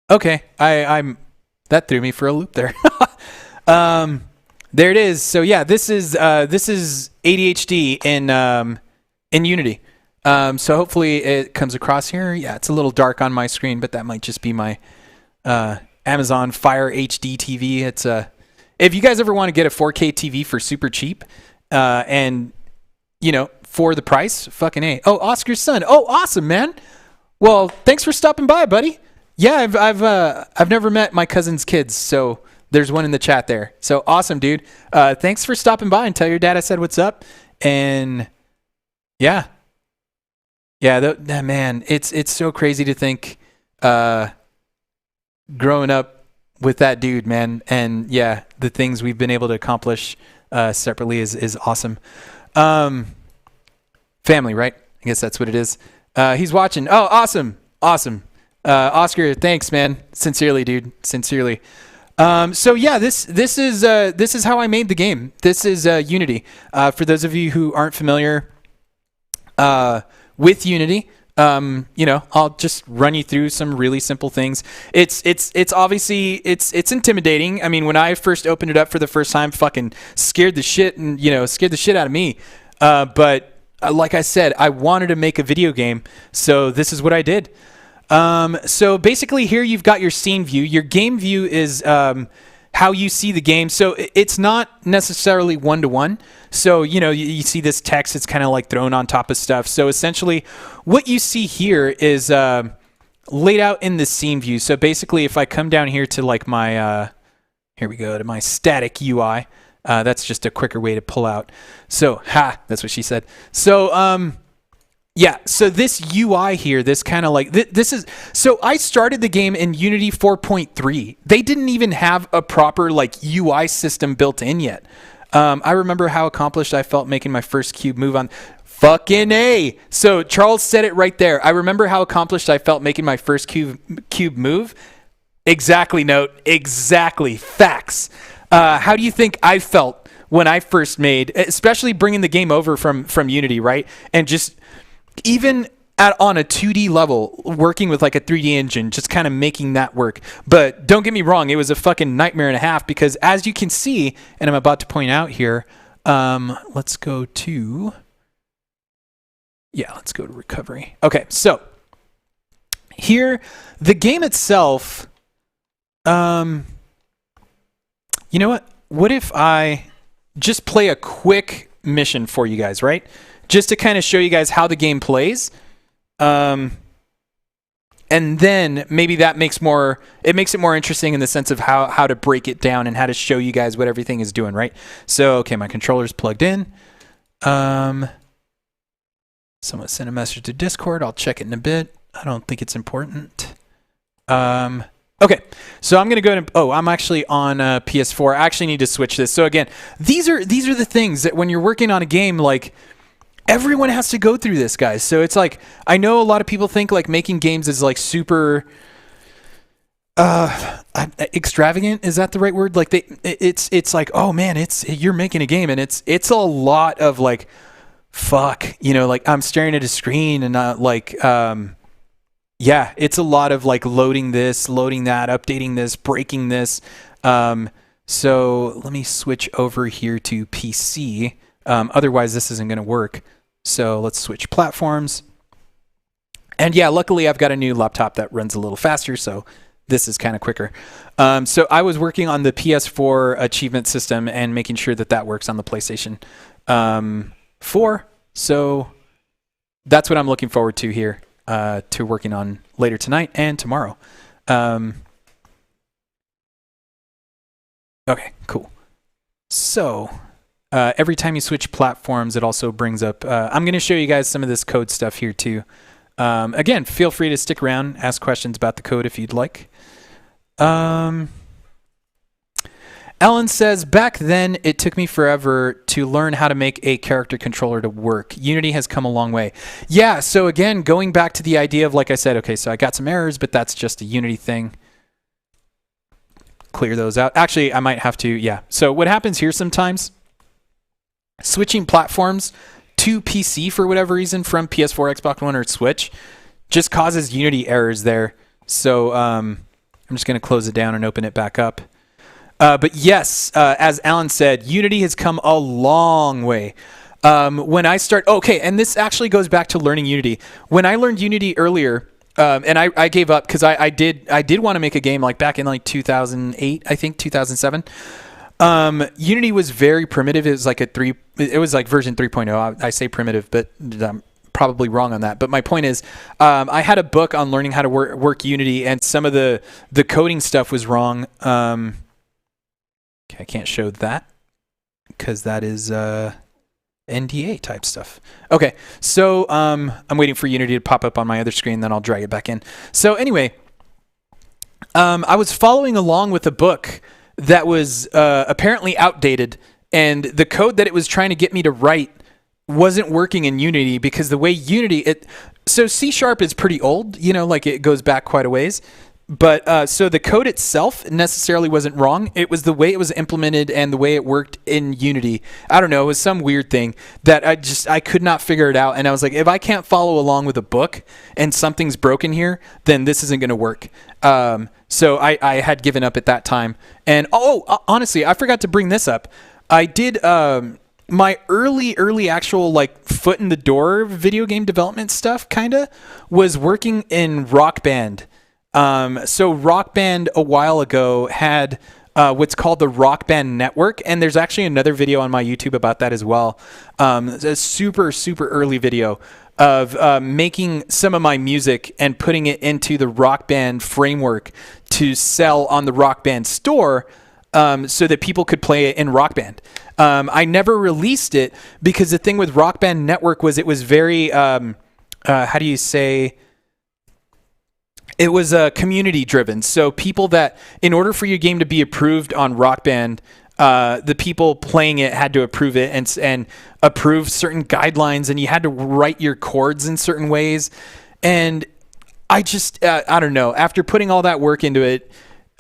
Okay, I'm that threw me for a loop there. There it is. So yeah, this is ADHD in Unity. So hopefully it comes across here. Yeah, it's a little dark on my screen, but that might just be my Amazon Fire HD TV. It's if you guys ever want to get a 4K TV for super cheap, and for the price, fucking A. Oh, Oscar's son. Oh, awesome, man. Well, thanks for stopping by, buddy. Yeah, I've never met my cousin's kids, so there's one in the chat there. So awesome, dude. Thanks for stopping by and tell your dad I said what's up. And yeah, man, it's so crazy to think growing up with that dude, man. And yeah, the things we've been able to accomplish separately is awesome. Family, right? I guess that's what it is. He's watching. Oh, awesome. Oscar, thanks, man. Sincerely, dude. Sincerely. So yeah, this is how I made the game. This is Unity. For those of you who aren't familiar with Unity, I'll just run you through some really simple things. It's obviously it's intimidating. I mean, when I first opened it up for the first time, fucking scared the shit out of me. But like I said, I wanted to make a video game, so this is what I did. So basically here you've got your scene view. Your game view how you see the game. So it's not necessarily one-to-one. So, you see this text, it's kind of like thrown on top of stuff. So essentially what you see here is laid out in the scene view. So basically if I come down here to like my, here we go, to my static UI, that's just a quicker way to pull out. So, that's what she said. So, yeah, so this UI here, this kind of like, this is, so I started the game in Unity 4.3. They didn't even have a proper like UI system built in yet. I remember how accomplished I felt making my first cube move on fucking A. So Charles said it right there. I remember how accomplished I felt making my first cube move. Exactly, Note. Exactly. Facts. How do you think I felt when I first made, especially bringing the game over from Unity, right? And just even on a 2D level, working with like a 3D engine, just kind of making that work. But don't get me wrong, it was a fucking nightmare and a half because as you can see, and I'm about to point out here, let's go to recovery. Okay, so here, the game itself, you know what? What if I just play a quick mission for you guys, right? Just to kind of show you guys how the game plays. And then maybe that makes it more interesting in the sense of how to break it down and how to show you guys what everything is doing, right? So, okay, my controller's plugged in. Someone sent a message to Discord. I'll check it in a bit. I don't think it's important. Okay, so I'm going to go to, I'm actually on PS4. I actually need to switch this. So again, these are the things that when you're working on a game, like, everyone has to go through this, guys. So it's like, I know a lot of people think like making games is like super extravagant. Is that the right word? Like it's like, oh man, you're making a game and it's a lot of like, fuck, like I'm staring at a screen and not like, yeah, it's a lot of like loading this, loading that, updating this, breaking this. So let me switch over here to PC. Otherwise this isn't going to work. So let's switch platforms. And yeah, luckily I've got a new laptop that runs a little faster, so this is kind of quicker. So I was working on the PS4 achievement system and making sure that works on the PlayStation 4. So that's what I'm looking forward to here, to working on later tonight and tomorrow. Okay, cool. So every time you switch platforms, it also brings up, I'm going to show you guys some of this code stuff here too. Again, feel free to stick around, ask questions about the code if you'd like. Ellen says, back then it took me forever to learn how to make a character controller to work. Unity has come a long way. Yeah, so again, going back to the idea of, like I said, okay, so I got some errors, but that's just a Unity thing. Clear those out. Actually, I might have to, yeah. So what happens here sometimes, switching platforms to PC for whatever reason from PS4, Xbox One, or Switch just causes Unity errors there. So I'm just going to close it down and open it back up. But yes, as Alan said, Unity has come a long way. When I okay, and this actually goes back to learning Unity. When I learned Unity earlier, and I gave up because I did want to make a game like back in like 2008, I think 2007. Unity was very primitive. It was like it was like version 3.0. I say primitive, but I'm probably wrong on that. But my point is, I had a book on learning how to work Unity, and some of the coding stuff was wrong. Okay, I can't show that because that is NDA type stuff. Okay, so I'm waiting for Unity to pop up on my other screen, then I'll drag it back in. So anyway, I was following along with a book that was apparently outdated, and the code that it was trying to get me to write wasn't working in Unity because the way Unity, so C# is pretty old, like it goes back quite a ways. But so the code itself necessarily wasn't wrong. It was the way it was implemented and the way it worked in Unity. I don't know. It was some weird thing that I could not figure it out. And I was like, if I can't follow along with a book and something's broken here, then this isn't going to work. So I had given up at that time. And honestly, I forgot to bring this up. I did my early actual like foot in the door video game development stuff kinda was working in Rock Band. So Rock Band a while ago had what's called the Rock Band Network, and there's actually another video on my YouTube about that as well. It's a super, super early video of making some of my music and putting it into the Rock Band framework to sell on the Rock Band store, so that people could play it in Rock Band. I never released it because the thing with Rock Band Network was it was very, how do you say... It was community driven. So people that, in order for your game to be approved on Rock Band, the people playing it had to approve it and approve certain guidelines, and you had to write your chords in certain ways. And I just, I don't know, after putting all that work into it,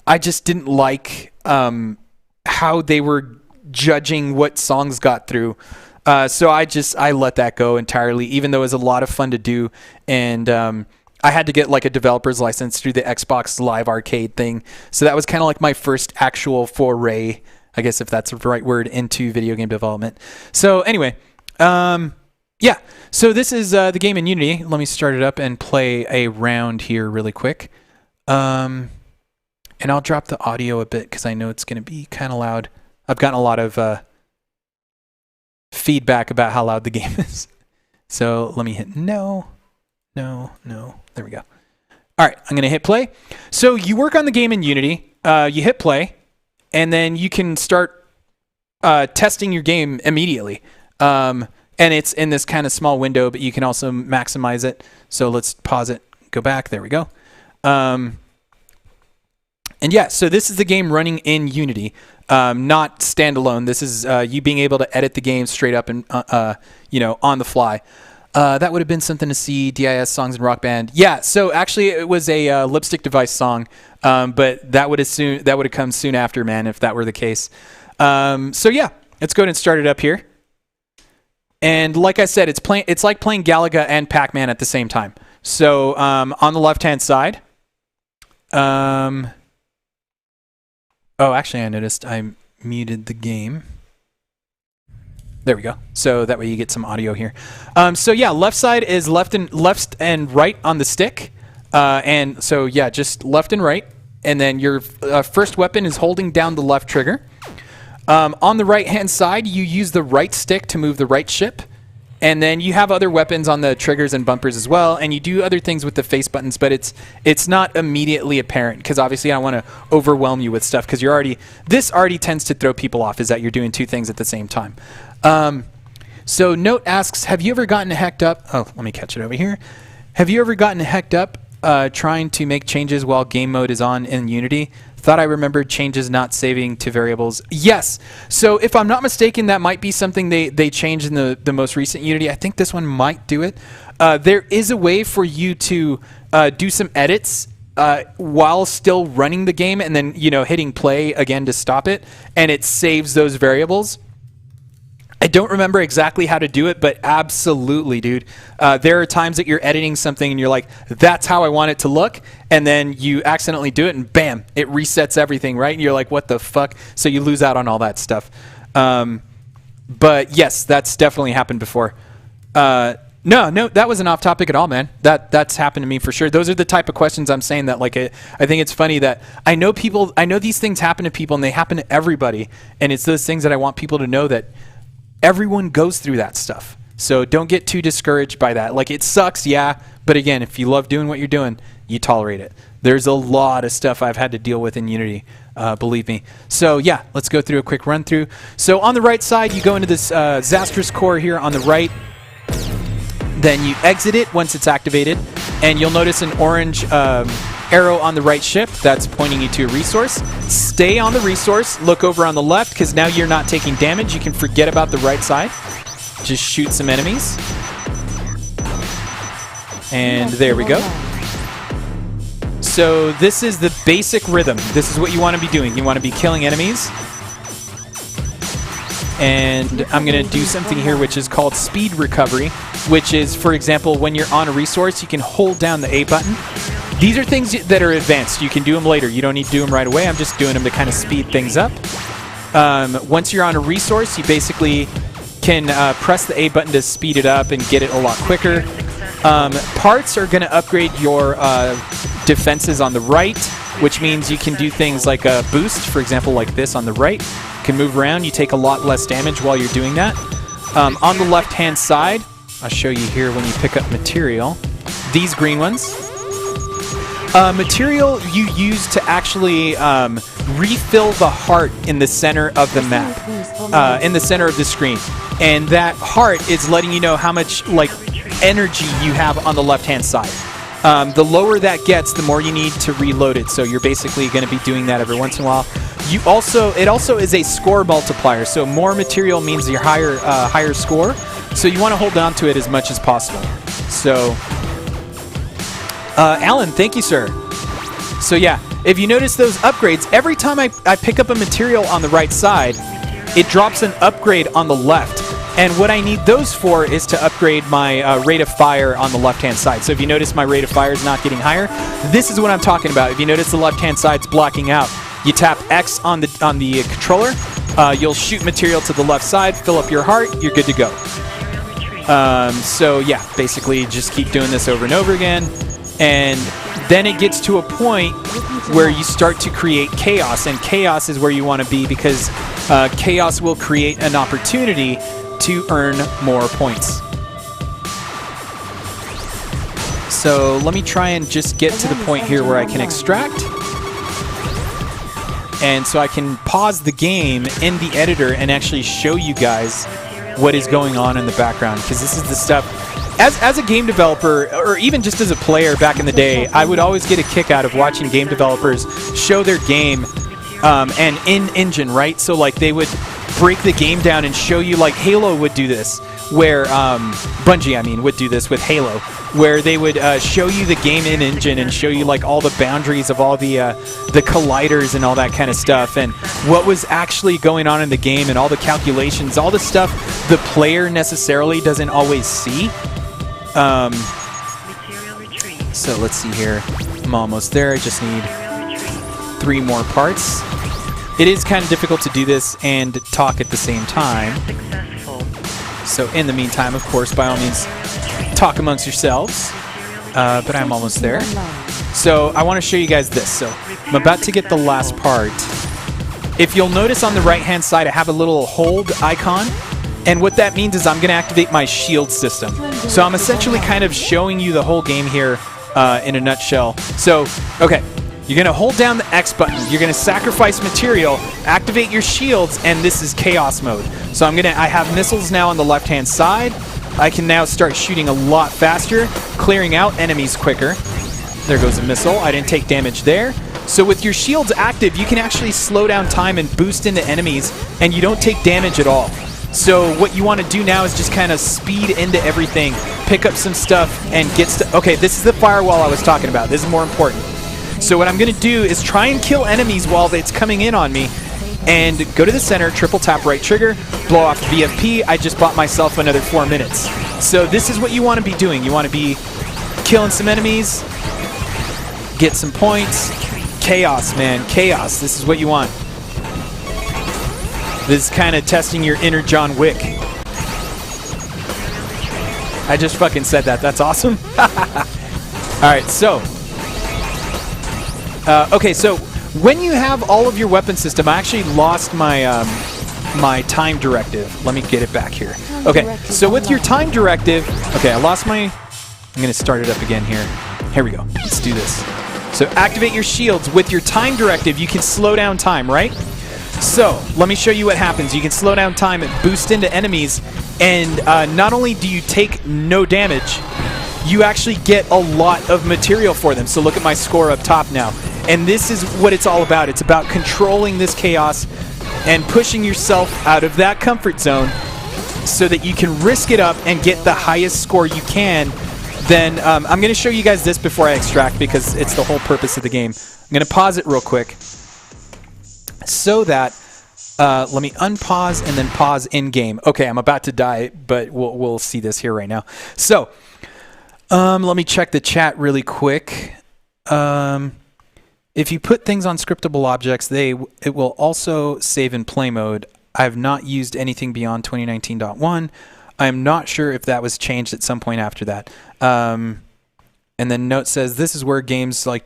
I just didn't like how they were judging what songs got through. So I let that go entirely, even though it was a lot of fun to do. And I had to get like a developer's license through the Xbox Live Arcade thing. So that was kind of like my first actual foray, I guess if that's the right word, into video game development. So anyway, yeah. So this is the game in Unity. Let me start it up and play a round here really quick. And I'll drop the audio a bit because I know it's going to be kind of loud. I've gotten a lot of feedback about how loud the game is. So let me hit no. There we go. All right, I'm going to hit play. So you work on the game in Unity. You hit play, and then you can start testing your game immediately. And it's in this kind of small window, but you can also maximize it. So let's pause it, go back. There we go. And yeah, so this is the game running in Unity, not standalone. This is you being able to edit the game straight up and on the fly. That would have been something to see. DIS songs in Rock Band. Yeah, so actually it was a Lipstick Device song, but that would have come soon after, man, if that were the case. So yeah, let's go ahead and start it up here. And like I said, it's like playing Galaga and Pac-Man at the same time. So on the left-hand side, oh, actually I noticed I muted the game. There we go. So that way you get some audio here. So yeah, left side is left and right on the stick. And so yeah, just left and right. And then your first weapon is holding down the left trigger. On the right hand side, you use the right stick to move the right ship. And then you have other weapons on the triggers and bumpers as well, and you do other things with the face buttons, but it's not immediately apparent because obviously I don't want to overwhelm you with stuff because this already tends to throw people off is that you're doing two things at the same time. So Note asks, have you ever gotten hecked up? Oh, let me catch it over here. Have you ever gotten hecked up trying to make changes while game mode is on in Unity? Thought I remembered changes not saving to variables. Yes. So if I'm not mistaken, that might be something they changed in the most recent Unity. I think this one might do it. There is a way for you to do some edits while still running the game and then hitting play again to stop it, and it saves those variables. I don't remember exactly how to do it, but absolutely, dude. There are times that you're editing something and you're like, that's how I want it to look. And then you accidentally do it and bam, it resets everything, right? And you're like, what the fuck? So you lose out on all that stuff. But yes, that's definitely happened before. No, that wasn't off topic at all, man. That's happened to me for sure. Those are the type of questions I'm saying that like, I think it's funny that I know these things happen to people and they happen to everybody. And it's those things that I want people to know that everyone goes through that stuff. So don't get too discouraged by that. Like, it sucks, yeah, but again, if you love doing what you're doing, you tolerate it. There's a lot of stuff I've had to deal with in Unity, believe me. So yeah, let's go through a quick run through. So on the right side, you go into this Zastrous core here on the right. Then you exit it once it's activated, and you'll notice an orange arrow on the right ship that's pointing you to a resource. Stay on the resource, look over on the left, because now you're not taking damage. You can forget about the right side. Just shoot some enemies. And there we go. So this is the basic rhythm. This is what you want to be doing. You want to be killing enemies. And I'm going to do something here which is called speed recovery, which is, for example, when you're on a resource, you can hold down the A button. These are things that are advanced. You can do them later. You don't need to do them right away. I'm just doing them to kind of speed things up. Once you're on a resource, you basically can press the A button to speed it up and get it a lot quicker. Parts are going to upgrade your defenses on the right. which means you can do things like a boost, for example, like this on the right. You can move around. You take a lot less damage while you're doing that. On the left-hand side, I'll show you here when you pick up material. These green ones. Material you use to actually refill the heart in the center of the map, in the center of the screen. And that heart is letting you know how much like energy you have on the left-hand side. The lower that gets, the more you need to reload it. So you're basically going to be doing that every once in a while. It also is a score multiplier. So more material means your higher score. So you want to hold on to it as much as possible. So, Alan, thank you, sir. So yeah, if you notice those upgrades, every time I pick up a material on the right side, it drops an upgrade on the left. And what I need those for is to upgrade my rate of fire on the left-hand side. So if you notice my rate of fire is not getting higher, this is what I'm talking about. If you notice the left-hand side's blocking out, you tap X on the controller, you'll shoot material to the left side, fill up your heart, you're good to go. So yeah, basically just keep doing this over and over again. And then it gets to a point where you start to create chaos, and chaos is where you want to be because chaos will create an opportunity to earn more points. So let me try and just get to the point here where I can extract. And so I can pause the game in the editor and actually show you guys what is going on in the background, because this is the stuff. As a game developer, or even just as a player back in the day, I would always get a kick out of watching game developers show their game and in-engine, right? So like they would break the game down and show you, like Halo would do this, where Bungie, I mean, would do this with Halo, where they would show you the game in-engine and show you like all the boundaries of all the colliders and all that kind of stuff, and what was actually going on in the game and all the calculations, all the stuff the player necessarily doesn't always see. So let's see here. I'm almost there. I just need 3 more parts. It is kind of difficult to do this and talk at the same time. So in the meantime, of course, by all means, talk amongst yourselves. But I'm almost there. So I want to show you guys this. So I'm about to get the last part. If you'll notice on the right-hand side, I have a little hold icon. And what that means is I'm going to activate my shield system. So I'm essentially kind of showing you the whole game here in a nutshell. So, okay. You're going to hold down the X button. You're going to sacrifice material, activate your shields, and this is chaos mode. So I have missiles now on the left-hand side. I can now start shooting a lot faster, clearing out enemies quicker. There goes a missile. I didn't take damage there. So with your shields active, you can actually slow down time and boost into enemies, and you don't take damage at all. So what you want to do now is just kind of speed into everything, pick up some stuff, and get stuff. Okay, this is the firewall I was talking about. This is more important. So what I'm going to do is try and kill enemies while it's coming in on me, and go to the center, triple tap right trigger, blow off VFP. I just bought myself another 4 minutes. So this is what you want to be doing. You want to be killing some enemies, get some points. Chaos, man, chaos. This is what you want. This is kind of testing your inner John Wick. I just fucking said that. That's awesome. All right, so okay, so when you have all of your weapon system, I actually lost my my time directive. Let me get it back here. Okay, so with your time directive, okay, I lost my. I'm gonna start it up again here. Here we go. Let's do this. So activate your shields. With your time directive, you can slow down time, right? So let me show you what happens. You can slow down time and boost into enemies, and not only do you take no damage, you actually get a lot of material for them. So look at my score up top now. And this is what it's all about. It's about controlling this chaos and pushing yourself out of that comfort zone so that you can risk it up and get the highest score you can. Then I'm going to show you guys this before I extract, because it's the whole purpose of the game. I'm going to pause it real quick so that let me unpause and then pause in game. Okay, I'm about to die, but we'll see this here right now. So let me check the chat really quick. If you put things on scriptable objects, it will also save in play mode. I have not used anything beyond 2019.1. I'm not sure if that was changed at some point after that. And then note says this is where games like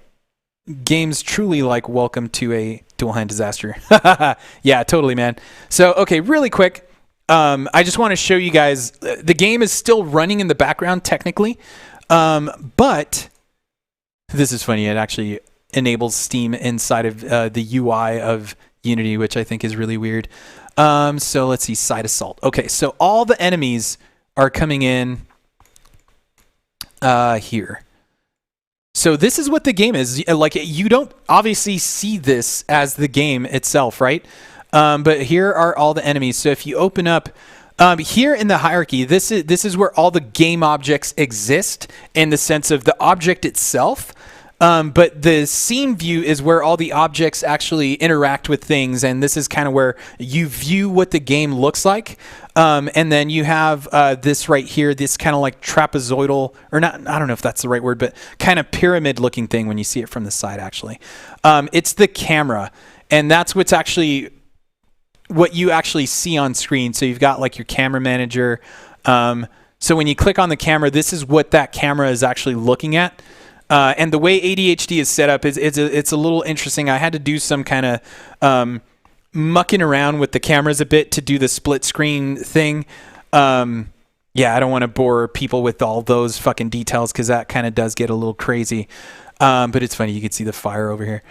games truly like Welcome to a Dual Hand Disaster. Yeah, totally, man. So, okay, really quick. I just want to show you guys, the game is still running in the background technically, but this is funny. It actually enables Steam inside of the UI of Unity, which I think is really weird. So let's see, Side Assault. Okay, so all the enemies are coming in here. So this is what the game is. Like, you don't obviously see this as the game itself, right? But here are all the enemies. So if you open up here in the hierarchy, this is where all the game objects exist in the sense of the object itself. But the scene view is where all the objects actually interact with things, and this is kind of where you view what the game looks like. And then you have this right here, this kind of like trapezoidal, or not, I don't know if that's the right word, but kind of pyramid-looking thing when you see it from the side, actually. It's the camera, and that's what's actually what you actually see on screen. So you've got like your camera manager. So when you click on the camera, this is what that camera is actually looking at. And the way ADHD is set up is it's a little interesting. I had to do some kind of mucking around with the cameras a bit to do the split screen thing. Yeah, I don't want to bore people with all those fucking details because that kind of does get a little crazy. But it's funny. You can see the fire over here.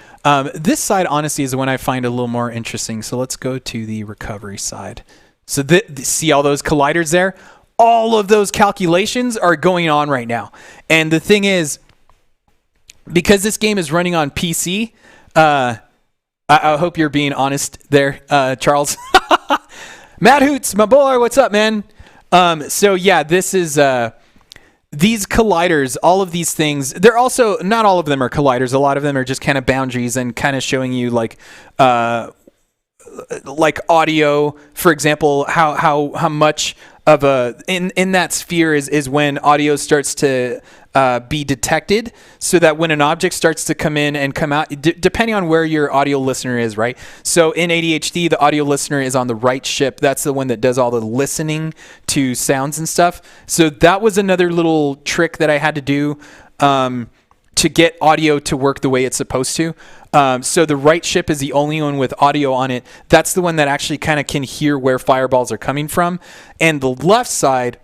This side, honestly, is the one I find a little more interesting. So let's go to the recovery side. So see all those colliders there? All of those calculations are going on right now. And the thing is, because this game is running on PC, I hope you're being honest there, Charles. Matt Hoots, my boy, what's up, man? So yeah, this is these colliders, all of these things. They're also, not all of them are colliders. A lot of them are just kind of boundaries and kind of showing you like audio, for example, how much of a in that sphere is when audio starts to be detected, so that when an object starts to come in and come out, depending on where your audio listener is, right? So in ADHD, the audio listener is on the right ship. That's the one that does all the listening to sounds and stuff. So that was another little trick that I had to do to get audio to work the way it's supposed to. So the right ship is the only one with audio on it. That's the one that actually kind of can hear where fireballs are coming from. And the left side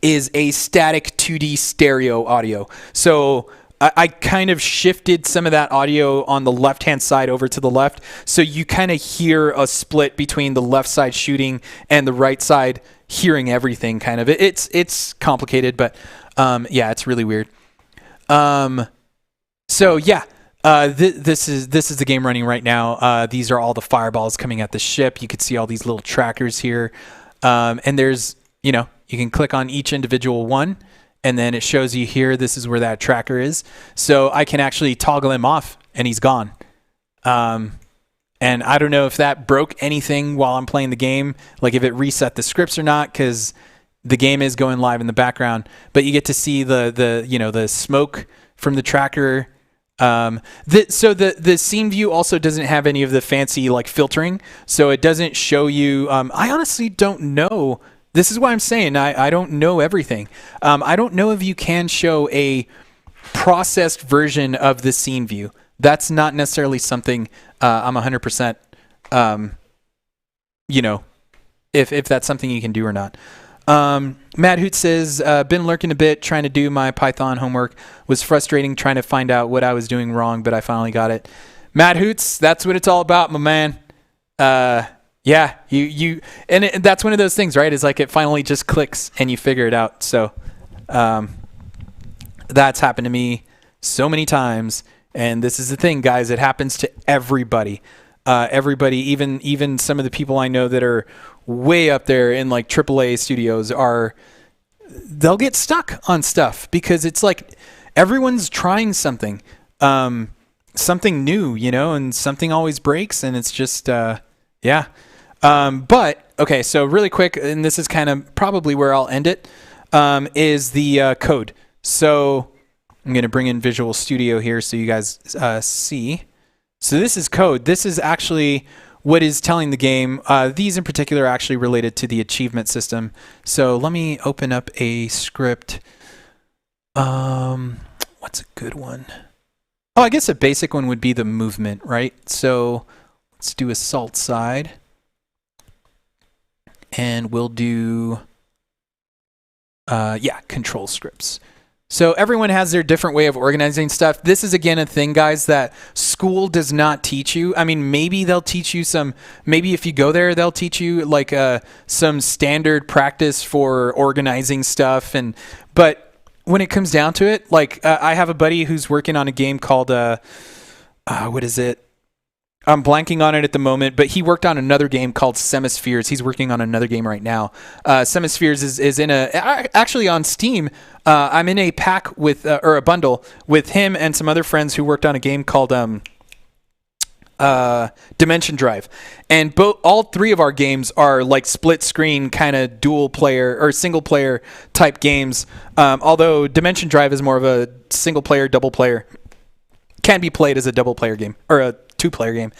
is a static 2D stereo audio. So I kind of shifted some of that audio on the left-hand side over to the left. So you kind of hear a split between the left side shooting and the right side hearing everything kind of. It's complicated, but yeah, it's really weird. So yeah, this is the game running right now. These are all the fireballs coming at the ship. You could see all these little trackers here. And there's, you can click on each individual one, and then it shows you here, this is where that tracker is. So I can actually toggle him off, and he's gone. And I don't know if that broke anything while I'm playing the game, like if it reset the scripts or not, because the game is going live in the background. But you get to see the smoke from the tracker. So the scene view also doesn't have any of the fancy like filtering, so it doesn't show you. I honestly don't know. This is why I'm saying I don't know everything. I don't know if you can show a processed version of the scene view. That's not necessarily something I'm 100%. If that's something you can do or not. Matt Hoot says, been lurking a bit, trying to do my Python homework. Was frustrating trying to find out what I was doing wrong, but I finally got it. Matt Hoots, that's what it's all about, my man. Yeah, and that's one of those things, right? Is like it finally just clicks and you figure it out. So, that's happened to me so many times. And this is the thing, guys, it happens to everybody. Everybody, even some of the people I know that are way up there in like AAA studios they'll get stuck on stuff because it's like everyone's trying something new, and something always breaks, and it's just, yeah. But okay, so really quick, and this is kind of probably where I'll end it, is the code. So I'm going to bring in Visual Studio here so you guys see. So this is code. This is actually what is telling the game. These in particular are actually related to the achievement system. So let me open up a script. What's a good one? Oh, I guess a basic one would be the movement, right? So let's do assault side. And we'll do, control scripts. So everyone has their different way of organizing stuff. This is, again, a thing, guys, that school does not teach you. I mean, maybe they'll teach you maybe if you go there, they'll teach you like some standard practice for organizing stuff. But when it comes down to it, like I have a buddy who's working on a game called, what is it? I'm blanking on it at the moment, but he worked on another game called Semispheres. He's working on another game right now. Semispheres is in actually on Steam. I'm in a pack with, or a bundle with him and some other friends who worked on a game called Dimension Drive. And all three of our games are like split screen kind of dual player or single player type games. Although Dimension Drive is more of a single player, double player. Can be played as a double player game or a 2-player game.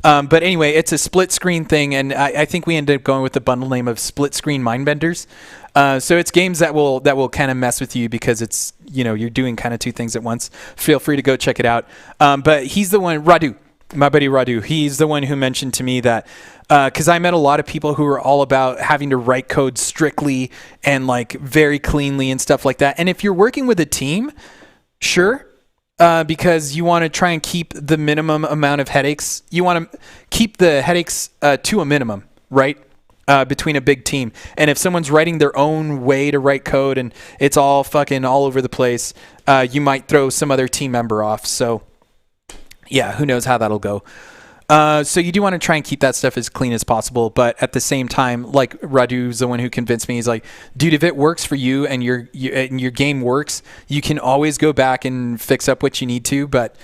But anyway, it's a split screen thing, and I think we ended up going with the bundle name of Split Screen Mindbenders. So it's games that will kind of mess with you because it's, you're doing kind of two things at once. Feel free to go check it out. But he's the one, Radu, my buddy Radu, he's the one who mentioned to me that because I met a lot of people who are all about having to write code strictly and like very cleanly and stuff like that. And if you're working with a team, sure. Because you want to try and keep the minimum amount of headaches. You want to keep the headaches to a minimum, right? Between a big team. And if someone's writing their own way to write code and it's all fucking all over the place, you might throw some other team member off. So, yeah, who knows how that'll go. So you do want to try and keep that stuff as clean as possible, but at the same time, like Radu's the one who convinced me. He's like, dude, if it works for you and your game works, you can always go back and fix up what you need to, but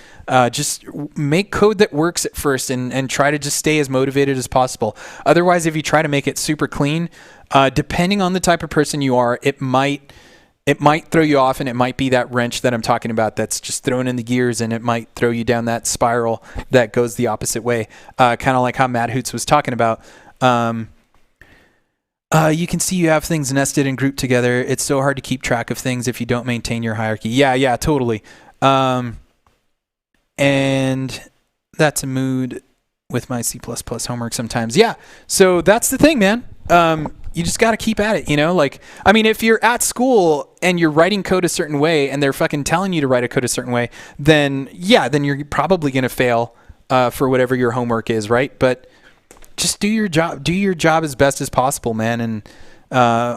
just make code that works at first and try to just stay as motivated as possible. Otherwise, if you try to make it super clean, depending on the type of person you are, it might throw you off, and it might be that wrench that I'm talking about that's just thrown in the gears, and it might throw you down that spiral that goes the opposite way. Kind of like how Matt Hoots was talking about. You can see you have things nested and grouped together. It's so hard to keep track of things if you don't maintain your hierarchy. Yeah, totally. And that's a mood with my C++ homework sometimes. Yeah, so that's the thing, man. You just got to keep at it, Like, I mean, if you're at school and you're writing code a certain way and they're fucking telling you to write a code a certain way, then you're probably going to fail for whatever your homework is, right? But just do your job. Do your job as best as possible, man. And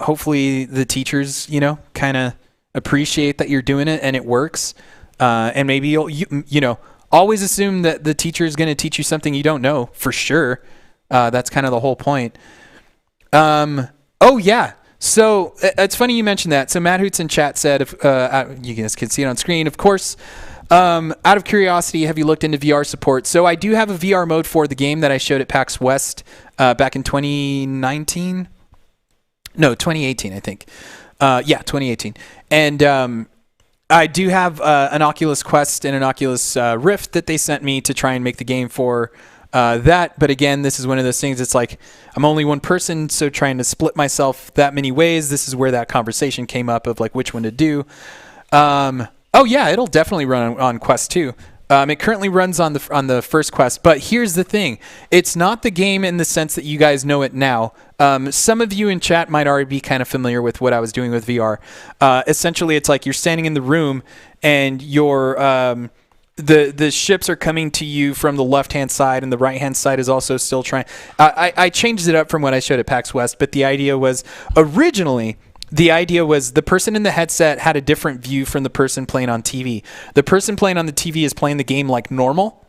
hopefully the teachers, kind of appreciate that you're doing it and it works. And maybe you'll always assume that the teacher is going to teach you something you don't know for sure. That's kind of the whole point. Oh yeah. So it's funny you mentioned that. So Matt Hoots in chat said, if you guys can see it on screen, of course, out of curiosity, have you looked into VR support? So I do have a VR mode for the game that I showed at PAX West, back in 2019. No, 2018, I think. 2018. And, I do have, an Oculus Quest and an Oculus, Rift that they sent me to try and make the game for, that. But again, this is one of those things. It's like I'm only one person, so trying to split myself that many ways. This is where that conversation came up of like which one to do. Oh yeah, it'll definitely run on Quest 2. It currently runs on the first Quest, but here's the thing: it's not the game in the sense that you guys know it now. Some of you in chat might already be kind of familiar with what I was doing with VR. Essentially, it's like you're standing in the room and you're the ships are coming to you from the left-hand side, and the right-hand side is also still trying. I changed it up from what I showed at PAX West, but the idea was originally the person in the headset had a different view from the person playing on TV. The person playing on the TV is playing the game like normal,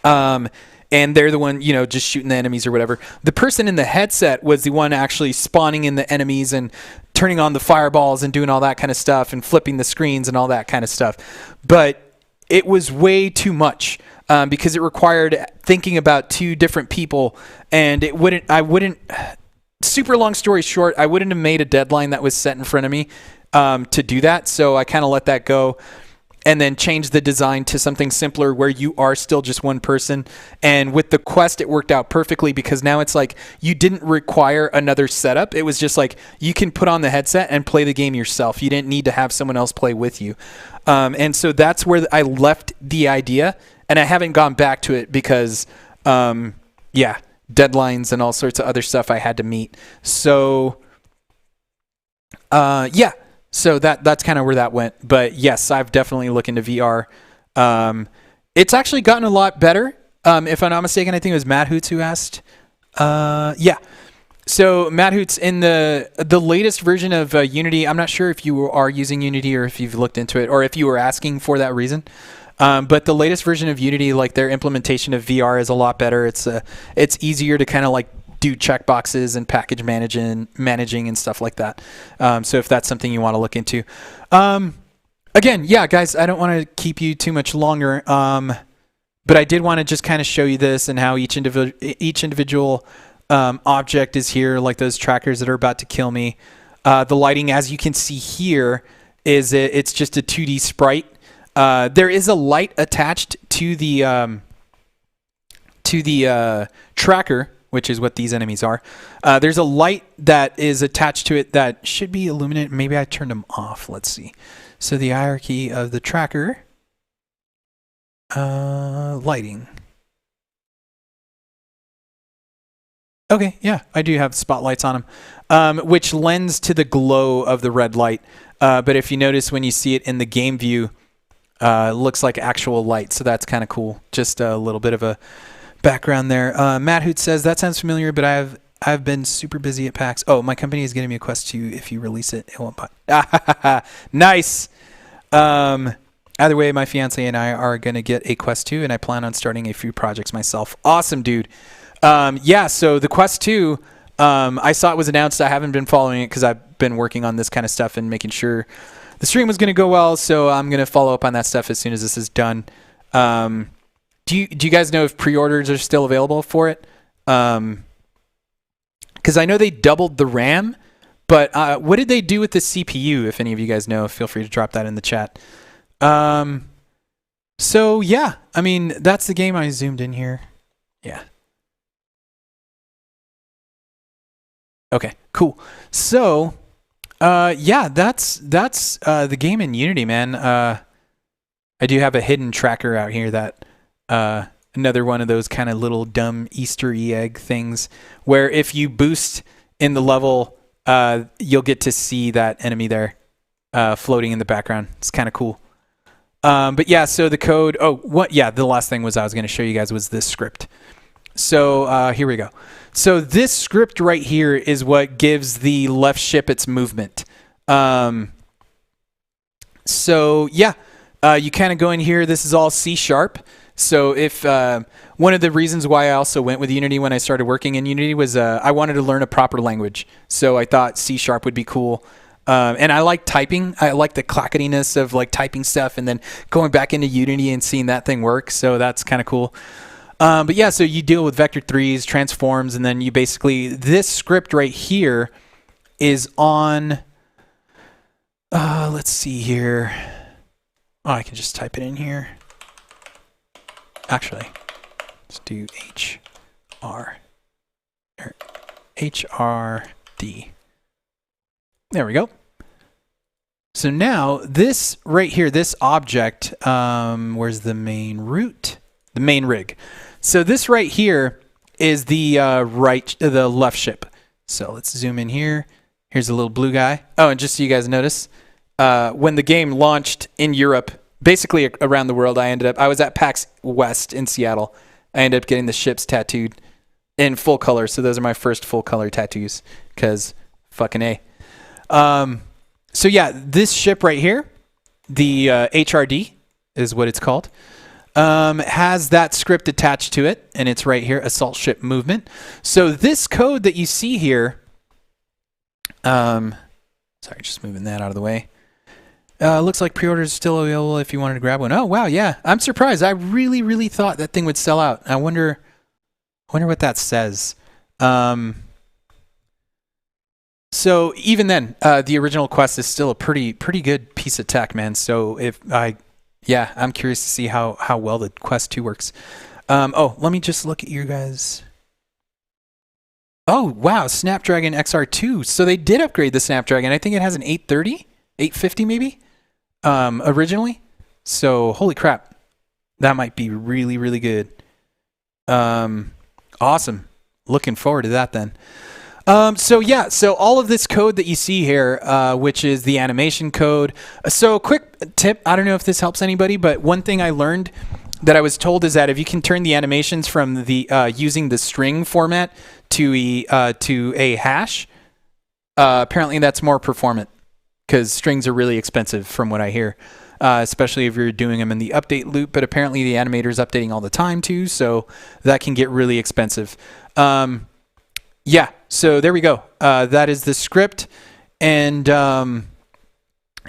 and they're the one, just shooting the enemies or whatever. The person in the headset was the one actually spawning in the enemies and turning on the fireballs and doing all that kind of stuff and flipping the screens and all that kind of stuff. But it was way too much because it required thinking about two different people, and super long story short, I wouldn't have made a deadline that was set in front of me to do that. So I kind of let that go. and then change the design to something simpler where you are still just one person. And with the Quest, it worked out perfectly because now it's like you didn't require another setup. It was just like you can put on the headset and play the game yourself. You didn't need to have someone else play with you. And so that's where I left the idea, and I haven't gone back to it because, deadlines and all sorts of other stuff I had to meet. So, So that's kind of where that went. But yes, I've definitely looked into VR. It's actually gotten a lot better. If I'm not mistaken, I think it was Matt Hoots who asked. So Matt Hoots, in the latest version of Unity, I'm not sure if you are using Unity or if you've looked into it or if you were asking for that reason. But the latest version of Unity, like their implementation of VR is a lot better. It's easier to kind of like do checkboxes and package managing and stuff like that. So if that's something you want to look into. Again, yeah, guys, I don't want to keep you too much longer. But I did want to just kind of show you this and how each individual object is here, like those trackers that are about to kill me. The lighting, as you can see here, it's just a 2D sprite. There is a light attached to the tracker, which is what these enemies are. There's a light that is attached to it that should be illuminated. Maybe I turned them off. Let's see. So the hierarchy of the tracker, lighting. Okay, yeah, I do have spotlights on them, which lends to the glow of the red light. But if you notice when you see it in the game view, it looks like actual light, so that's kind of cool. Just a little bit of a background there. Matt Hoot says, that sounds familiar, but I've been super busy at PAX. Oh, my company is getting me a Quest 2. If you release it, it won't buy. Nice. Either way, my fiance and I are going to get a Quest 2, and I plan on starting a few projects myself. Awesome, dude. So the Quest 2, I saw it was announced. I haven't been following it because I've been working on this kind of stuff and making sure the stream was going to go well, so I'm going to follow up on that stuff as soon as this is done. Do you guys know if pre-orders are still available for it? Because I know they doubled the RAM, but what did they do with the CPU? If any of you guys know, feel free to drop that in the chat. So yeah, I mean, that's the game. I zoomed in here. Yeah. Okay, cool. So, that's the game in Unity, man. I do have a hidden tracker out here that another one of those kind of little dumb Easter egg things where if you boost in the level, you'll get to see that enemy there floating in the background. It's kind of cool. But yeah, so the code. The last thing I was going to show you guys was this script. So here we go. So this script right here is what gives the left ship its movement. You kind of go in here. This is all C#. So if one of the reasons why I also went with Unity when I started working in Unity was I wanted to learn a proper language. So I thought C# would be cool. And I like typing. I like the clacketiness of like typing stuff and then going back into Unity and seeing that thing work. So that's kind of cool. But yeah, so you deal with vector 3s, transforms, and then you basically, this script right here is on, let's see here. Oh, I can just type it in here. Actually, let's do HRD. There we go. So now this right here, this object, where's the main root? The main rig. So this right here is the the left ship. So let's zoom in here. Here's a little blue guy. Oh, and just so you guys notice, when the game launched in Europe, basically around the world, I was at PAX West in Seattle. I ended up getting the ships tattooed in full color. So those are my first full color tattoos because fucking A. So yeah, this ship right here, the HRD is what it's called. Has that script attached to it, and it's right here, assault ship movement. So this code that you see here, sorry, just moving that out of the way. Looks like pre-orders are still available if you wanted to grab one. Oh, wow, yeah. I'm surprised. I really, really thought that thing would sell out. I wonder what that says. So even then, the original Quest is still a pretty good piece of tech, man. So if I Yeah, I'm curious to see how well the Quest 2 works. Let me just look at you guys. Oh, wow, Snapdragon XR2. So they did upgrade the Snapdragon. I think it has an 830, 850 maybe, originally. So holy crap, that might be really, really good. Awesome. Looking forward to that then. So all of this code that you see here, which is the animation code. So quick tip, I don't know if this helps anybody, but one thing I learned that I was told is that if you can turn the animations from the using the string format to a hash, apparently that's more performant because strings are really expensive from what I hear, especially if you're doing them in the update loop. But apparently the animator is updating all the time too, so that can get really expensive. Yeah, so there we go. That is the script, and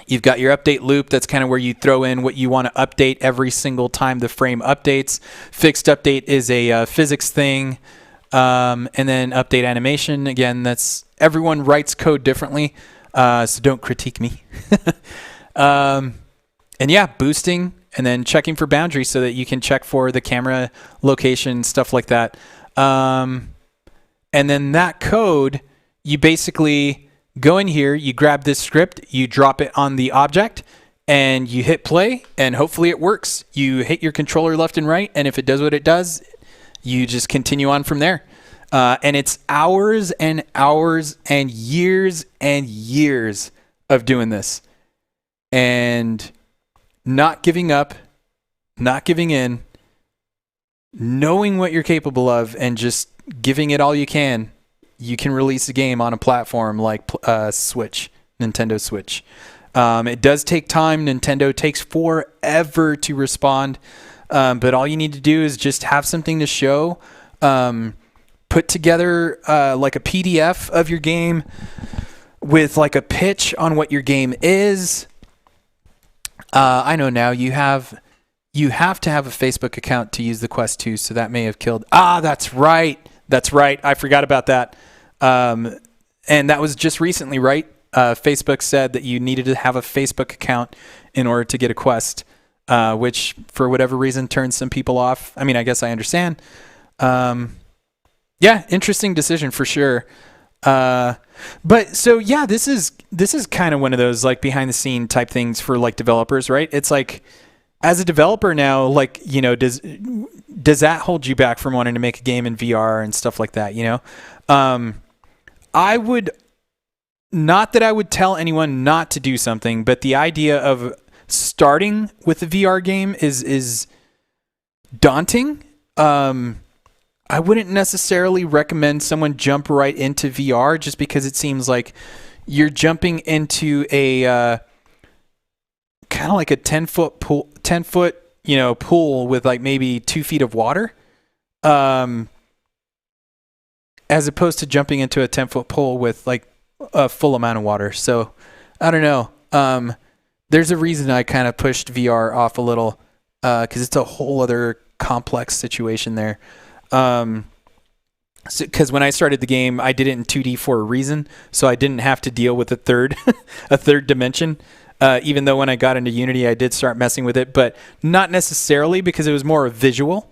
you've got your update loop. That's kind of where you throw in what you want to update every single time the frame updates. Fixed update is a physics thing, and then update animation. Again, that's everyone writes code differently, so don't critique me. And yeah, boosting, and then checking for boundaries so that you can check for the camera location, stuff like that. And then that code, you basically go in here, you grab this script, you drop it on the object, and you hit play, and hopefully it works. You hit your controller left and right, and if it does what it does, you just continue on from there. And it's hours and hours and years of doing this. And not giving up, not giving in, knowing what you're capable of, and just giving it all you can release a game on a platform like Switch, Nintendo Switch. It does take time. Nintendo takes forever to respond, but all you need to do is just have something to show. Put together like a PDF of your game with like a pitch on what your game is. I know now you have to have a Facebook account to use the Quest 2, so that may have killed. That's right. I forgot about that. And that was just recently, right? Facebook said that you needed to have a Facebook account in order to get a Quest, which for whatever reason turns some people off. I mean, I guess I understand. Yeah, interesting decision for sure. But so yeah, this is kind of one of those like behind the scene type things for like developers, right? It's like, as a developer now, like, you know, does that hold you back from wanting to make a game in VR and stuff like that? You know, I would not that I would tell anyone not to do something, but the idea of starting with a VR game is daunting. I wouldn't necessarily recommend someone jump right into VR just because it seems like you're jumping into a kind of like a 10-foot pool, pool with like maybe 2 feet of water, as opposed to jumping into a 10-foot pool with like a full amount of water. So I don't know. There's a reason I kind of pushed VR off a little, because it's a whole other complex situation there. Because when I started the game, I did it in 2D for a reason, so I didn't have to deal with a third dimension. Even though when I got into Unity, I did start messing with it, but not necessarily because it was more visual.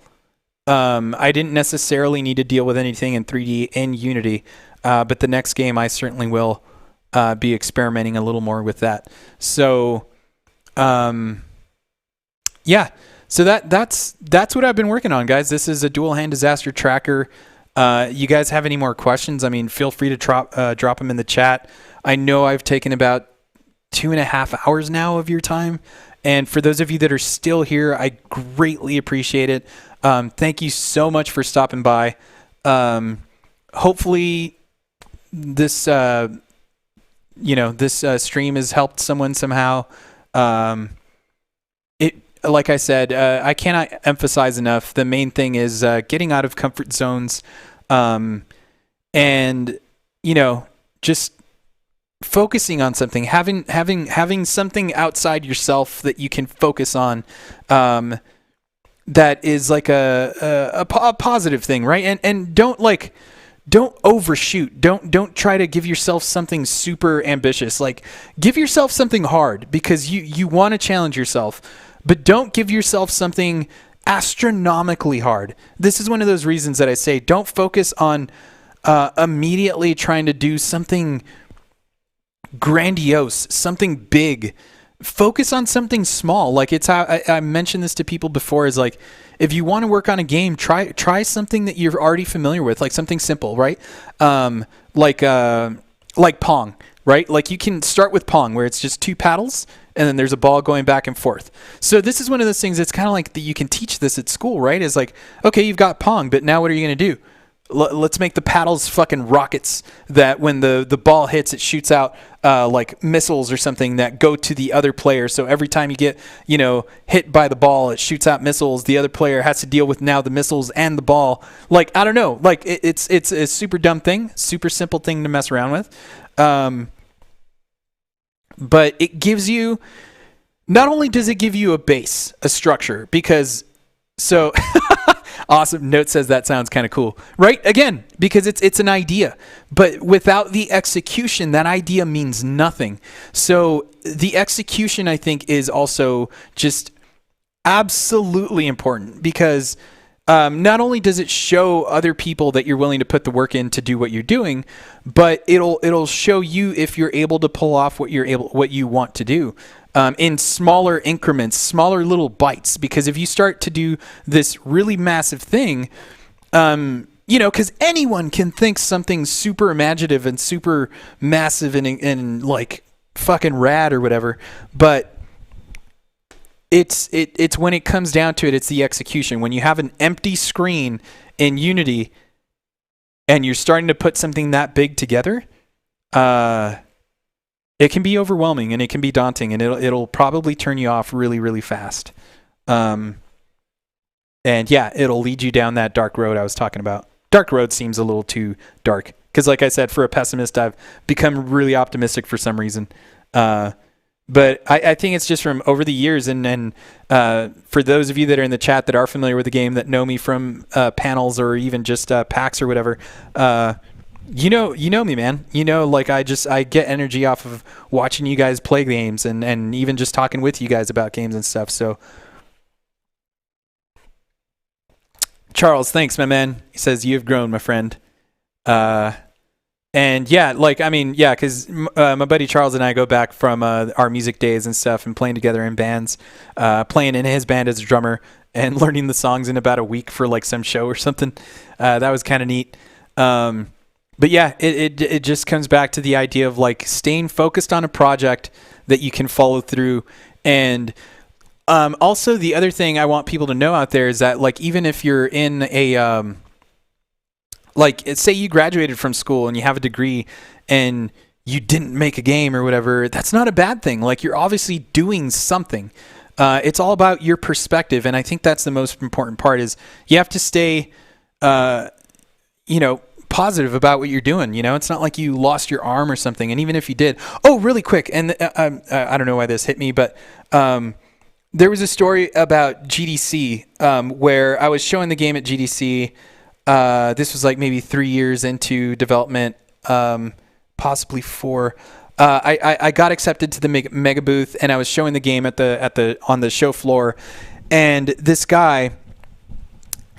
I didn't necessarily need to deal with anything in 3D in Unity, but the next game I certainly will be experimenting a little more with that. So, yeah. So that's what I've been working on, guys. This is a dual hand disaster tracker. You guys have any more questions? I mean, feel free to drop them in the chat. I know I've taken about 2.5 hours now of your time, and for those of you that are still here, I greatly appreciate it. Thank you so much for stopping by. Hopefully this stream has helped someone somehow. Like I said, I cannot emphasize enough, the main thing is getting out of comfort zones, and just focusing on something, having something outside yourself that you can focus on, that is like a positive thing, right? And don't overshoot. Don't try to give yourself something super ambitious. Like, give yourself something hard because you want to challenge yourself. but don't give yourself something astronomically hard. This is one of those reasons that I say don't focus on immediately trying to do something grandiose, something big. Focus on something small. Like it's how I mentioned this to people before, is like, if you want to work on a game, try something that you're already familiar with, like something simple, right? Like Pong, right? Like you can start with Pong, where it's just 2 paddles and then there's a ball going back and forth. So this is one of those things that's kind of like that you can teach this at school, right? Is like, okay, you've got Pong, but now what are you going to do? Let's make the paddles fucking rockets that when the ball hits, it shoots out like missiles or something that go to the other player. So every time you get, hit by the ball, it shoots out missiles. The other player has to deal with now the missiles and the ball. Like, I don't know. Like it's a super dumb thing, super simple thing to mess around with. But it gives you, not only does it give you a base, a structure, because so awesome. Note says that sounds kind of cool, right? Again, because it's an idea, but without the execution, that idea means nothing. So the execution, I think, is also just absolutely important, because not only does it show other people that you're willing to put the work in to do what you're doing, but it'll show you if you're able to pull off what you want to do. In smaller increments, smaller little bites. Because if you start to do this really massive thing, because anyone can think something super imaginative and super massive and like fucking rad or whatever, but it's when it comes down to it, it's the execution. When you have an empty screen in Unity and you're starting to put something that big together, it can be overwhelming and it can be daunting, and it'll probably turn you off really, really fast. And yeah, it'll lead you down that dark road I was talking about. Dark road seems a little too dark, because like I said, for a pessimist, I've become really optimistic for some reason. But I think it's just from over the years, and for those of you that are in the chat that are familiar with the game, that know me from panels or even just PAX or whatever, you know me, man. Like I get energy off of watching you guys play games and even just talking with you guys about games and stuff. So Charles, thanks, my man. He says, "You have grown, my friend." And yeah, because my buddy Charles and I go back from our music days and stuff, and playing together in bands, playing in his band as a drummer and learning the songs in about a week for like some show or something. That was kind of neat. But yeah, it just comes back to the idea of like staying focused on a project that you can follow through. And also the other thing I want people to know out there is that, like, even if you're in a like, say you graduated from school and you have a degree and you didn't make a game or whatever, that's not a bad thing. Like, you're obviously doing something. It's all about your perspective, and I think that's the most important part. Is you have to stay positive about what you're doing. It's not like you lost your arm or something. And even if you did, really quick, and I don't know why this hit me, but there was a story about GDC where I was showing the game at GDC. This was like maybe 3 years into development, possibly 4. I got accepted to the mega booth, and I was showing the game on the show floor, and this guy.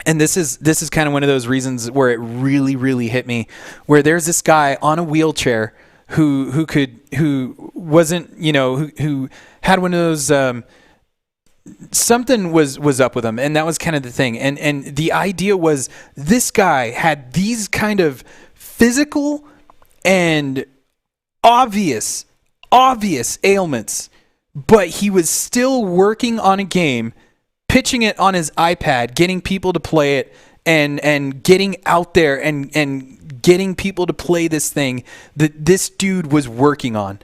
And this is kind of one of those reasons where it really, really hit me, where there's this guy on a wheelchair who wasn't, who had one of those, something was up with him. And that was kind of the thing. And the idea was this guy had these kind of physical and obvious ailments, but he was still working on a game, pitching it on his iPad, getting people to play it, and getting out there and getting people to play this thing that this dude was working on.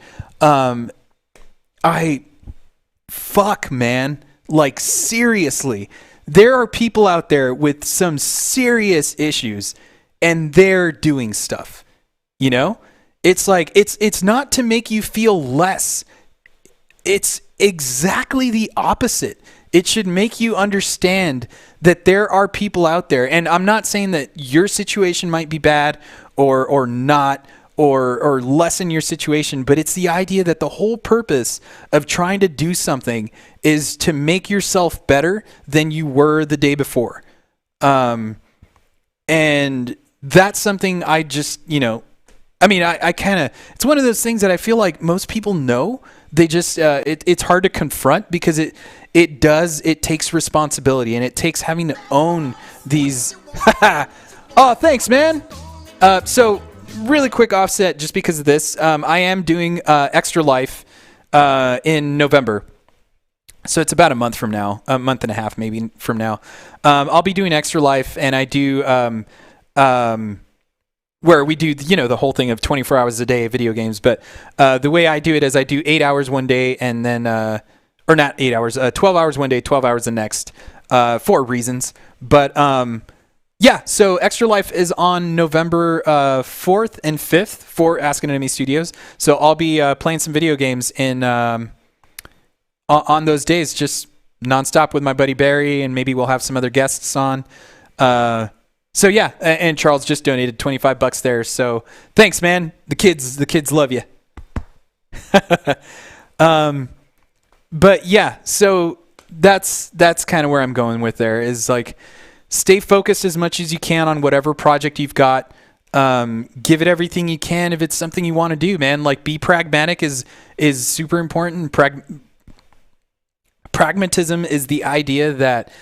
Man. Like, seriously. There are people out there with some serious issues, and they're doing stuff. It's like, it's not to make you feel less. It's exactly the opposite. It should make you understand that there are people out there, and I'm not saying that your situation might be bad or not, or lessen your situation, but it's the idea that the whole purpose of trying to do something is to make yourself better than you were the day before. And that's something I just, I kind of, it's one of those things that I feel like most people know. They just, it's hard to confront because it takes responsibility, and it takes having to own these. Oh, thanks, man. So really quick offset just because of this. I am doing Extra Life in November. So it's about a month from now, a month and a half maybe from now. I'll be doing Extra Life, and I do where we do the whole thing of 24 hours a day of video games. But the way I do it is I do 8 hours one day, and then or not 8 hours, 12 hours one day, 12 hours the next, for reasons. But yeah, so Extra Life is on November 4th and 5th for Ask an Enemy Studios. So I'll be playing some video games in on those days, just nonstop with my buddy Barry, and maybe we'll have some other guests on. So yeah, and Charles just donated $25 there. So thanks, man. The kids love you. But yeah, so that's kind of where I'm going with there is like, stay focused as much as you can on whatever project you've got. Give it everything you can if it's something you want to do, man. Like, be pragmatic is super important. Pragmatism is the idea that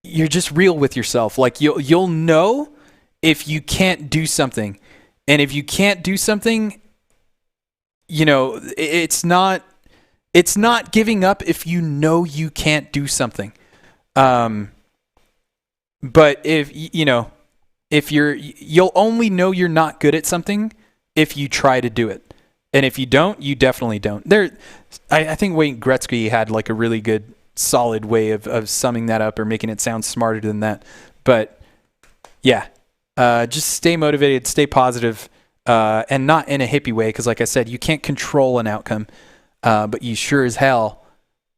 you're just real with yourself. Like, you'll know if you can't do something, and if you can't do something, it's not giving up if you know you can't do something. But if you'll only know you're not good at something if you try to do it. And if you don't, you definitely don't. I think Wayne Gretzky had like a really good, solid way of summing that up or making it sound smarter than that. But yeah, just stay motivated, stay positive, and not in a hippie way. Because like I said, you can't control an outcome, but you sure as hell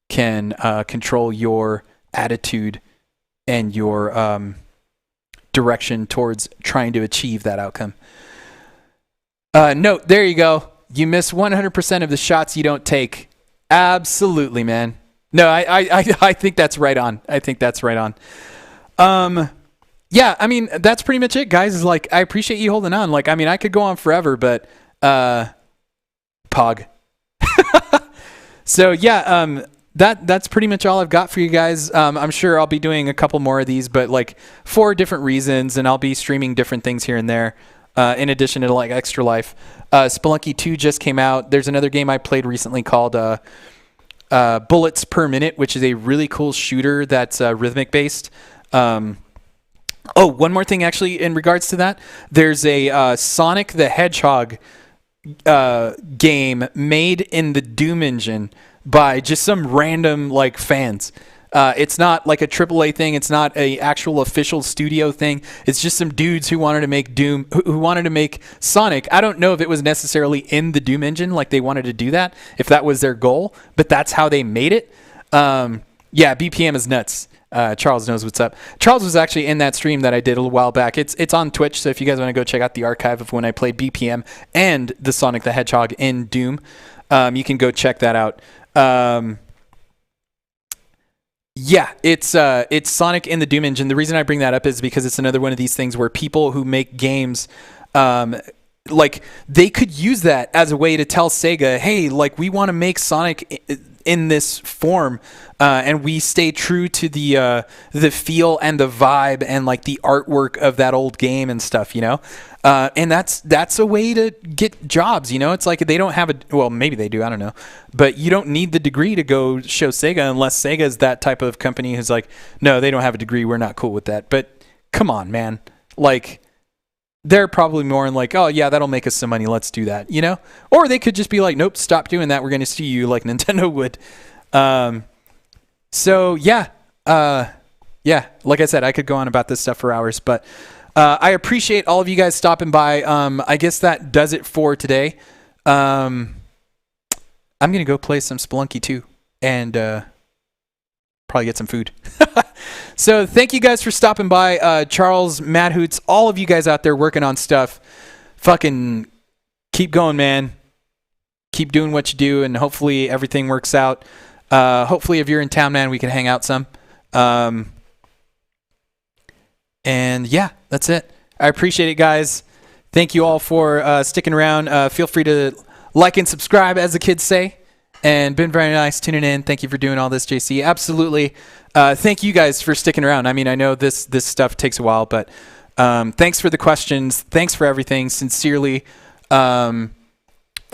can control your attitude and your direction towards trying to achieve that outcome. Note, there you go. You miss 100% of the shots you don't take. Absolutely, man. No, I think that's right on. Yeah, I mean, that's pretty much it, guys. Is like, I appreciate you holding on. Like, I mean, I could go on forever, but Pog. So yeah, that's pretty much all I've got for you guys. I'm sure I'll be doing a couple more of these, but like for different reasons, and I'll be streaming different things here and there. In addition to like Extra Life, Spelunky 2 just came out. There's another game I played recently called Bullets Per Minute, which is a really cool shooter that's rhythmic based. Oh, one more thing actually in regards to that. There's a Sonic the Hedgehog game made in the Doom engine by just some random like fans. It's not like a AAA thing. It's not a actual official studio thing. It's just some dudes who wanted to make Doom, who wanted to make Sonic. I don't know if it was necessarily in the Doom engine, like they wanted to do that, if that was their goal, but that's how they made it. Yeah, BPM is nuts. Charles knows what's up. Charles was actually in that stream that I did a little while back. It's on Twitch, so if you guys want to go check out the archive of when I played BPM and the Sonic the Hedgehog in Doom, you can go check that out. Yeah, it's Sonic in the Doom engine. The reason I bring that up is because it's another one of these things where people who make games, like they could use that as a way to tell Sega, hey, like we want to make Sonic in this form, and we stay true to the feel and the vibe and like the artwork of that old game and stuff, and that's a way to get jobs. It's like they don't have well, maybe they do, I don't know, but you don't need the degree to go show Sega unless Sega is that type of company who's like, no, they don't have a degree, we're not cool with that. But come on, man, like they're probably more in like, oh yeah, that'll make us some money, let's do that, or they could just be like, nope, stop doing that, we're going to sue you like Nintendo would. So yeah, like I said, I could go on about this stuff for hours, but I appreciate all of you guys stopping by. I guess that does it for today. I'm going to go play some Spelunky 2 and probably get some food. So thank you guys for stopping by. Charles, Mad Hoots, all of you guys out there working on stuff. fucking keep going, man. Keep doing what you do, and hopefully everything works out. Hopefully, if you're in town, man, we can hang out some. And yeah, that's it. I appreciate it, guys. Thank you all for sticking around. Feel free to like and subscribe, as the kids say. And been very nice tuning in. Thank you for doing all this, JC. Absolutely. Thank you guys for sticking around. I mean, I know this stuff takes a while, but thanks for the questions. Thanks for everything. Sincerely.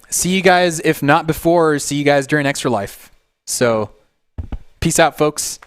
See you guys, if not before, see you guys during Extra Life. So, peace out, folks.